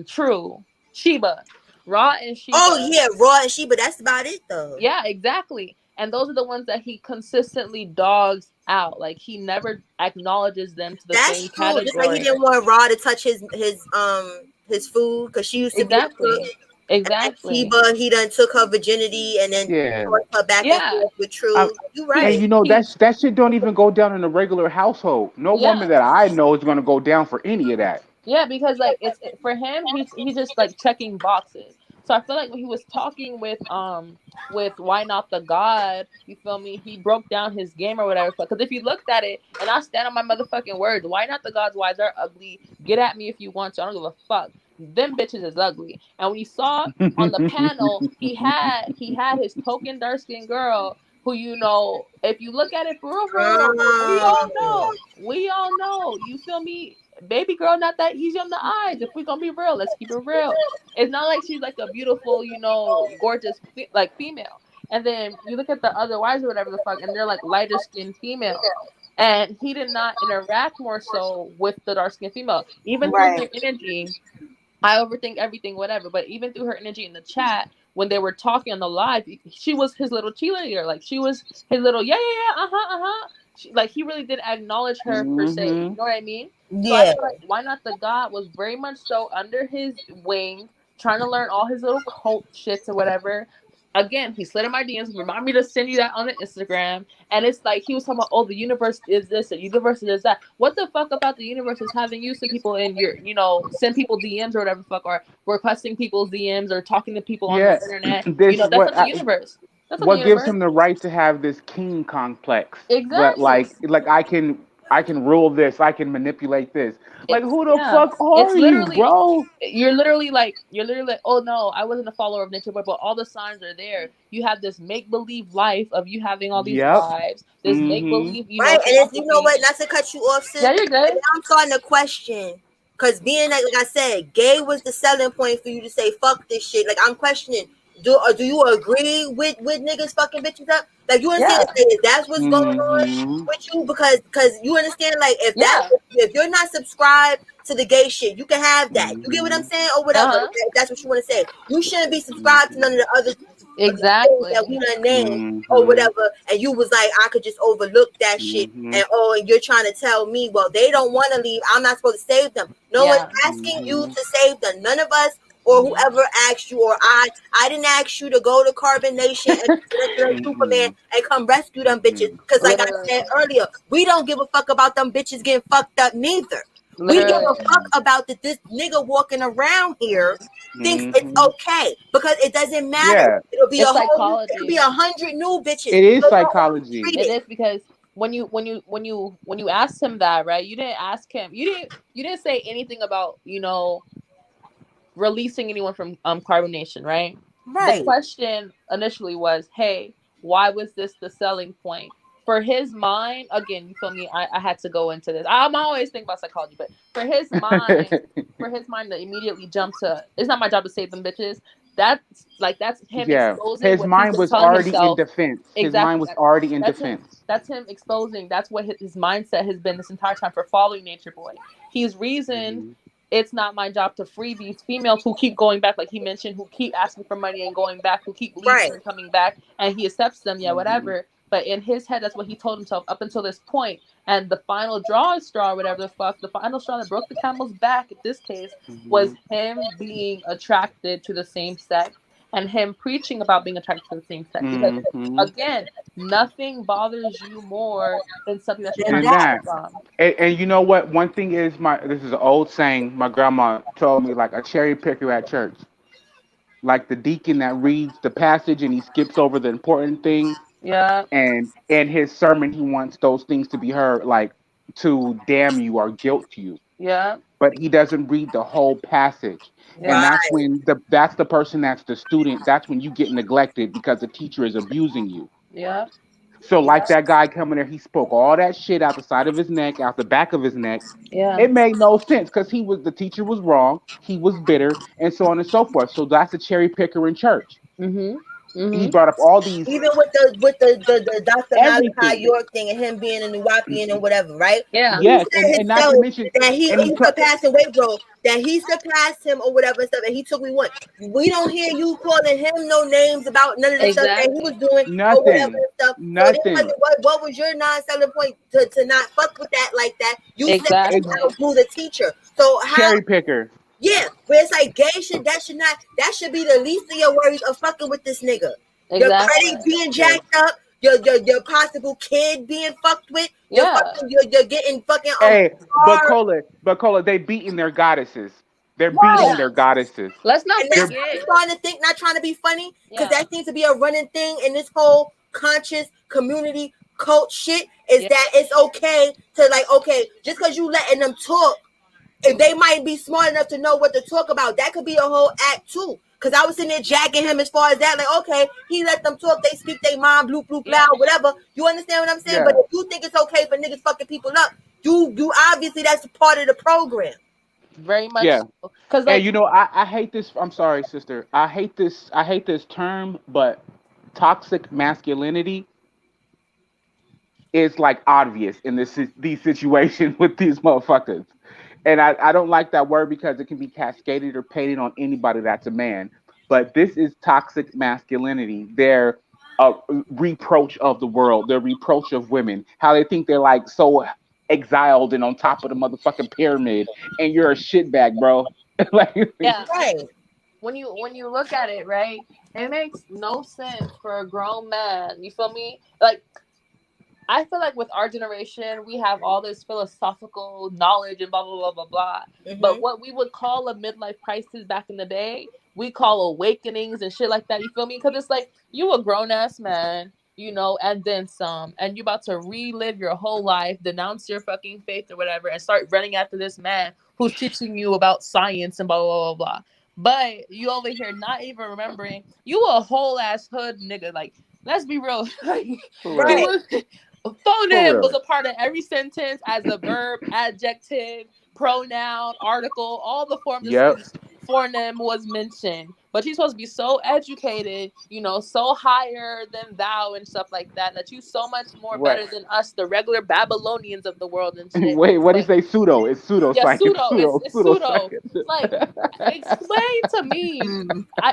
True Sheba, Raw and Oh Sheba. yeah, Raw and Sheba. That's about it though. Yeah, exactly. And those are the ones that he consistently dogs out. Like, he never acknowledges them to the That's same true. Just like he category. didn't want Raw to touch his food because she used to be a Exactly. cook. And then Exactly. Sheba, he done took her virginity and then Yeah. forced her back and Yeah. forth with Um, True. You He and right. he that shit don't even go down in a regular household. No yeah. woman that I know is going to go down for any of that. Yeah, because like for him, he's just like checking boxes. So I feel like when he was talking with Why Not the God, you feel me? He broke down his game or whatever. Because if you looked at it, and I stand on my motherfucking word, Why Not the God's wives are ugly. Get at me if you want to. I don't give a fuck. Them bitches is ugly. And when you saw on the panel, he had his token dark skinned girl who, if you look at it for real, we all know, you feel me? Baby girl not that easy on the eyes. If we're gonna be real, let's keep it real. It's not like she's like a beautiful, gorgeous like female. And then you look at the other wives or whatever the fuck, and they're like lighter skinned females. And he did not interact more so with the dark skinned female, even through her Right. energy. I overthink everything, whatever. But even through her energy in the chat, when they were talking on the live, she was his little cheerleader. Like, she was his little like, he really did acknowledge her per se. You know what I mean? So I Yeah. feel like Why Not the God was very much so under his wing, trying to learn all his little cult shits or whatever. Again, he slid in my DMs, remind me to send you that on the Instagram. And it's like he was talking about, oh, the universe is this, the universe is that. What the fuck about the universe is having you send people in your, send people DMs or whatever the fuck, or requesting people's DMs or talking to people on the Yeah, internet. this That's not the universe. That's not the what gives universe. him the right to have this king complex. But Exactly. like I can rule this, I can manipulate this. Like, who the Yeah. fuck It's are you, literally bro? you're literally like, oh no, I wasn't a follower of Nature Boy, but all the signs are there. You have this make believe life of you having all these Yep. wives, this make Mm-hmm. believe, Right. And it's, you know philosophy. what? Not to cut you off, sis. Yeah, you're But good. now I'm starting to question. Because being like I said, gay was the selling point for you to say fuck this shit. Like, I'm questioning. Do you agree with niggas fucking bitches up? Like, you understand? Yeah. Like, if that's what's going on Mm-hmm. with you, because you understand, like, Yeah. if you're not subscribed to the gay shit, you can have that. You get what I'm Mm-hmm. saying, or whatever. Uh-huh. If that's what you want to say. You shouldn't be subscribed to Mm-hmm. none of the other things that we Exactly. done named or Mm-hmm. whatever. And you was like, I could just overlook that shit. Mm-hmm. And you're trying to tell me, well, they don't want to leave. I'm not supposed to save them. No one's Yeah. asking you Mm-hmm. to save them. None of us or whoever asked you, or I didn't ask you to go to Carbon Nation and Superman Mm-hmm. and come rescue them bitches. Because like I Literally. said earlier, we don't give a fuck about them bitches getting fucked up neither. We give Literally. a fuck about that this nigga walking around here thinks it's Mm-hmm. okay because it doesn't matter. Yeah, It'll It's be psychology. 100 new bitches. it is So don't psychology. treat It it. is, because when you asked him that, right? You didn't ask him. You didn't say anything about, releasing anyone from carbonation, right? The Right. question initially was, hey, why was this the selling point? For his mind, again, you feel me? I had to go into this. I'm always thinking about psychology, but for his mind to immediately jump to, it's not my job to save them bitches. That's him Yeah, exposing his what he's mind been was telling already in himself. defense. His mind Exactly. was already in That's him. defense. That's him exposing. That's what his mindset has been this entire time for following Nature Boy. He's reasoned Mm-hmm. it's not my job to free these females who keep going back, like he mentioned, who keep asking for money and going back, who keep leaving and coming back, and he accepts them, whatever. But in his head, that's what he told himself up until this point. And the final straw, whatever the fuck, the final straw that broke the camel's back in this case was him being attracted to the same sex and him preaching about being attracted to the same sex. Because again, nothing bothers you more than something that you're trying to get from. And you know what? One thing is this is an old saying my grandma told me, like a cherry picker at church. Like the deacon that reads the passage and he skips over the important things. Yeah. And in his sermon he wants those things to be heard, like to damn you or guilt you. Yeah. But he doesn't read the whole passage. And that's when that's the person that's the student, that's when you get neglected because the teacher is abusing you. Yeah. So like that guy coming there, he spoke all that shit out the side of his neck, out the back of his neck. Yeah. It made no sense because the teacher was wrong, he was bitter, and so on and so forth. So that's a cherry picker in church. He brought up all these, even with the Dr. Malachi everything. York thing and him being a Nuwapian and whatever, right? Yeah. He Yes, said and not to mention that he surpassed him, wait, bro, that he surpassed him or whatever and stuff, and he took me one. We don't hear you calling him no names about none of the stuff that he was doing or whatever and stuff. Nothing. So what was your non-selling point to not fuck with that like that? You said that you the teacher. So how cherry picker. Yeah, but it's like gay shit. That should be the least of your worries of fucking with this nigga. Exactly. Your credit being jacked up, your possible kid being fucked with, you're getting fucking. Hey, but Cola, they beating their goddesses. They're beating their goddesses. Let's not forget. I'm trying to think, not trying to be funny, because that seems to be a running thing in this whole conscious community cult shit. Is that it's okay to just because you letting them talk. If they might be smart enough to know what to talk about, that could be a whole act too. Because I was sitting there jacking him as far as that, like, okay, he let them talk, they speak their mind, bloop, bloop, blah, whatever. You understand what I'm saying? But if you think it's okay for niggas fucking people up, you obviously that's part of the program. Very much. Yeah. Because you know, I hate this. I'm sorry, sister. I hate this term, but toxic masculinity is like obvious in these situations with these motherfuckers. And I don't like that word because it can be cascaded or painted on anybody that's a man. But this is toxic masculinity. They're a reproach of the world. They're reproach of women. How they think they're like so exiled and on top of the motherfucking pyramid, and you're a shitbag, bro. Right. When you look at it, right, it makes no sense for a grown man. You feel me? Like, I feel like with our generation, we have all this philosophical knowledge and blah, blah, blah, blah, blah. But what we would call a midlife crisis back in the day, we call awakenings and shit like that. You feel me? Because it's like, you a grown-ass man, you know, and then some. And you about to relive your whole life, denounce your fucking faith or whatever, and start running after this man who's teaching you about science and blah, blah, blah, blah. But you over here not even remembering, you a whole-ass hood nigga. Like, let's be real. Right. Phoneme was a part of every sentence as a verb, adjective, pronoun, article, all the forms of speech. Phoneme was mentioned. But you're supposed to be so educated, you know, so higher than thou and stuff like that, that you so much more better than us, the regular Babylonians of the world and shit. Wait, what do you say? Pseudo. It's pseudo. Yeah, pseudo. It's pseudo. Like,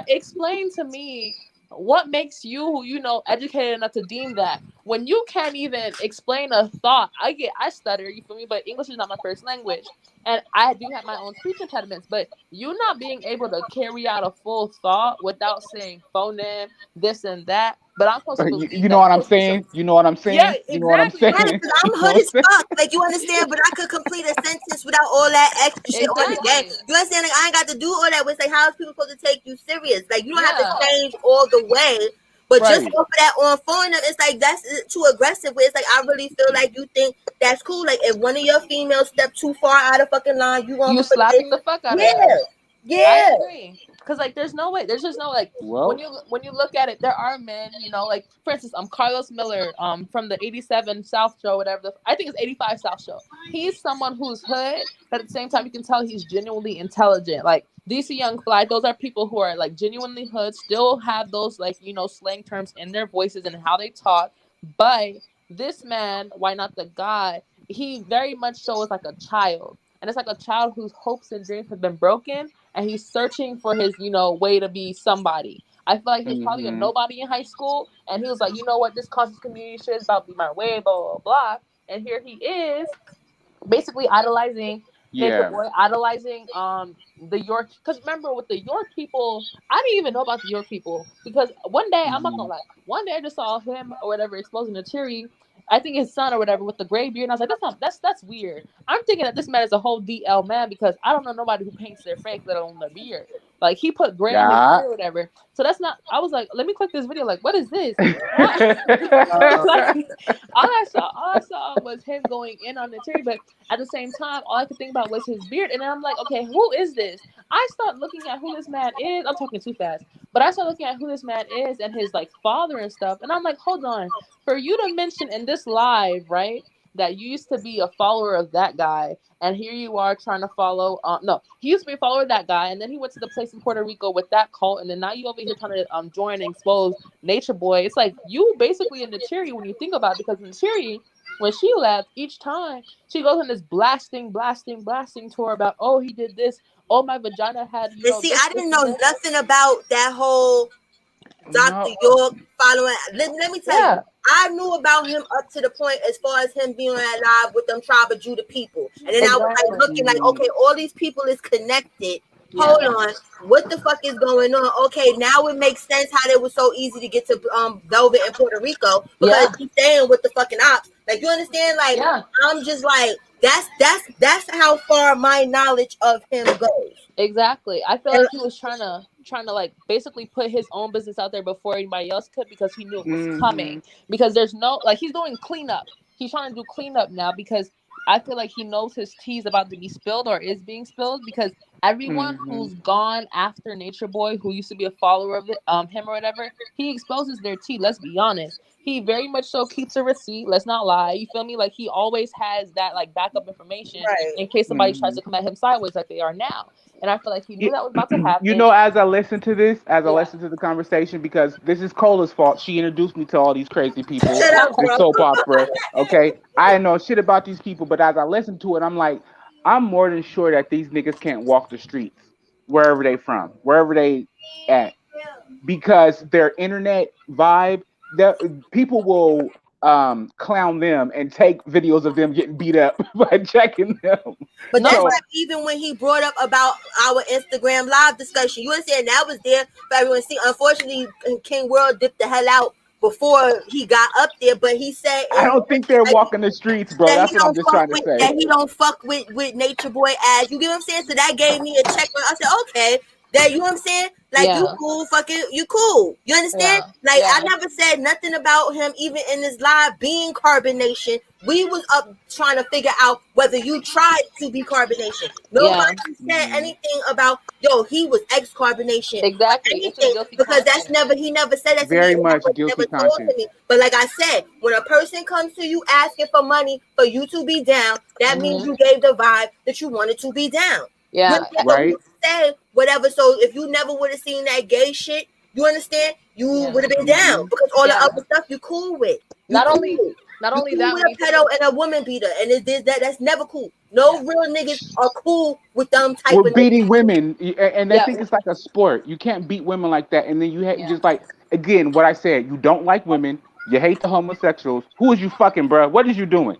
explain to me what makes you, you know, educated enough to deem that when you can't even explain a thought. I stutter, you feel me? But English is not my first language, and I do have my own speech impediments. But you not being able to carry out a full thought without saying phoneme, this and that. But I'm supposed to believe you know what I'm saying? You know what I'm saying? Yeah, exactly. You know what I'm saying? I'm hood as fuck. Like, you understand? But I could complete a sentence without all that extra shit on the day. You understand? Like, I ain't got to do all that. It's like, how is people supposed to take you serious? Like, you don't have to change all the way. But just off of that on phone, it's like, that's too aggressive. It's like, I really feel like you think that's cool. Like, if one of your females step too far out of fucking line, you slapping the fuck out of them. Yeah. I agree. Because, like, there's no way. There's just no, like, when you look at it, there are men, you know, like, for instance, Carlos Miller from the 87 South Show, whatever. I think it's 85 South Show. He's someone who's hood, but at the same time, you can tell he's genuinely intelligent. Like, DC Young Fly, those are people who are, like, genuinely hood, still have those, like, you know, slang terms in their voices and how they talk. But this man, why not the guy, he very much so is like a child. and it's like a child whose hopes and dreams have been broken, and he's searching for his, way to be somebody. I feel like he was probably a nobody in high school, and he was like, you know what, this conscious community shit is about to be my way, blah, blah, blah. And here he is, basically idolizing Nature Boy, idolizing the York. Because remember, with the York people, I didn't even know about the York people, because one day, I'm not gonna lie, one day I just saw him or whatever exposing a Cheery, I think his son or whatever, with the gray beard, and I was like, that's weird. I'm thinking that this man is a whole DL man, because I don't know nobody who paints their face, let alone their beard. Like, he put gray on his beard or whatever. So that's not. I was like, let me click this video. Like, what is this? Like, all I saw was him going in on the Terry, but at the same time, all I could think about was his beard. And then I'm like, okay, who is this? I start looking at who this man is. I'm talking too fast, but I start looking at who this man is and his like father and stuff. And I'm like, hold on, for you to mention in this live, right, that you used to be a follower of that guy, and here you are trying to follow. No, he used to be a follower of that guy, and then he went to the place in Puerto Rico with that cult, and then now you over here trying to join and expose Nature Boy. It's like you basically in the Cherry when you think about it, because in the Cherry, when she left, each time she goes on this blasting tour about, oh, he did this, oh, my vagina had, And see, this, I didn't know nothing about that whole Dr. York following. Let me tell you, I knew about him up to the point as far as him being on that live with them Tribe of Judah people. And then I was like looking like, okay, all these people is connected. Hold on, what the fuck is going on? Okay, now it makes sense how it was so easy to get to Velvet in Puerto Rico, because he's staying with the fucking ops. Like, you understand? Like, I'm just like, that's how far my knowledge of him goes. Exactly. I feel like he was trying to like basically put his own business out there before anybody else could, because he knew it was coming. Because there's no, like, he's doing cleanup. He's trying to do cleanup now, because I feel like he knows his tea is about to be spilled or is being spilled, because everyone who's gone after Nature Boy, who used to be a follower of him or whatever, he exposes their tea. Let's be honest. He very much so keeps a receipt. Let's not lie. You feel me? Like, he always has that like backup information in case somebody tries to come at him sideways like they are now. And I feel like he knew that was about to happen. You know, as I listen to this, as I listen to the conversation, because this is Cola's fault. She introduced me to all these crazy people. Shut up, bro. This soap opera. Okay, I didn't know shit about these people, but as I listen to it, I'm like, I'm more than sure that these niggas can't walk the streets wherever they from, wherever they at, because their internet vibe, that people will clown them and take videos of them getting beat up by checking them. But that's why even when he brought up about our Instagram live discussion, you understand, that was there for everyone to see. Unfortunately, King World dipped the hell out before he got up there, but he said, I don't think they're walking the streets, bro. That's what I'm just trying to say. That he don't fuck with Nature Boy as, you get what I'm saying? So that gave me a check. I said, okay, that, you know what I'm saying? Like, you cool, fucking, you cool. You understand? Like, I never said nothing about him, even in this live being Carbonation. We was up trying to figure out whether you tried to be Carbonation. Nobody said anything about, yo, he was ex-Carbonation. Exactly. Anything, because that's never, he never said that to Very me. much guilty conscience. But like I said, when a person comes to you asking for money for you to be down, that means you gave the vibe that you wanted to be down. Yeah, right. Say whatever. So if you never would have seen that gay shit, you understand, you would have been down, because all the other stuff you cool with. Not only that, with a pedo and a woman beater, and that's never cool. No real niggas are cool with them type We're of beating women, and they think it's like a sport. You can't beat women like that. And then you just like, again, what I said, you don't like women, you hate the homosexuals. Who is you fucking, bro? What is you doing?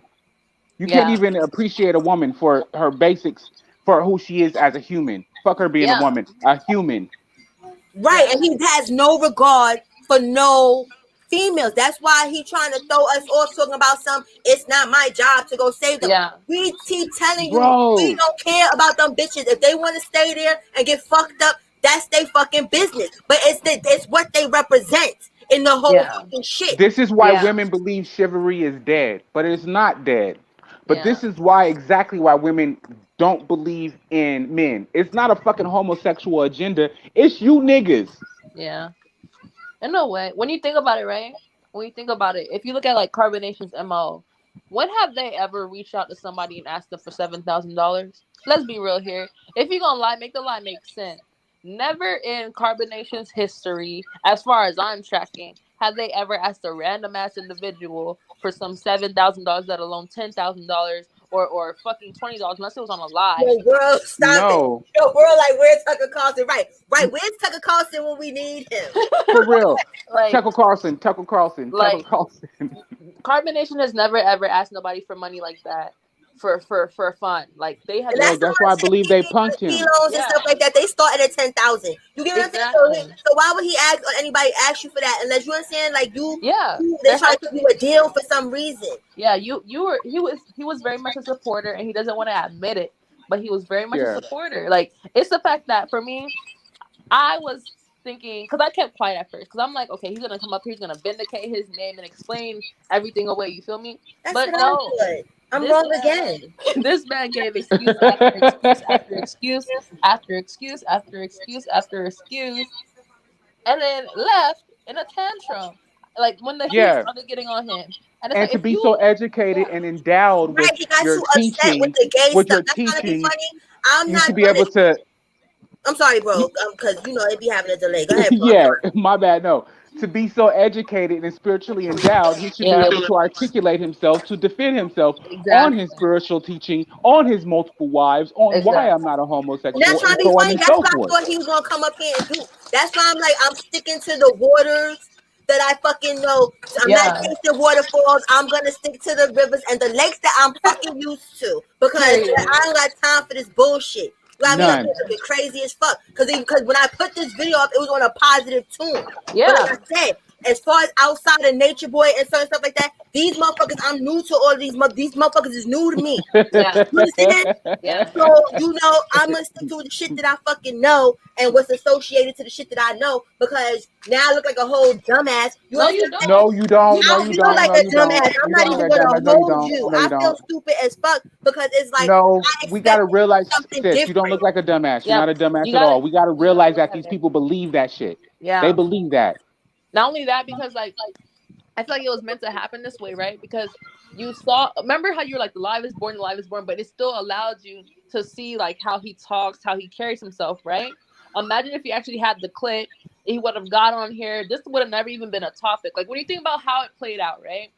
You can't even appreciate a woman for her basics, for who she is as a human. Fuck her being a woman, a human. Right, and he has no regard for no females. That's why he trying to throw us off talking about it's not my job to go save them. We keep telling you, we don't care about them bitches. If they want to stay there and get fucked up, that's their fucking business. But it's what they represent in the whole fucking shit. This is why women believe chivalry is dead, but it's not dead. But this is exactly why women don't believe in men. It's not a fucking homosexual agenda. It's you niggas. Yeah. In a way, when you think about it, right? When you think about it, if you look at like Carbonation's MO, when have they ever reached out to somebody and asked them for $7,000? Let's be real here. If you're gonna lie, make the lie make sense. Never in Carbonation's history, as far as I'm tracking, have they ever asked a random ass individual for some $7,000, let alone $10,000, or fucking $20 unless it was on a live. Yo, world, stop No. it. Yo, world, like, where's Tucker Carlson? Right. Where's Tucker Carlson when we need him? For real. Like, Tucker Carlson. Like, Carbon Nation has never ever asked nobody for money like that for fun. Like, they have. And That's why I believe they punked him. Kilos and stuff like that. They started at 10,000. You get what I'm saying? So why would he ask or anybody ask you for that unless you understand? Like they try to give you a deal for some reason. Yeah, he was very much a supporter, and he doesn't want to admit it, but he was very much a supporter. Like, it's the fact that for me, I was thinking, because I kept quiet at first, because I'm like, okay, he's gonna come up here, he's gonna vindicate his name and explain everything away. You feel me? That's but what no, I'm wrong again. This man gave excuse after excuse after excuse after excuse after excuse after excuse, and then left in a tantrum. Like, when the heat started getting on him, and, to be so educated and endowed with your teaching, with the gay with stuff. your That's trying to be teaching, funny. I'm you not should be able to. I'm sorry, bro, because it be having a delay. Go ahead, bro. Yeah, my bad. No, to be so educated and spiritually endowed, he should be able to articulate himself, to defend himself on his spiritual teaching, on his multiple wives, on why I'm not a homosexual, That's trying and to be so on funny. and That's so what I forth. thought he was gonna come up here and do. That's why I'm like, I'm sticking to the waters that I fucking know. I'm not chasing waterfalls. I'm gonna stick to the rivers and the lakes that I'm fucking used to, because I don't got time for this bullshit. You know what I mean? Like, it's crazy as fuck. Because when I put this video up, it was on a positive tune. Yeah. But like I said, as far as outside of Nature Boy and certain stuff like that, these motherfuckers, I'm new to all these motherfuckers is new to me. Yeah. You understand? Yeah. So, I'm gonna stick to the shit that I fucking know and what's associated to the shit that I know, because now I look like a whole dumbass. No, you don't. No, you don't. No, I you feel don't. like No, a you don't. dumbass. I'm You not don't even look like gonna that. No, you hold don't. you. No, you I feel don't. stupid as fuck, because it's like, No, I we got to expect realize, something sis, different. you don't look like a dumbass. You're Yeah, not a dumbass you at gotta- all. We got to realize that these people believe that shit. Yeah. They believe that. Not only that, because like I feel like it was meant to happen this way, right? Because you saw, remember how you were like, the live is born, but it still allowed you to see like how he talks, how he carries himself, right? Imagine if he actually had the clip, he would have got on here. This would have never even been a topic. Like, when you think about how it played out, right?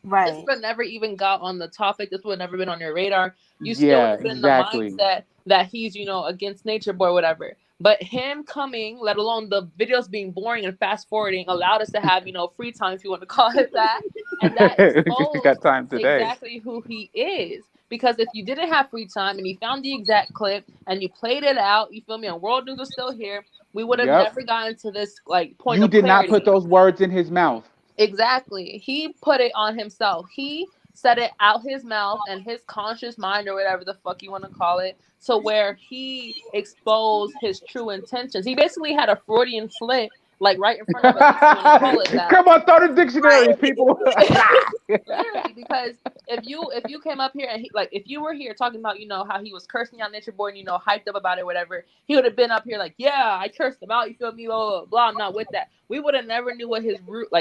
This would have never even got on the topic. This would have never been on your radar. You still would have been in the mindset that he's, against Nature Boy, whatever. But him coming, let alone the videos being boring and fast forwarding, allowed us to have, free time, if you want to call it that. And that exposed got time today. exactly who he is. Because if you didn't have free time and you found the exact clip and you played it out, you feel me, and World News was still here, we would have never gotten to this like point You of did clarity. not put those words in his mouth. Exactly. He put it on himself. He said it out his mouth and his conscious mind, or whatever the fuck you want to call it, to where he exposed his true intentions. He basically had a Freudian slip, like, right in front of us, if you want to call it that. Come on, throw the dictionaries, people. Literally, because if you came up here and if you were here talking about, how he was cursing out Nature Boy and, hyped up about it, whatever, he would have been up here like, yeah, I cursed him out, you feel me, blah, blah, blah, I'm not with that. We would have never knew what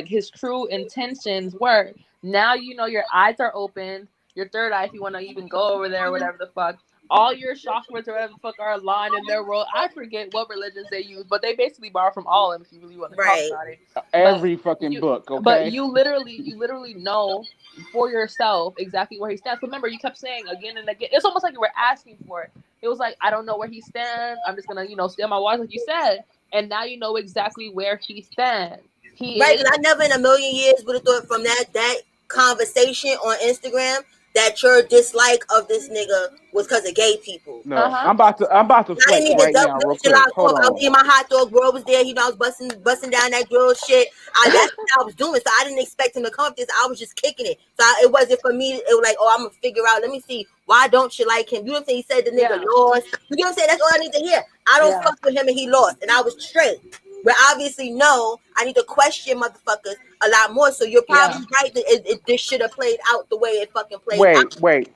his true intentions were. Now your eyes are open, your third eye, if you want to even go over there, or whatever the fuck. All your chakras or whatever the fuck are aligned in their world. I forget what religions they use, but they basically borrow from all of them, if you really want to talk about it. Every fucking book, okay? But you literally know for yourself exactly where he stands. Remember, you kept saying again and again. It's almost like you were asking for it. It was like, I don't know where he stands. I'm just gonna, stay on my watch, like you said. And now you know exactly where he stands. Because I never in a million years would have thought from that conversation on Instagram that your dislike of this nigga was because of gay people. No, I'm about to flex right now, real quick. Hold on. In my hot dog world was there. I was busting down that grill shit. That's what I was doing. So I didn't expect him to come up this. I was just kicking it. So it wasn't for me. It was like, I'm gonna figure out. Let me see, why don't you like him? You know what I'm saying? He said the nigga lost. You know what I'm saying? That's all I need to hear. I don't fuck with him and he lost, and I was straight. But obviously, no, I need to question motherfuckers a lot more. So you're probably right that this should have played out the way it fucking played out. Wait.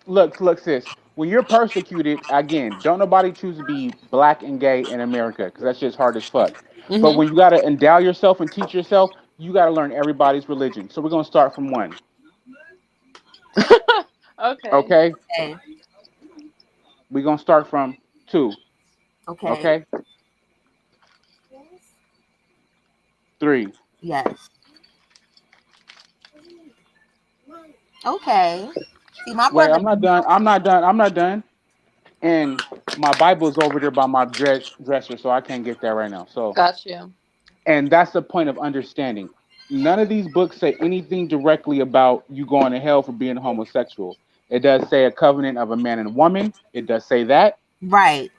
Look, sis. When you're persecuted, again, don't nobody choose to be black and gay in America, because that's just hard as fuck. Mm-hmm. But when you got to endow yourself and teach yourself, you got to learn everybody's religion. So we're going to start from 1. Okay? We're going to start from 2. Okay? 3. Yes. Okay. See, my Wait, brother. I'm not done. I'm not done. I'm not done. And my Bible's over there by my dresser, so I can't get there right now. So, Got you. and that's the point of understanding. None of these books say anything directly about you going to hell for being homosexual. It does say a covenant of a man and woman. It does say that. Right.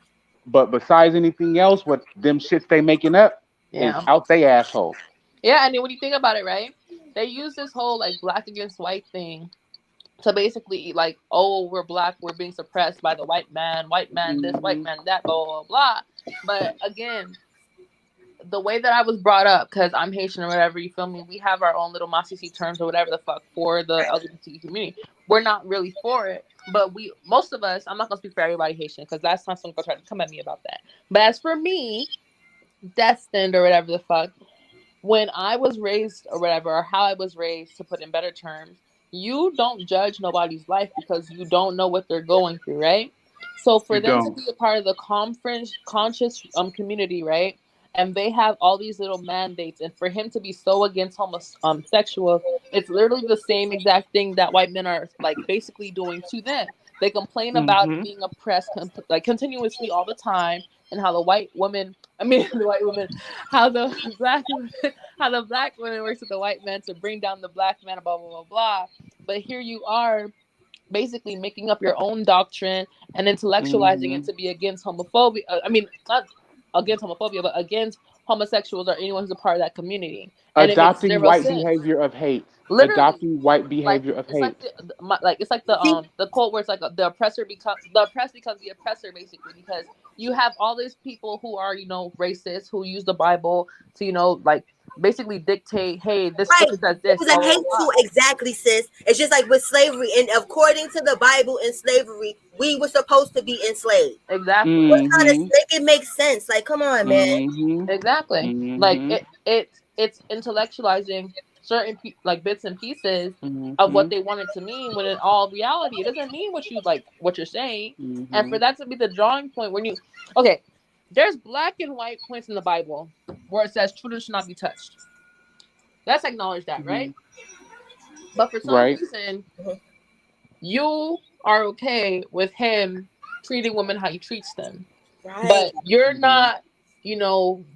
But besides anything else, what them shits they making up is Yeah. out they asshole. Yeah, and then when you think about it, right? They use this whole like black against white thing to basically like, oh, we're black, we're being suppressed by the white man this, white man that, blah blah blah. But again, the way that I was brought up, because I'm Haitian or whatever, you feel me? We have our own little Masisi terms or whatever the fuck for the LGBT community. We're not really for it, but most of us, I'm not gonna speak for everybody Haitian, because last time someone tried to come at me about that. But as for me, destined or whatever the fuck, when I was raised or whatever, or how I was raised, to put in better terms, you don't judge nobody's life because you don't know what they're going through, right? So for You them to don't. be a part of the conscious community, right? And they have all these little mandates, and for him to be so against homosexuals, it's literally the same exact thing that white men are like basically doing to them. They complain about Mm-hmm. being oppressed like continuously all the time, and how the white woman, I mean the white woman, how the black woman, how the black woman works with the white man to bring down the black man, blah blah blah blah. But here you are, basically making up your own doctrine and intellectualizing it Mm-hmm. to be against homophobia. I mean, not against homophobia, but against homosexuals or anyone who's a part of that community, and it makes Adopting zero white sense. behavior of hate. Literally, Adopting white like behavior of it's like hate. it's like See, the quote where it's like the oppressed becomes the oppressor, basically, because you have all these people who are racist, who use the Bible to like basically dictate, hey, this right. scripture says It this, was blah a blah blah. hateful, exactly, sis. It's just like with slavery, and according to the Bible, in slavery, we were supposed to be enslaved. Exactly. What kind of Mm-hmm. make it make sense? Like, come on, man. Mm-hmm. Exactly. Like Mm-hmm. it's intellectualizing certain like bits and pieces of Mm-hmm. what they want it to mean, when in all reality it doesn't mean what you're saying. And Mm-hmm. for that to be the drawing point when you okay, there's black and white points in the Bible where it says children should not be touched. Let's acknowledge that, Mm-hmm. right? But for some Right. reason, you are okay with him treating women how he treats them. Right. But you're Mm-hmm. not,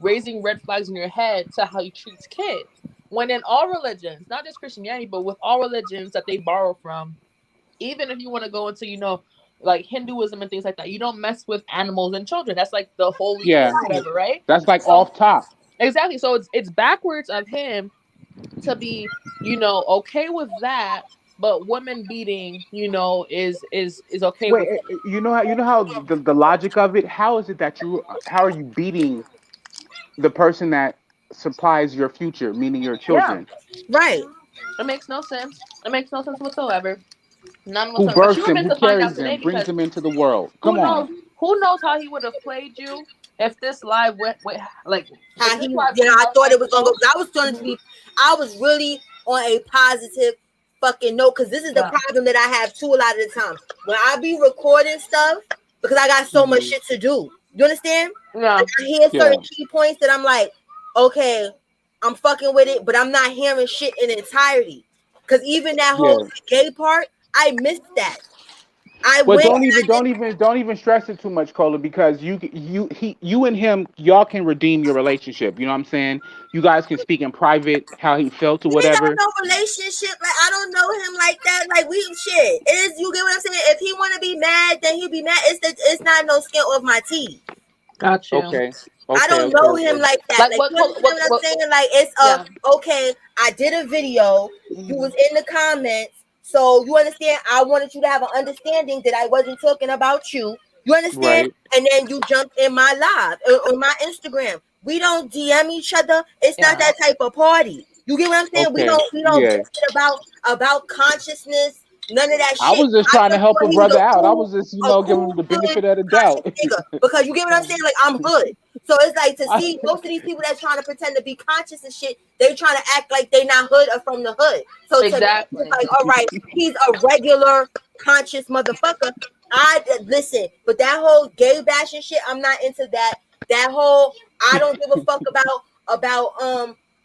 raising red flags in your head to how he treats kids. When in all religions, not just Christianity, but with all religions that they borrow from, even if you want to go into, like Hinduism and things like that, you don't mess with animals and children. That's like the holy thing, Yeah. whatever, right? That's like So off top. exactly. So it's backwards of him to be, okay with that, but women beating, is okay Wait, with him. you know how the logic of it. How is it that how are you beating the person that supplies your future, meaning your Yeah. children, Right. It makes no sense. It makes no sense whatsoever. None who whatsoever. But you births were them, meant who to find out carries today them, brings because them into the world? who Come knows? on. Who knows how he would have played you if this live went like if How this he, live went I how it's thought it supposed to was gonna go, go. because I was going to be, I was really on a positive fucking note, because this is the Yeah. problem that I have too a lot of the time when I be recording stuff, because I got so much Mm-hmm. shit to do. You understand? Yeah. Like, I hear Yeah. certain key points that I'm like, okay, I'm fucking with it, but I'm not hearing shit in entirety. Because even that whole Yeah. gay part, I missed that. I Well, went. don't even stress it too much, Cola, because you and him, y'all can redeem your relationship. You know what I'm saying? You guys can speak in private how he felt or We ain't got whatever. no relationship. Like, I don't know him like that. Like, we shit. It is, you get what I'm saying? If he want to be mad, then he'll be mad. It's not no skin off my teeth. Got you. Okay. I Okay. don't Okay. know him Okay. like that. Like Like, you understand what I'm saying? Like, it's yeah. okay, I did a video. You Mhm. was in the comments. So you understand? I wanted you to have an understanding that I wasn't talking about you. You understand? Right. And then you jumped in my live on my Instagram. We don't DM each other. It's not Yeah. that type of party. You get what I'm saying? We Okay. don't Yeah. get it about consciousness. None of that I shit. was just I trying to just help thought a he was brother out. I was just, a giving him cool, the good, benefit of the conscious doubt. nigga. Because you get what I'm saying? Like, I'm hood. So it's like, to I- see most of these people that's trying to pretend to be conscious and shit, they trying to act like they not hood or from the hood. So to me, it's Exactly. like, all right, he's a regular conscious motherfucker. I listen, but that whole gay bashing shit, I'm not into that. That whole, I don't give a fuck about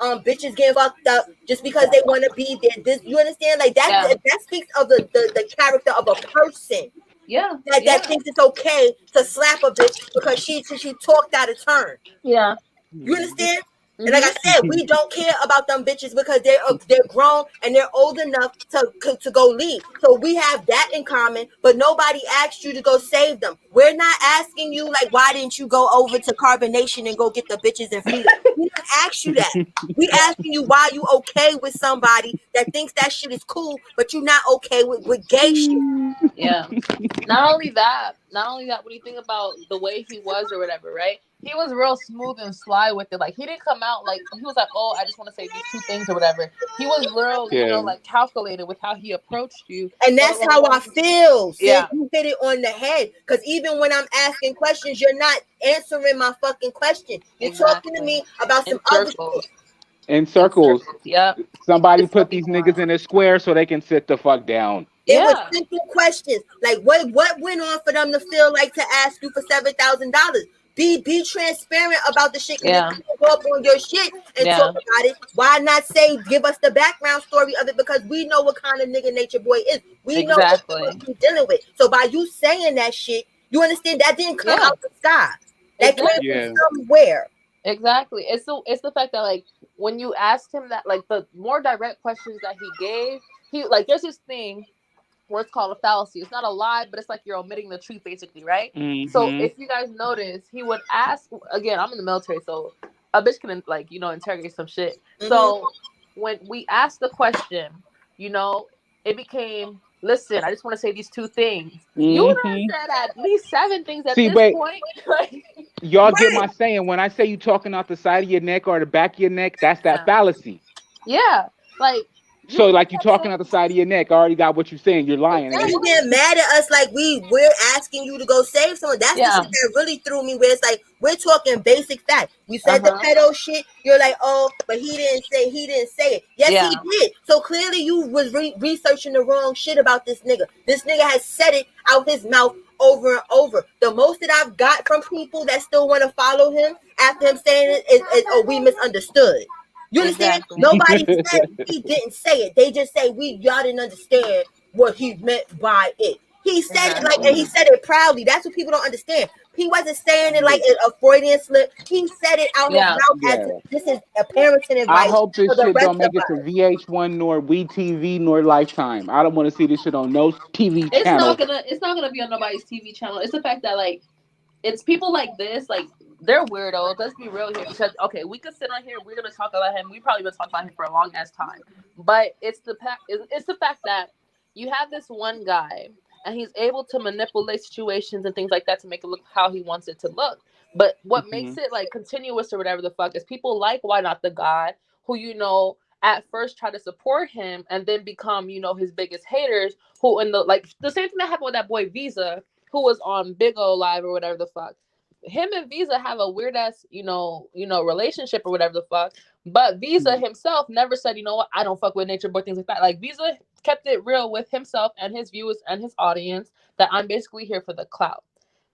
bitches getting fucked up just because they want to be there. This, you understand? Like that speaks of the character of a person. Yeah. That thinks it's okay to slap a bitch because she talked out of turn. Yeah. You understand? And like I said, we don't care about them bitches because they're grown and they're old enough to go leave. So we have that in common, but nobody asked you to go save them. We're not asking you like, why didn't you go over to Carbonation and go get the bitches and feed them? We didn't ask you that. We asking you why you okay with somebody that thinks that shit is cool, but you're not okay with gay shit. Yeah. Not only that, when you think about the way he was or whatever, right? He was real smooth and sly with it. Like he didn't come out like he was like, oh, I just want to say these 2 things or whatever. He was real, you know, like calculated with how he approached you. And that's how I feel. Sid, yeah. You hit it on the head. Because even when I'm asking questions, you're not answering my fucking question. You're talking to me about some other shit. In circles. Yeah. Somebody put these niggas in a square so they can sit the fuck down. It was simple questions. Like what went on for them to feel like to ask you for $7,000? Be transparent about the shit. Yeah. If you go up on your shit and talk about it, why not say give us the background story of it? Because we know what kind of nigga Nature Boy is. We know what we're dealing with. So by you saying that shit, you understand that didn't come out the sky. That came from somewhere. Exactly. It's the fact that like when you asked him that, like the more direct questions that he gave, he like there's this thing where it's called a fallacy. It's not a lie, but it's like you're omitting the truth, basically, right? So if you guys notice, he would ask again. I'm in the military, so a bitch can like interrogate some shit. So when we asked the question, it became, listen, I just want to say these 2 things. You done said at least 7 things at this point. Y'all get my saying. When I say you talking out the side of your neck or the back of your neck, that's that fallacy. Yeah, like. So like you talking out the side of your neck, I already got what you're saying. You're lying. You get mad at us like we're asking you to go save someone. That's the shit that really threw me. Where it's like we're talking basic fact. You said the pedo shit. You're like, oh, but he didn't say it. Yes, he did. So clearly you was researching the wrong shit about this nigga. This nigga has said it out his mouth over and over. The most that I've got from people that still want to follow him after him saying it is oh, we misunderstood. You understand? Exactly. Nobody said he didn't say it. They just say y'all didn't understand what he meant by it. He said it and he said it proudly. That's what people don't understand. He wasn't saying it like a Freudian slip. He said it out his mouth as this is a parenting advice. I hope this shit don't make it to VH1 nor WeTV nor Lifetime. I don't want to see this shit on no TV channel. It's not gonna be on nobody's TV channel. It's the fact that like it's people like this, like they're weirdos. Let's be real here, because okay, we could sit on here. We're gonna talk about him. We probably been talking about him for a long ass time. But it's the fact that you have this one guy, and he's able to manipulate situations and things like that to make it look how he wants it to look. But what makes it like continuous or whatever the fuck is people like Why Not the God, who at first try to support him and then become his biggest haters. Who in the same thing that happened with that boy Visa, who was on Big O Live or whatever the fuck. Him and Visa have a weird ass, relationship or whatever the fuck. But Visa himself never said, you know what, I don't fuck with Nature Boy, things like that. Like Visa kept it real with himself and his viewers and his audience that I'm basically here for the clout.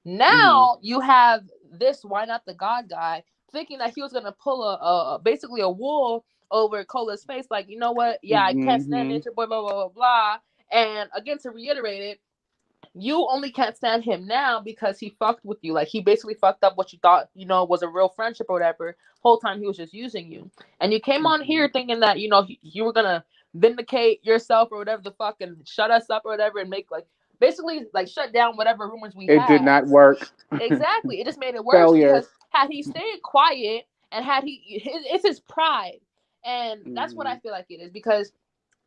Now you have this Why Not the God guy thinking that he was gonna pull basically a wool over Cola's face, like, you know what? Yeah, I can't stand Nature Boy, blah blah blah blah. And again, to reiterate it, you only can't stand him now because he fucked with you. Like he basically fucked up what you thought, was a real friendship or whatever. Whole time he was just using you. And you came on here thinking that, you were gonna vindicate yourself or whatever the fuck and shut us up or whatever and make basically shut down whatever rumors we had. It did not work. Exactly. It just made it worse because had he stayed quiet and it's his pride. And that's what I feel like it is, because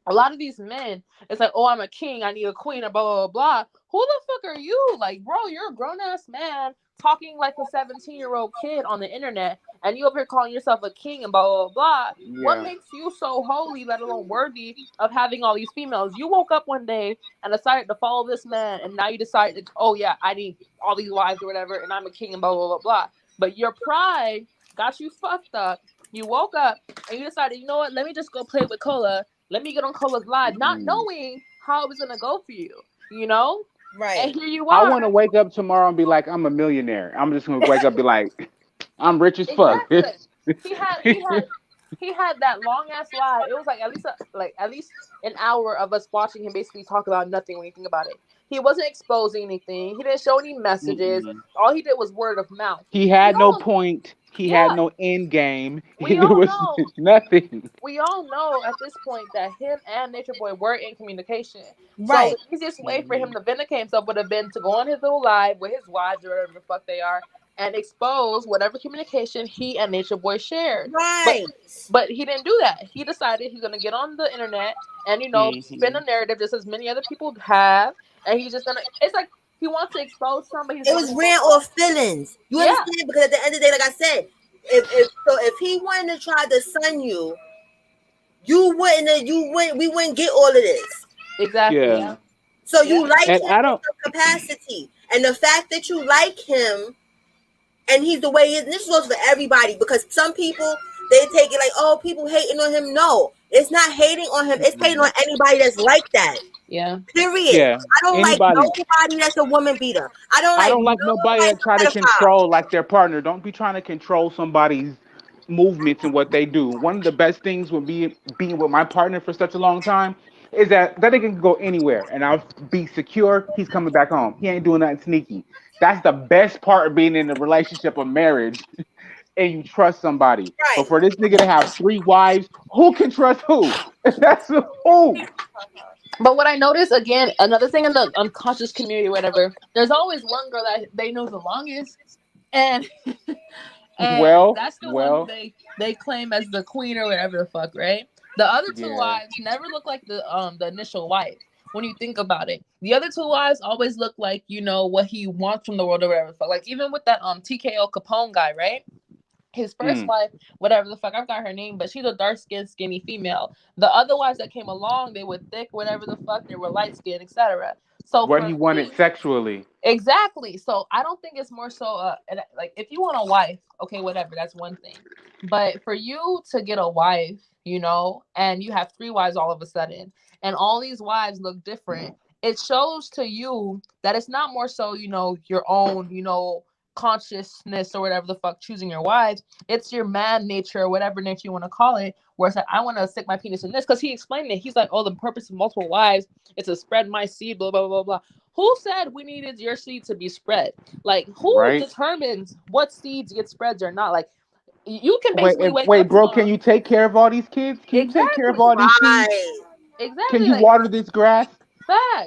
a lot of these men, it's like, oh, I'm a king, I need a queen, and blah, blah, blah, blah. Who the fuck are you? Like, bro, you're a grown-ass man talking like a 17-year-old kid on the internet, and you up here calling yourself a king and blah, blah, blah, blah. Yeah. What makes you so holy, let alone worthy, of having all these females? You woke up one day and decided to follow this man, and now you decided, oh, yeah, I need all these wives or whatever, and I'm a king and blah, blah, blah, blah. But your pride got you fucked up. You woke up, and you decided, you know what, let me just go play with Cola. Let me get on Cola's live, not knowing how it was gonna go for you, Right. And here you are. I want to wake up tomorrow and be like, I'm a millionaire. I'm just gonna wake up and be like, I'm rich as fuck. Exactly. he had he had that long ass live. It was like at least an hour of us watching him basically talk about nothing when you think about it. He wasn't exposing anything. He didn't show any messages. Mm-mm. All he did was word of mouth. He We had no all, point. He had yeah, no end game. we There all was know. nothing. We all know at this point that him and Nature Boy were in communication. So Right. the easiest way for Mhm. him to vindicate himself would have been to go on his little live with his wives or whatever the fuck they are and expose whatever communication he and Nature Boy shared. But Right. but he didn't do that. He decided he's gonna get on the internet and spin a Mhm. narrative just as many other people have, and he's just gonna. It's like he wants to expose somebody. He's It gonna was expose ran them. off feelings. You Yeah, understand? Because at the end of the day, like I said, if he wanted to try to sun you, we wouldn't get all of this. exactly. Yeah. So Yeah, you like And him I in don't. some capacity. And the fact that you like him and he's the way he is, and this goes for everybody, because some people they take it like, oh, people hating on him. No, it's not hating on him, it's hating on Mm-mm. anybody that's like that. yeah. Period. Yeah. I don't like Anybody. nobody that's a woman beater. I don't I like don't like nobody that try to no pedophile. control like their partner. Don't be trying to control somebody's movements and what they do. One of the best things with being with my partner for such a long time is that they can go anywhere and I'll be secure. He's coming back home. He ain't doing nothing sneaky. That's the best part of being in a relationship or marriage, and you trust somebody. But Right. for this nigga to have 3 wives, who can trust who? That's who. But what I noticed again, another thing in the unconscious community, whatever, there's always one girl that they know the longest, and and Well, that's the one who well, they claim as the queen or whatever the fuck, right? The other two yeah. wives never look like the initial wife. When you think about it, the other two wives always look like what he wants from the world or whatever the fuck. Like even with that TKO Capone guy, right? His first Mm. wife, whatever the fuck, I forgot her name, but she's a dark skinned, skinny female. The other wives that came along, they were thick, whatever the fuck, they were light skinned, etc. So What for he wanted me, sexually. exactly. So I don't think it's more so like if you want a wife, okay, whatever, that's one thing. But for you to get a wife, and you have 3 wives all of a sudden, and all these wives look different, it shows to you that it's not more so, your own, consciousness or whatever the fuck choosing your wives. It's your man nature or whatever nature you want to call it, where it's like, I want to stick my penis in this. Because he explained it. He's like, oh, the purpose of multiple wives is to spread my seed, blah, blah, blah, blah. Who said we needed your seed to be spread? Like, who Right? determines what seeds get spread or not? Like, you can Wait, basically wake wait, up bro. Can tomorrow. you take care of all these kids? Can you take care of Exactly. all these seeds? Right. Can Exactly. you Like, water this grass?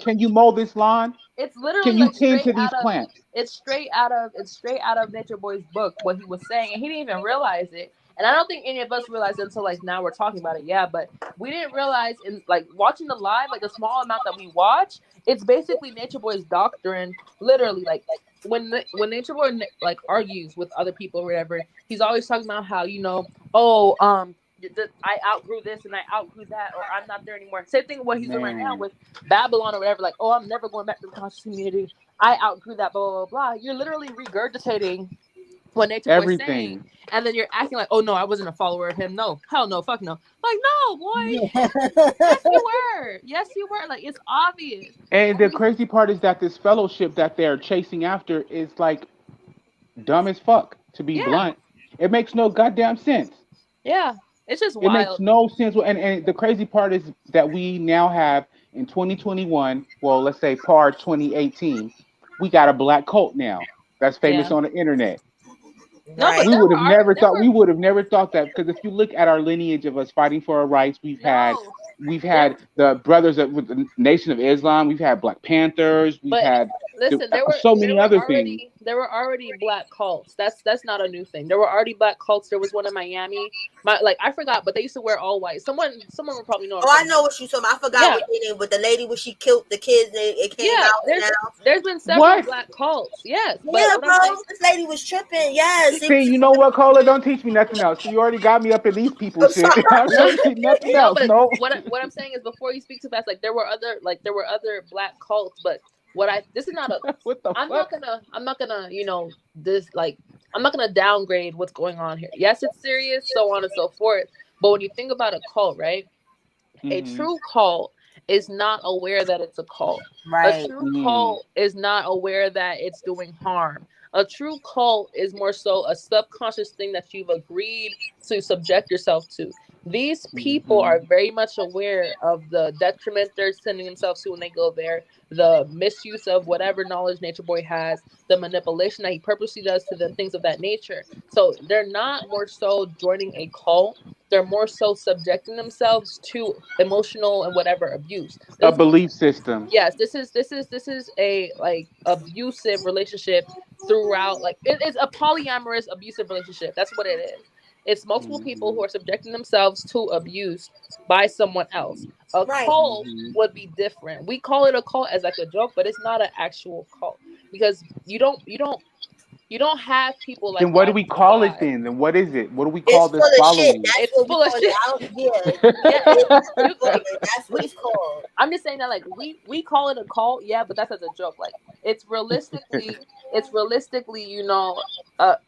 Can facts. you mow this lawn? It's literally Can you like tend straight to out these of plants? it's straight out of Nature Boy's book what he was saying, and he didn't even realize it. And I don't think any of us realized it until like now we're talking about it. Yeah, but we didn't realize in like watching the live, like the small amount that we watch, it's basically Nature Boy's doctrine. Literally, like when Nature Boy like argues with other people or whatever, he's always talking about how oh I outgrew this and I outgrew that, or I'm not there anymore. Same thing what he's doing right now Man, with Babylon or whatever. Like, oh, I'm never going back to the conscious community. I outgrew that, blah, blah, blah. You're literally regurgitating what Nature Boy's saying. everything. And then you're acting like, oh, no, I wasn't a follower of him. No, hell no, fuck no. Like, no, boy. Yeah. Yes, you were. Yes, you were. Like, it's obvious. And the Only, crazy part is that this fellowship that they're chasing after is like dumb as fuck, to be yeah, blunt. It makes no goddamn sense. yeah. It's just It makes wild. no sense. And the crazy part is that we now have in 2021, well, let's say par 2018, we got a black cult now that's famous Yeah. on the internet. No, but Right. We there would were have never there thought were we would have never thought that, because if you look at our lineage of us fighting for our rights, no. we've There had the brothers with the Nation of Islam, we've had Black Panthers, we've But had listen, there were so there many were other things. already there were already black cults. That's not a new thing. There were already black cults. There was one in Miami. Like I forgot, but they used to wear all white. Someone would probably know what Oh, I'm I talking know about. what you told me. I forgot Yeah, what they name, but the lady when she killed the kids, it came yeah. out There's now. there's been several What? black cults. Yes, but Yeah, what I'm bro, saying, this lady was tripping. Yes, it See, was. you know what, Cola? Don't teach me nothing else. You already got me up in these people's I'm shit. sorry. I no, don't see nothing no. else. But No. what I'm saying is before you speak too fast, like there were other black cults. But this is not a. What the fuck? I'm not gonna this like I'm not gonna downgrade what's going on here. Yes, it's serious, so on and so forth. But when you think about a cult, right? A Hmm. true cult is not aware that it's a cult. A Right. true Hmm. cult is not aware that it's doing harm. A true cult is more so a subconscious thing that you've agreed to subject yourself to. These people are very much aware of the detriment they're sending themselves to when they go there, the misuse of whatever knowledge Nature Boy has, the manipulation that he purposely does to them, things of that nature. So they're not more so joining a cult. They're more so subjecting themselves to emotional and whatever abuse. A belief system. Yes, this is a like abusive relationship throughout. Like it's a polyamorous abusive relationship. That's what it is. It's multiple people who are subjecting themselves to abuse by someone else. A Right. cult would be different. We call it a cult as like a joke, but it's not an actual cult because you don't have people like Then what do watching we you call it live. then? Then what is it? What do we It's call full this of shit. following? That's It's what we full of call it. shit. Yeah. It's full of it. That's what it's called. I'm just saying that like we call it a cult, yeah, but that's as a joke. Like it's realistically,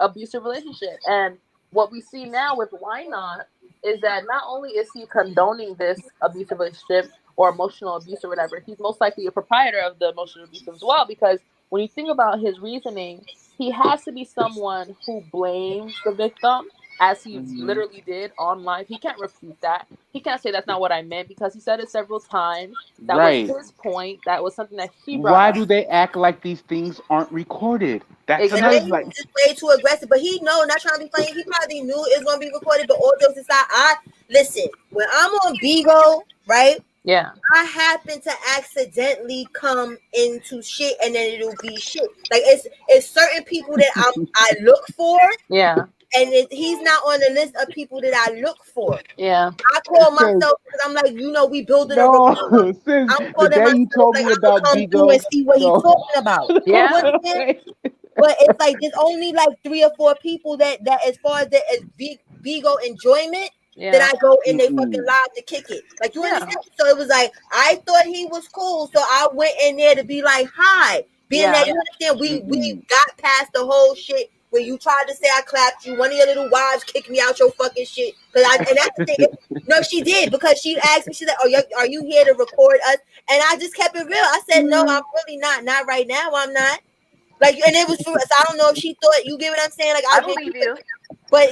abusive relationship. And what we see now with Why Not is that not only is he condoning this abusive relationship or emotional abuse or whatever, he's most likely a proprietor of the emotional abuse as well. Because when you think about his reasoning, he has to be someone who blames the victim as he literally did on live. He can't refute that. He can't say that's not what I meant because he said it several times. That was Right. his point. That was something that he brought Why up. do they act like these things aren't recorded? That's And another then Exactly. he like. was just way too aggressive. But he know, not trying to be funny. He probably knew it was gonna be recorded. But all jokes aside, I listen. When I'm on Bigo, right? Yeah. I happen to accidentally come into shit, and then it'll be shit. Like it's certain people that I look for, Yeah. and he's not on the list of people that I look for. Yeah. I call Since myself because I'm like, we building a rapport. no, since I'm the calling day you myself told like me I could about come through Bigo, and see what he's no, talking about. You Yeah. understand? But it's like there's only like 3 or 4 people that as far as Bigo enjoyment that Yeah. I go in they fucking mm-mm. live to kick it. Like you Yeah. understand? So it was like I thought he was cool, so I went in there to be like, hi. Being that Yeah. you understand, we Mm-mm. got past the whole shit where you tried to say I clapped you. One of your little wives kicked me out your fucking shit. And that's the thing. No, she did because she asked me. She's like, "Oh, are you here to record us?" And I just kept it real. I said, "No, I'm really not. Not right now. I'm not." Like, and it was for us. I don't know if she thought you get what I'm saying. Like, I believe you. but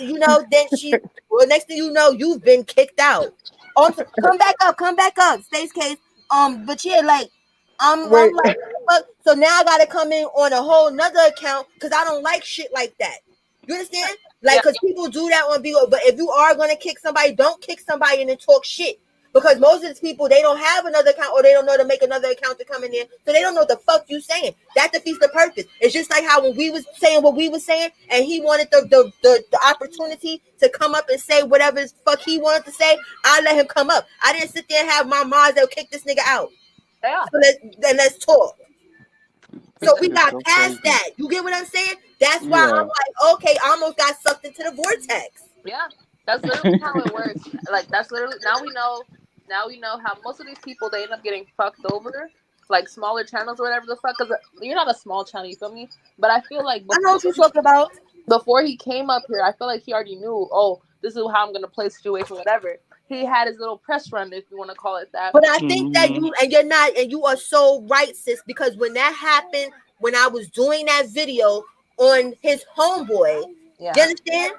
then well, next thing you know, you've been kicked out. Come back up, Space Case. But yeah, like, I'm Wait, like, fuck. So now I gotta come in on a whole nother account because I don't like shit like that. You understand? Like, Yeah. because people do that on Bigo. But if you are gonna kick somebody, don't kick somebody and then talk shit. Because most of these people, they don't have another account or they don't know to make another account to come in there. So they don't know what the fuck you saying. That defeats the purpose. It's just like how when we was saying what we was saying and he wanted the opportunity to come up and say whatever the fuck he wanted to say, I let him come up. I didn't sit there and have my minds that kick this nigga out. Yeah. So let's talk. this So we shit is got so past crazy. that. You get what I'm saying? That's why Yeah. I'm like, okay, I almost got sucked into the vortex. Yeah. That's literally how it works. Like that's literally now we know. Now we know how most of these people they end up getting fucked over, like smaller channels or whatever the fuck. Because you're not a small channel, you feel me? But I feel like I know what you're talking about. before he came up here, I feel like he already knew. Oh, this is how I'm gonna play the situation, whatever. He had his little press run, if you want to call it that. But I think that you are so right, sis, because when that happened, when I was doing that video on his homeboy, Yeah. you understand?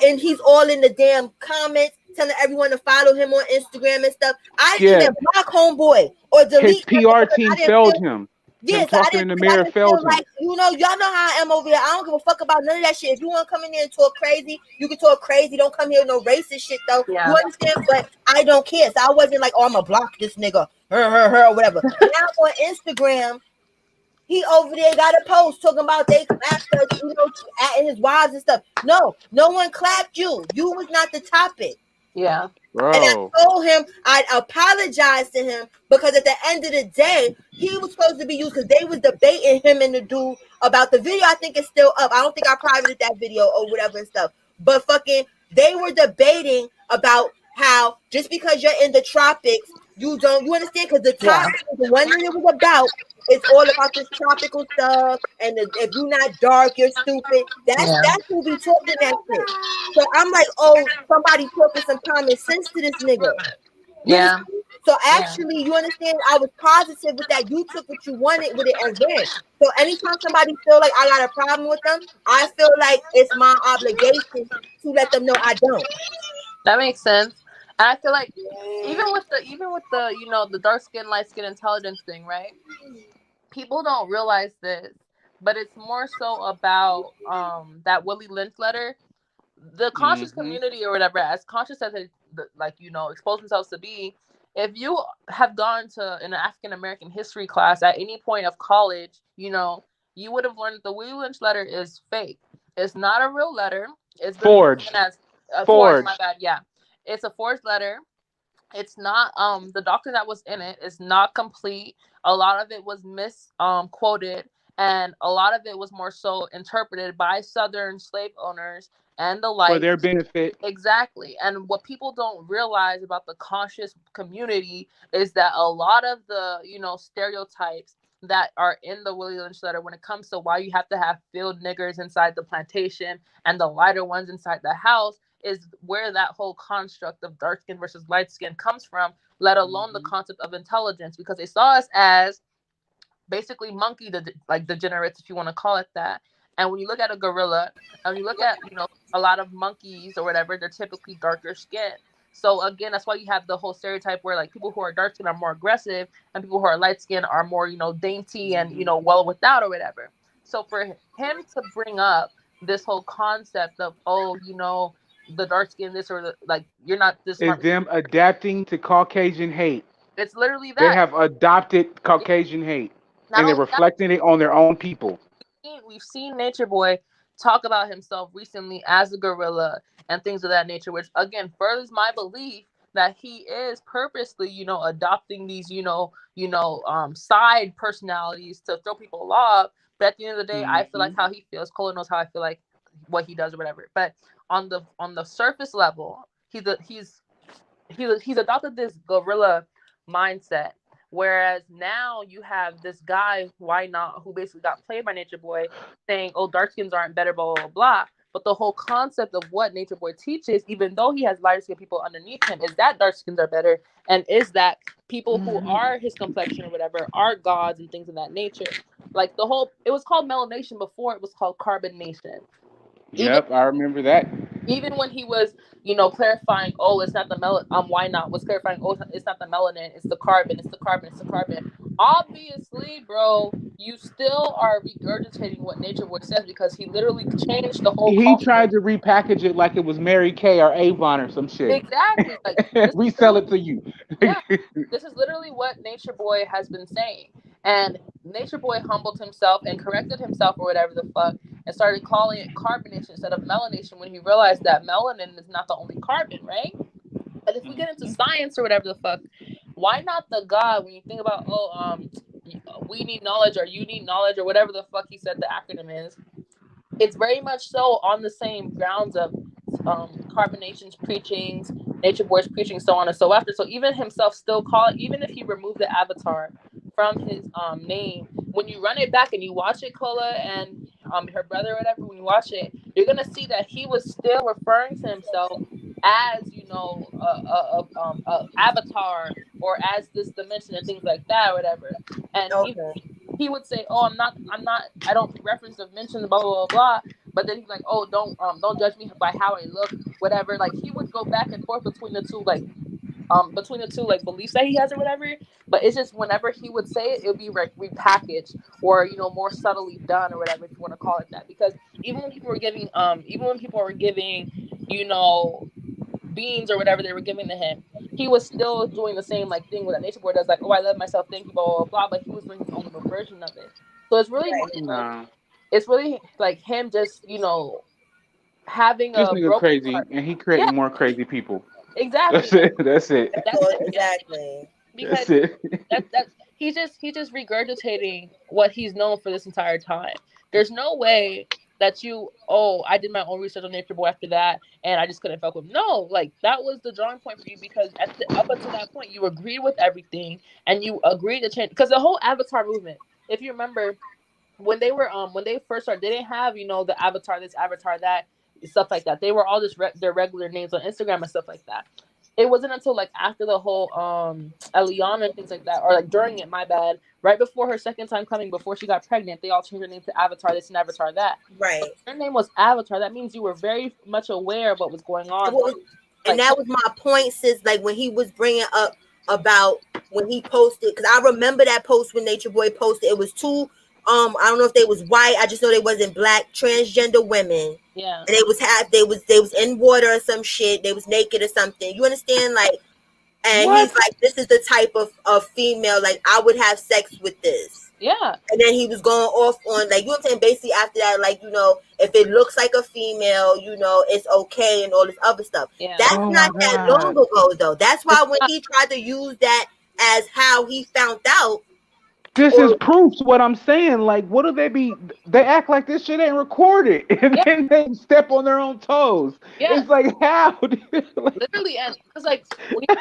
And he's all in the damn comments telling everyone to follow him on Instagram and stuff. I didn't Yeah. even block homeboy or His delete him PR because team I didn't failed feel. him. Him Yes, talking in the I mirror didn't feel failed him. like, y'all know how I am over here. I don't give a fuck about none of that shit. If you want to come in there and talk crazy, you can talk crazy. Don't come here with no racist shit, though. Yeah. You understand? But I don't care. So I wasn't like, oh, I'm going to block this nigga, her, or whatever. Now on Instagram, he over there got a post talking about they clapped us, at his wives and stuff. No one clapped you. You was not the topic. Yeah. And I Bro. told him I'd apologize to him because at the end of the day, he was supposed to be used because they was debating him and the dude about the video. I think it's still up. I don't think I privated that video or whatever and stuff. But fucking, they were debating about how just because you're in the tropics, you understand? Because the topic, the one that it was about, it's all about this tropical stuff. And if you're not dark, you're stupid. That's who be talking that shit. So I'm like, oh, somebody talking some common sense to this nigga. Yeah. So actually, you understand, I was positive with that. You took what you wanted with it and ran. So anytime somebody feel like I got a problem with them, I feel like it's my obligation to let them know I don't. That makes sense. And I feel like even with the the dark skin, light skin intelligence thing, right? People don't realize this, but it's more so about that Willie Lynch letter. The conscious community or whatever, as conscious as they expose themselves to be, if you have gone to an African American history class at any point of college, you would have learned that the Willie Lynch letter is fake. It's not a real letter. It's been Forged. as forged. My Forged. bad. Yeah, it's a forged letter. It's not the doctrine that was in it is not complete. A lot of it was quoted, and a lot of it was more so interpreted by Southern slave owners and the like For their benefit. Exactly. And what people don't realize about the conscious community is that a lot of the stereotypes that are in the Willie Lynch letter when it comes to why you have to have field niggers inside the plantation and the lighter ones inside the house is where that whole construct of dark skin versus light skin comes from, let alone the concept of intelligence, because they saw us as basically monkey degenerates, if you want to call it that. And when you look at a gorilla, and you look at a lot of monkeys or whatever, they're typically darker skin. So again, that's why you have the whole stereotype where like people who are dark skin are more aggressive and people who are light skin are more dainty and well without or whatever. So for him to bring up this whole concept of the dark skin this or you're not this Is smart, them adapting to Caucasian hate. it's literally They that. have adopted Caucasian hate, Not and they're only that, reflecting it on their own people. we've seen Nature Boy talk about himself recently as a gorilla and things of that nature, which again furthers my belief that he is purposely, adopting these, side personalities to throw people off. But at the end of the day, I feel like how he feels. Cole knows how I feel like what he does or whatever. But on the surface level, he's adopted this gorilla mindset. Whereas now you have this guy, why not, who basically got played by Nature Boy, saying, "Oh, dark skins aren't better," blah blah blah. But the whole concept of what Nature Boy teaches, even though he has lighter skin people underneath him, is that dark skins are better, and is that people who are his complexion or whatever are gods and things of that nature. Like it was called melanation before it was called carbonation. Yep, I remember that. Even when he was, clarifying, oh, it's not the why not? Was clarifying, oh, it's not the melanin, it's the carbon, it's the carbon, it's the carbon. Obviously, bro, you still are regurgitating what Nature Boy says because he literally changed the whole He culture. tried to repackage it like it was Mary Kay or Avon or some shit. Exactly. Like Resell it to you. yeah, this is literally what Nature Boy has been saying. And Nature Boy humbled himself and corrected himself or whatever the fuck and started calling it carbonation instead of melanation when he realized that melanin is not the only carbon, right? But if we get into science or whatever the fuck, why not the God when you think about, we need knowledge or you need knowledge or whatever the fuck he said the acronym is? It's very much so on the same grounds of carbonation's preachings, Nature Boy's preaching, so on and so after. So even himself still even if he removed the avatar from his name, when you run it back and you watch it, Kola and her brother or whatever, when you watch it, you're gonna see that he was still referring to himself as a avatar or as this dimension and things like that or whatever. And he would say, "Oh, I don't reference the mention blah blah blah blah." But then he's like, "Oh, don't judge me by how I look, whatever." Like he would go back and forth between the two like beliefs that he has or whatever. But it's just whenever he would say it would be like repackaged or more subtly done or whatever, if you want to call it that. Because even when people were giving beans or whatever they were giving to him, he was still doing the same like thing with that Nature Boy does, like, "Oh, I love myself, thank you, blah blah blah," but he was doing his own little version of it. So it's really it's really like him just having This a nigga broken crazy, heart. and he Yeah, creating more crazy people. exactly. That's it. That's it. Exactly. Because That's it. that's he's just regurgitating what he's known for this entire time. There's no way that I did my own research on Nature Boy after that and I just couldn't fuck with him. No, like that was the drawing point for you because up until that point you agreed with everything and you agreed to change, because the whole Avatar movement, if you remember, when they first started, they didn't have the avatar this, avatar that, stuff like that. They were all just their regular names on Instagram and stuff like that. it wasn't until like after the whole Eliana and things like that, or like during it, my bad, right before her second time coming, before she got pregnant, they all changed her name to Avatar this and Avatar that. Right. But her name was Avatar. That means you were very much aware of what was going on. And that was my point, sis. Like when he was bringing up about when he posted, because I remember that post when Nature Boy posted. It was two. I don't know if they was white. I just know they wasn't black transgender women. Yeah. And they was in water or some shit. They was naked or something. You understand? Like, and What? he's like, this is the type of female, like I would have sex with this. Yeah. And then he was going off on, like, you know what I'm saying? Basically after that, like, you know, if it looks like a female, you know, it's okay and all this other stuff. Yeah. That's not that long ago, though. That's why when he tried to use that as how he found out. This is proof to what I'm saying. Like, what do they be? They act like this shit ain't recorded, and then they step on their own toes. Yeah. It's like, how? Literally, and because like when you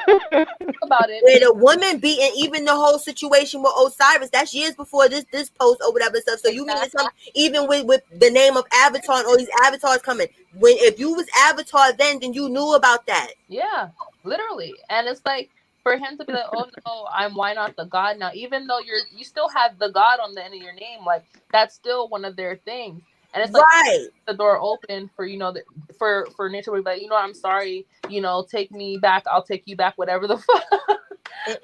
think about it, where the woman beating, even the whole situation with Osiris, that's years before this post or whatever stuff. So you mean it's something, even with the name of Avatar and all these avatars coming. When if you was Avatar then you knew about that. Yeah, literally, and it's like. For him to be like, oh no, why not the God now? Even though you still have the God on the end of your name, like that's still one of their things. And it's like the door open for for Nature to be like, I'm sorry, take me back, I'll take you back, whatever the fuck.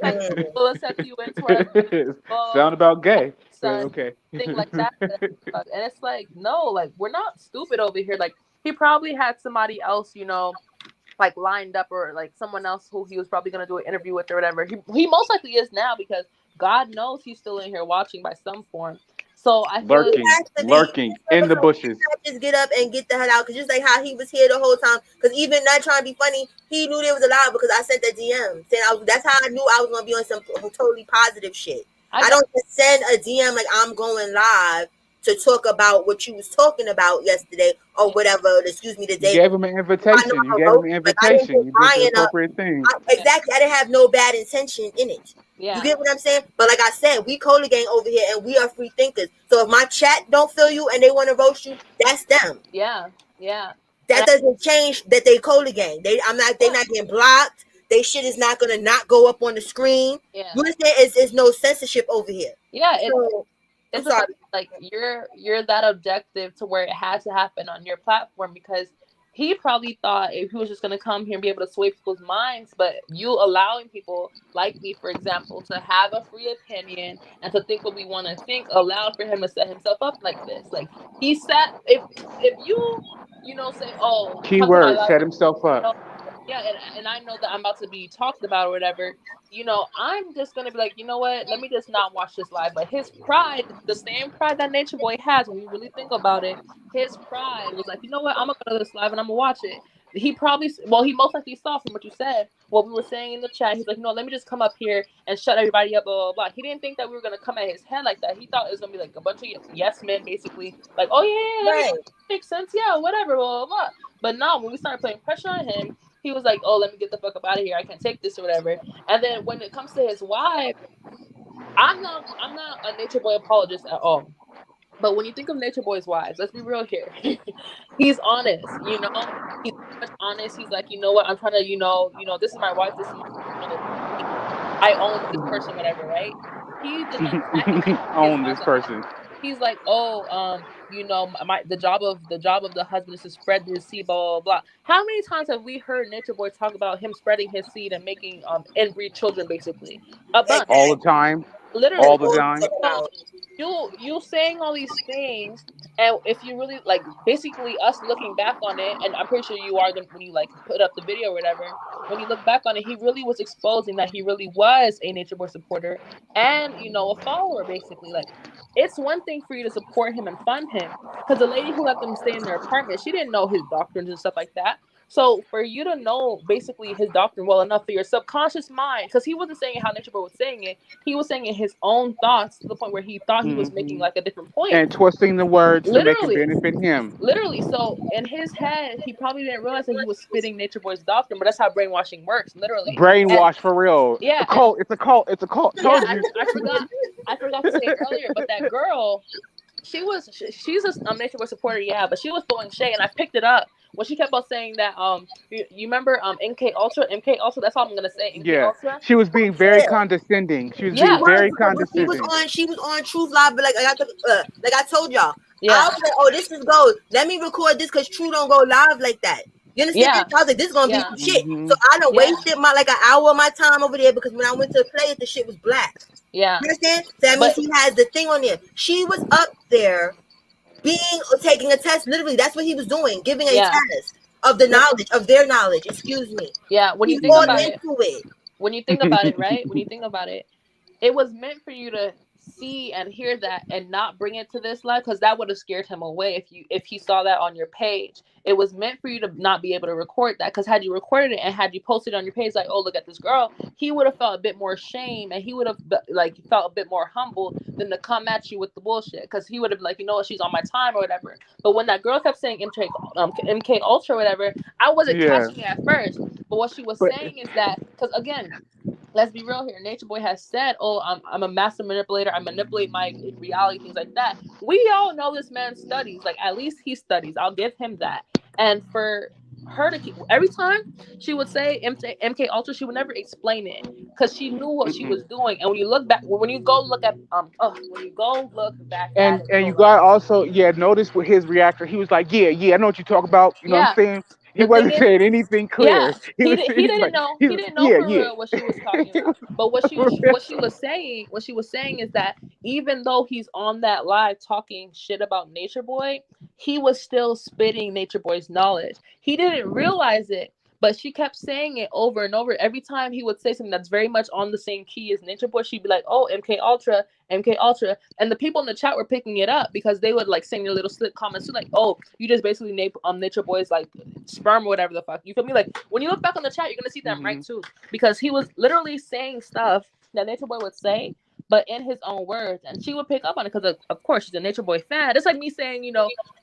Like, we'll accept you into our sound about gay. Son, okay, thing like that. And it's like, no, like we're not stupid over here. Like he probably had somebody else, like lined up, or like someone else who he was probably going to do an interview with or whatever. He most likely is now, because God knows he's still in here watching by some form. So I feel lurking in the bushes. Just get up and get the hell out, because just like how he was here the whole time. Because even not trying to be funny, he knew there was a lie because I sent that DM saying that's how I knew I was going to be on some totally positive shit. I don't just send a DM like I'm going live to talk about what you was talking about yesterday or whatever. Excuse me, the day. You gave him an invitation. You did the appropriate thing. Exactly. I didn't have no bad intention in it. Yeah. You get what I'm saying? But like I said, we Cola Gang over here and we are free thinkers. So if my chat don't feel you and they want to roast you, that's them. Yeah. Yeah. That doesn't change that they Cola Gang. They're not getting blocked. They shit is not gonna not go up on the screen. Yeah. You understand? It's no censorship over here. Yeah. I'm sorry. Like you're that objective to where it had to happen on your platform, because he probably thought if he was just gonna come here and be able to sway people's minds, but you allowing people like me, for example, to have a free opinion and to think what we want to think, allowed for him to set himself up like this. Like he sat, if you say, oh, keyword, set himself up. Yeah, and I know that I'm about to be talked about or whatever, I'm just going to be like, you know what, let me just not watch this live. But his pride, the same pride that Nature Boy has, when you really think about it, his pride was like, you know what, I'm going to go to this live and I'm going to watch it. He most likely saw from what you said, what we were saying in the chat. He's like, let me just come up here and shut everybody up, blah, blah, blah. He didn't think that we were going to come at his head like that. He thought it was going to be like a bunch of yes men, basically. Like, oh, yeah, that makes sense. Yeah, whatever, blah, blah, blah. But no, when we started putting pressure on him, he was like, oh, let me get the fuck up out of here. I can't take this or whatever. And then when it comes to his wife, I'm not a Nature Boy apologist at all. But when you think of Nature Boy's wives, let's be real here. He's honest, He's much honest. He's like, you know what? I'm trying to, this is my wife. This is I own this person, whatever, right? He did not own this person. He's like, oh, the job of the husband is to spread his seed, blah, blah, blah. How many times have we heard Nature Boy talk about him spreading his seed and making inbreed children, basically? A bunch. All the time. Literally. All the time. You saying all these things, and if you really like, basically us looking back on it, and I'm pretty sure you are when you like put up the video or whatever. When you look back on it, he really was exposing that he really was a Nature Boy supporter and a follower, basically. Like, it's one thing for you to support him and fund him, because the lady who let them stay in their apartment, she didn't know his doctrines and stuff like that. So for you to know basically his doctrine well enough for your subconscious mind, because he wasn't saying it how Nature Boy was saying it, he was saying it his own thoughts to the point where he thought he was making like a different point. And twisting the words to make it benefit him. Literally. So in his head, he probably didn't realize that he was spitting Nature Boy's doctrine, but that's how brainwashing works, literally. Brainwash for real. Yeah. It's a cult. Yeah, I forgot to say earlier, but that girl, she's a Nature Boy supporter, yeah, but she was throwing shade, and I picked it up when she kept on saying that you remember MK Ultra, that's all I'm gonna say, MK Yeah, Ultra. she was being very condescending. She was She being Yeah, was very because when condescending. she was on Truth Live, but like I told y'all, I yeah, was like, oh, this is gold. Let me record this because True don't go live like that. You understand? yeah, I was like, this is gonna be yeah, some shit. Hmm. So I done yeah, wasted my like an hour of my time over there because when I went to play it, the shit was black. yeah. You understand? So that means But he has the thing on there. She was up there taking a test. Literally, that's what he was doing, giving a yeah, test of the when, knowledge of their knowledge. Excuse me. yeah. When you He think bought about Hmm. it, into it. when you think about it, right? When you think about it, it was meant for you to see and hear that and not bring it to this life, because that would have scared him away if he saw that on your page. It was meant for you to not be able to record that, because had you recorded it and had you posted on your page like, oh, look at this girl, he would have felt a bit more shame, and he would have like felt a bit more humble than to come at you with the bullshit, because he would have been like, you know what, she's on my time or whatever. But when that girl kept saying MK Ultra or whatever, I wasn't Yeah, catching it at first. But what she was but saying is that, because again, let's be real here. Nature Boy has said, "Oh, I'm a master manipulator. I manipulate my reality, things like that." We all know this man studies. Like, at least he studies. I'll give him that. And for her to keep, every time she would say MK Ultra, she would never explain it because she knew what she mm-mm. was doing. And when you look back, when you go look at when you go look back at it, And bro, you like, got also, yeah, notice with his reactor, he was like, yeah, I know what you talk about. You know what I'm yeah. saying? He The thing wasn't is, saying anything yeah, clear. He was he he's didn't like know, he was for yeah. real what she was talking He about. But was- what she was saying is that even though he's on that live talking shit about Nature Boy, he was still spitting Nature Boy's knowledge. He didn't realize it, but she kept saying it over and over. Every time he would say something that's very much on the same key as Nature Boy, she'd be like, "Oh, MK Ultra, MK Ultra," and the people in the chat were picking it up because they would like sing their little slick comments too, like, "Oh, you just basically Nature Boy's like sperm or whatever the fuck." You feel me? Like, when you look back on the chat, you're gonna see them right Mhm. too, because he was literally saying stuff that Nature Boy would say, but in his own words, and she would pick up on it because of course she's a Nature Boy fan. It's like me saying,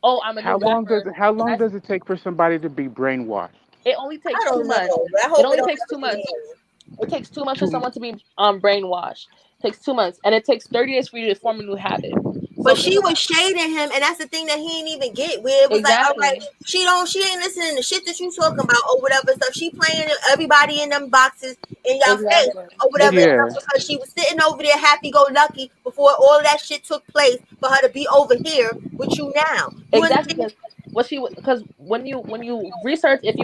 "Oh, I'm a new rapper," How and long does it take for somebody to be brainwashed? it only takes I 2 months. don't know, but I It hope it only don't takes ever 2 months. be. It takes 2 months for Two. someone to be brainwashed. It takes 2 months, and it takes 30 days for you to form a new habit. So But think she was about shading him, and that's the thing that he didn't even get. Where it was like, all right, exactly, she ain't listening to shit that you talking about or whatever stuff. She playing everybody in them boxes in your face exactly, or whatever Yeah. stuff because she was sitting over there happy go lucky before all of that shit took place for her to be over here with you now. You exactly. understand? Because because when you research, if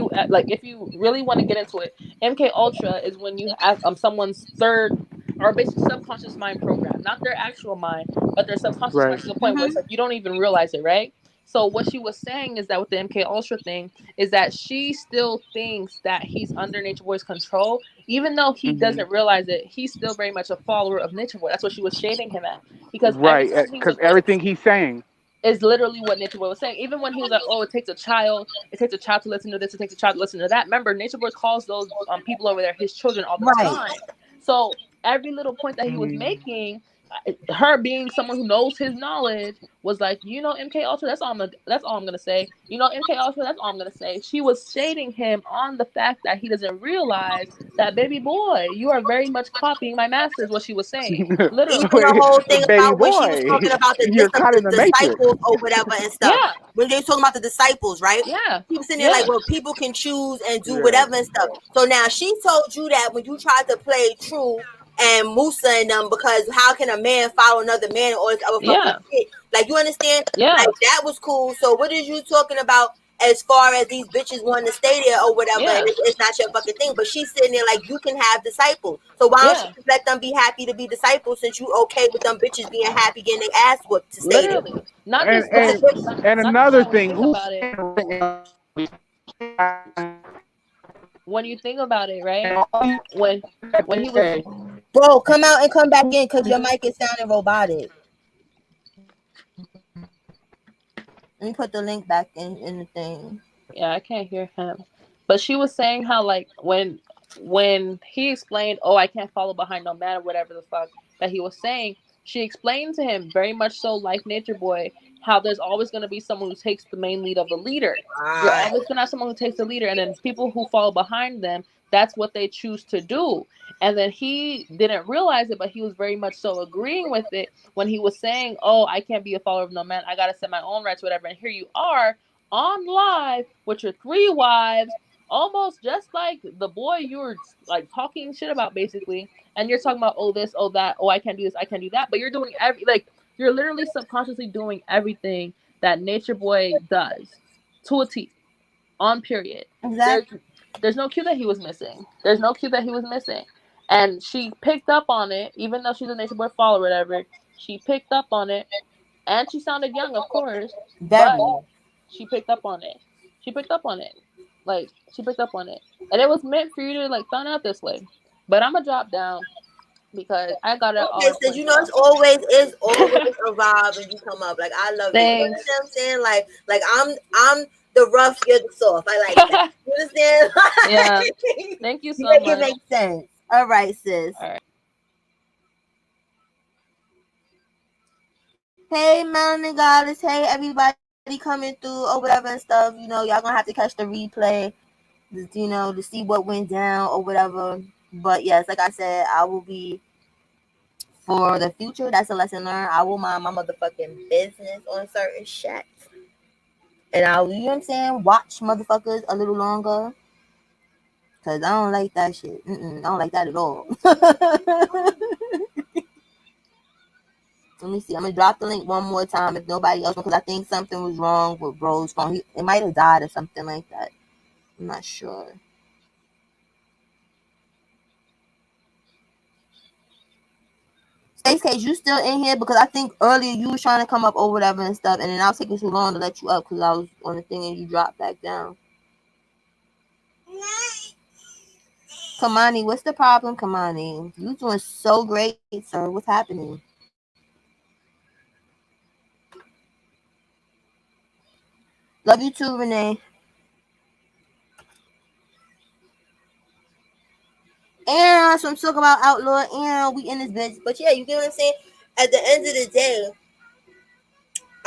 you really want to get into it, MK Ultra is when you have someone's third or basically subconscious mind program, not their actual mind, but their subconscious mind, Right. to the point where it's Mm-hmm. like you don't even realize it, right? So what she was saying is that with the MK Ultra thing is that she still thinks that he's under Nature Boy's control, even though he Hmm. doesn't realize it. He's still very much a follower of Nature Boy. That's what she was shading him at, because every Right. time he Because would everything he's saying. is literally what Nature Boy was saying. Even when he was like, "Oh, it takes a child to listen to this, it takes a child to listen to that." Remember, Nature Boy calls those people over there his children all the Right. time. So every little point that he was Mhm. making, her being someone who knows his knowledge, was like, MK Ultra. That's all I'm gonna say. MK Ultra. That's all I'm gonna say. She was shading him on the fact that he doesn't realize that, baby boy, you are very much copying my master. Is what she was saying, Even literally. the Wait, whole thing baby about when she was boy, talking about you're caught in the the matrix. disciples or whatever and stuff. Yeah, When they were talking about the disciples, right? yeah, He was sitting there yeah, like, well, people can choose and do Yeah. whatever and stuff. So now she told you that when you tried to play True and Musa and them, because how can a man follow another man or this other fucking yeah. shit? Like, you understand? Yeah, Like, that was cool. So what is you talking about as far as these bitches wanting to stay there or whatever, and yeah, it's not your fucking thing. But she's sitting there like, you can have disciples. So why don't you yeah. just let them be happy to be disciples since you okay with them bitches being happy getting their ass whooped to stay there? Literally, not And just What's the that. and difference? and Not just another that. When you thing, think who's about it, right? When when he was, Bro, come out and come back in because your mic is sounding robotic. Let me put the link back in the thing. yeah, I can't hear him, but she was saying how, like, when he explained, "Oh, I can't follow behind no man," or whatever the fuck that he was saying, she explained to him very much so, like Nature Boy, how there's always going to be someone who takes the main lead of the leader. You're Right. always going to have someone who takes the leader, and then people who follow behind them, that's what they choose to do. And then he didn't realize it, but he was very much so agreeing with it when he was saying, "Oh, I can't be a follower of no man. I got to set my own rights, whatever." And here you are, on live with your 3 wives, almost just like the boy you were like talking shit about, basically. And you're talking about, oh this, oh that, oh I can't do this, I can't do that. But you're doing you're literally subconsciously doing everything that Nature Boy does to a T, on period. Exactly. There's no cue that he was missing. There's no cue that he was missing. And she picked up on it, even though she's a Nature Boy follower, whatever. She picked up on it, and she sounded young, of course, but Very. she picked up on it. She picked up on it. Like, she picked up on it. And it was meant for you to, like, find out this way. But I'm going to drop down because I got it all Okay, in because point. it's always a vibe when you come up. Like, I love it. You Thanks. understand what I'm saying? Like I'm the rough, you're the soft. I like that. You understand? Yeah. Thank you so make much. it make sense. All right, sis. All right. Hey, Melanin Goddess. Hey, everybody coming through or whatever and stuff. Y'all gonna have to catch the replay, to see what went down or whatever. But yes, like I said, I will be, for the future, that's a lesson learned. I will mind my motherfucking business on certain shit. And I'll, you know what I'm saying, watch motherfuckers a little longer. Because I don't like that shit. I don't like that at all. Let me see. I'm going to drop the link one more time if nobody else, because I think something was wrong with Bro's phone. It might have died or something like that. I'm not sure. Space Case, you still in here? Because I think earlier you was trying to come up or whatever and stuff, and then I was taking too long to let you up because I was on the thing and you dropped back down. Kamani, what's the problem, Kamani? You doing so great, sir. What's happening? Love you too, Renee. And so I'm talking about Outlaw, and we in this bitch. But yeah, you get what I'm saying? At the end of the day,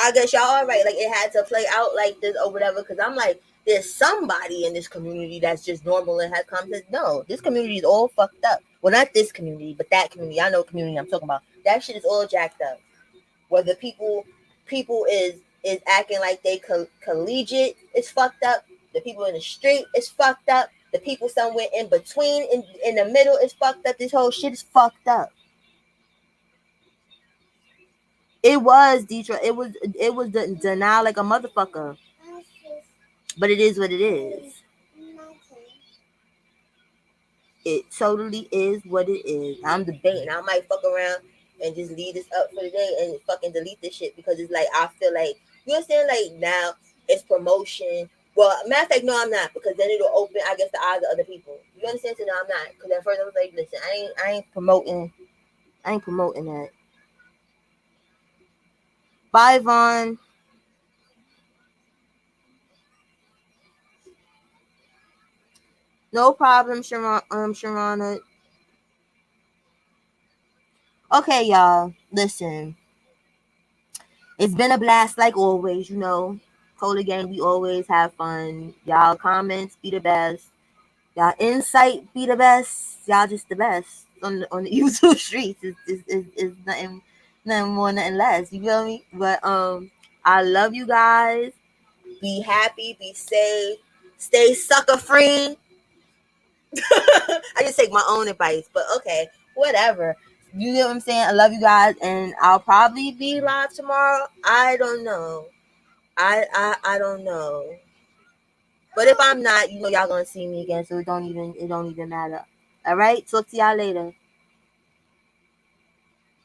I guess y'all are right. Like, it had to play out like this or whatever. Because I'm like, there's somebody in this community that's just normal and has common sense. No, this community is all fucked up. Well, not this community, but that community. I know what community I'm talking about. That shit is all jacked up. Whether people is acting like they collegiate, it's fucked up. The people in the street is fucked up. The people somewhere in between, in the middle, is fucked up. This whole shit is fucked up. It was Detroit. It was denial like a motherfucker. But it is what it is. It totally is what it is. I'm debating. I might fuck around and just leave this up for the day and fucking delete this shit, because it's like, I feel like, you understand, like, now it's promotion. Well, matter of fact, no, I'm not, because then it'll open, I guess, the eyes of other people. You understand? So no, I'm not, because at first I was like, listen, I ain't promoting that. Bye, Vaughn. No problem, Sharona. Okay, y'all, listen. It's been a blast like always, Cola Gang, we always have fun. Y'all comments be the best. Y'all insight be the best. Y'all just the best on the YouTube streets. It's nothing more, nothing less. You feel me? But I love you guys. Be happy, be safe, stay sucker free. I just take my own advice, but okay, whatever. You know what I'm saying? I love you guys, and I'll probably be live tomorrow. I don't know. I don't know. But if I'm not, y'all gonna see me again, so it don't even matter. All right, talk to y'all later.